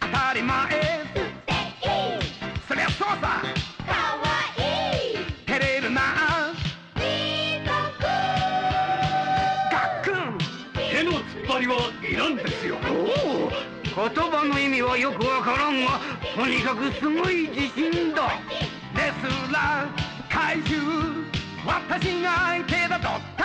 Atarimae. Soりゃそうさ。照れるな。手の突っ張りはいらんですよ。言葉の意味はよくわからんが、とにかくすごい自信だ。レスラー怪獣、私が相手だと。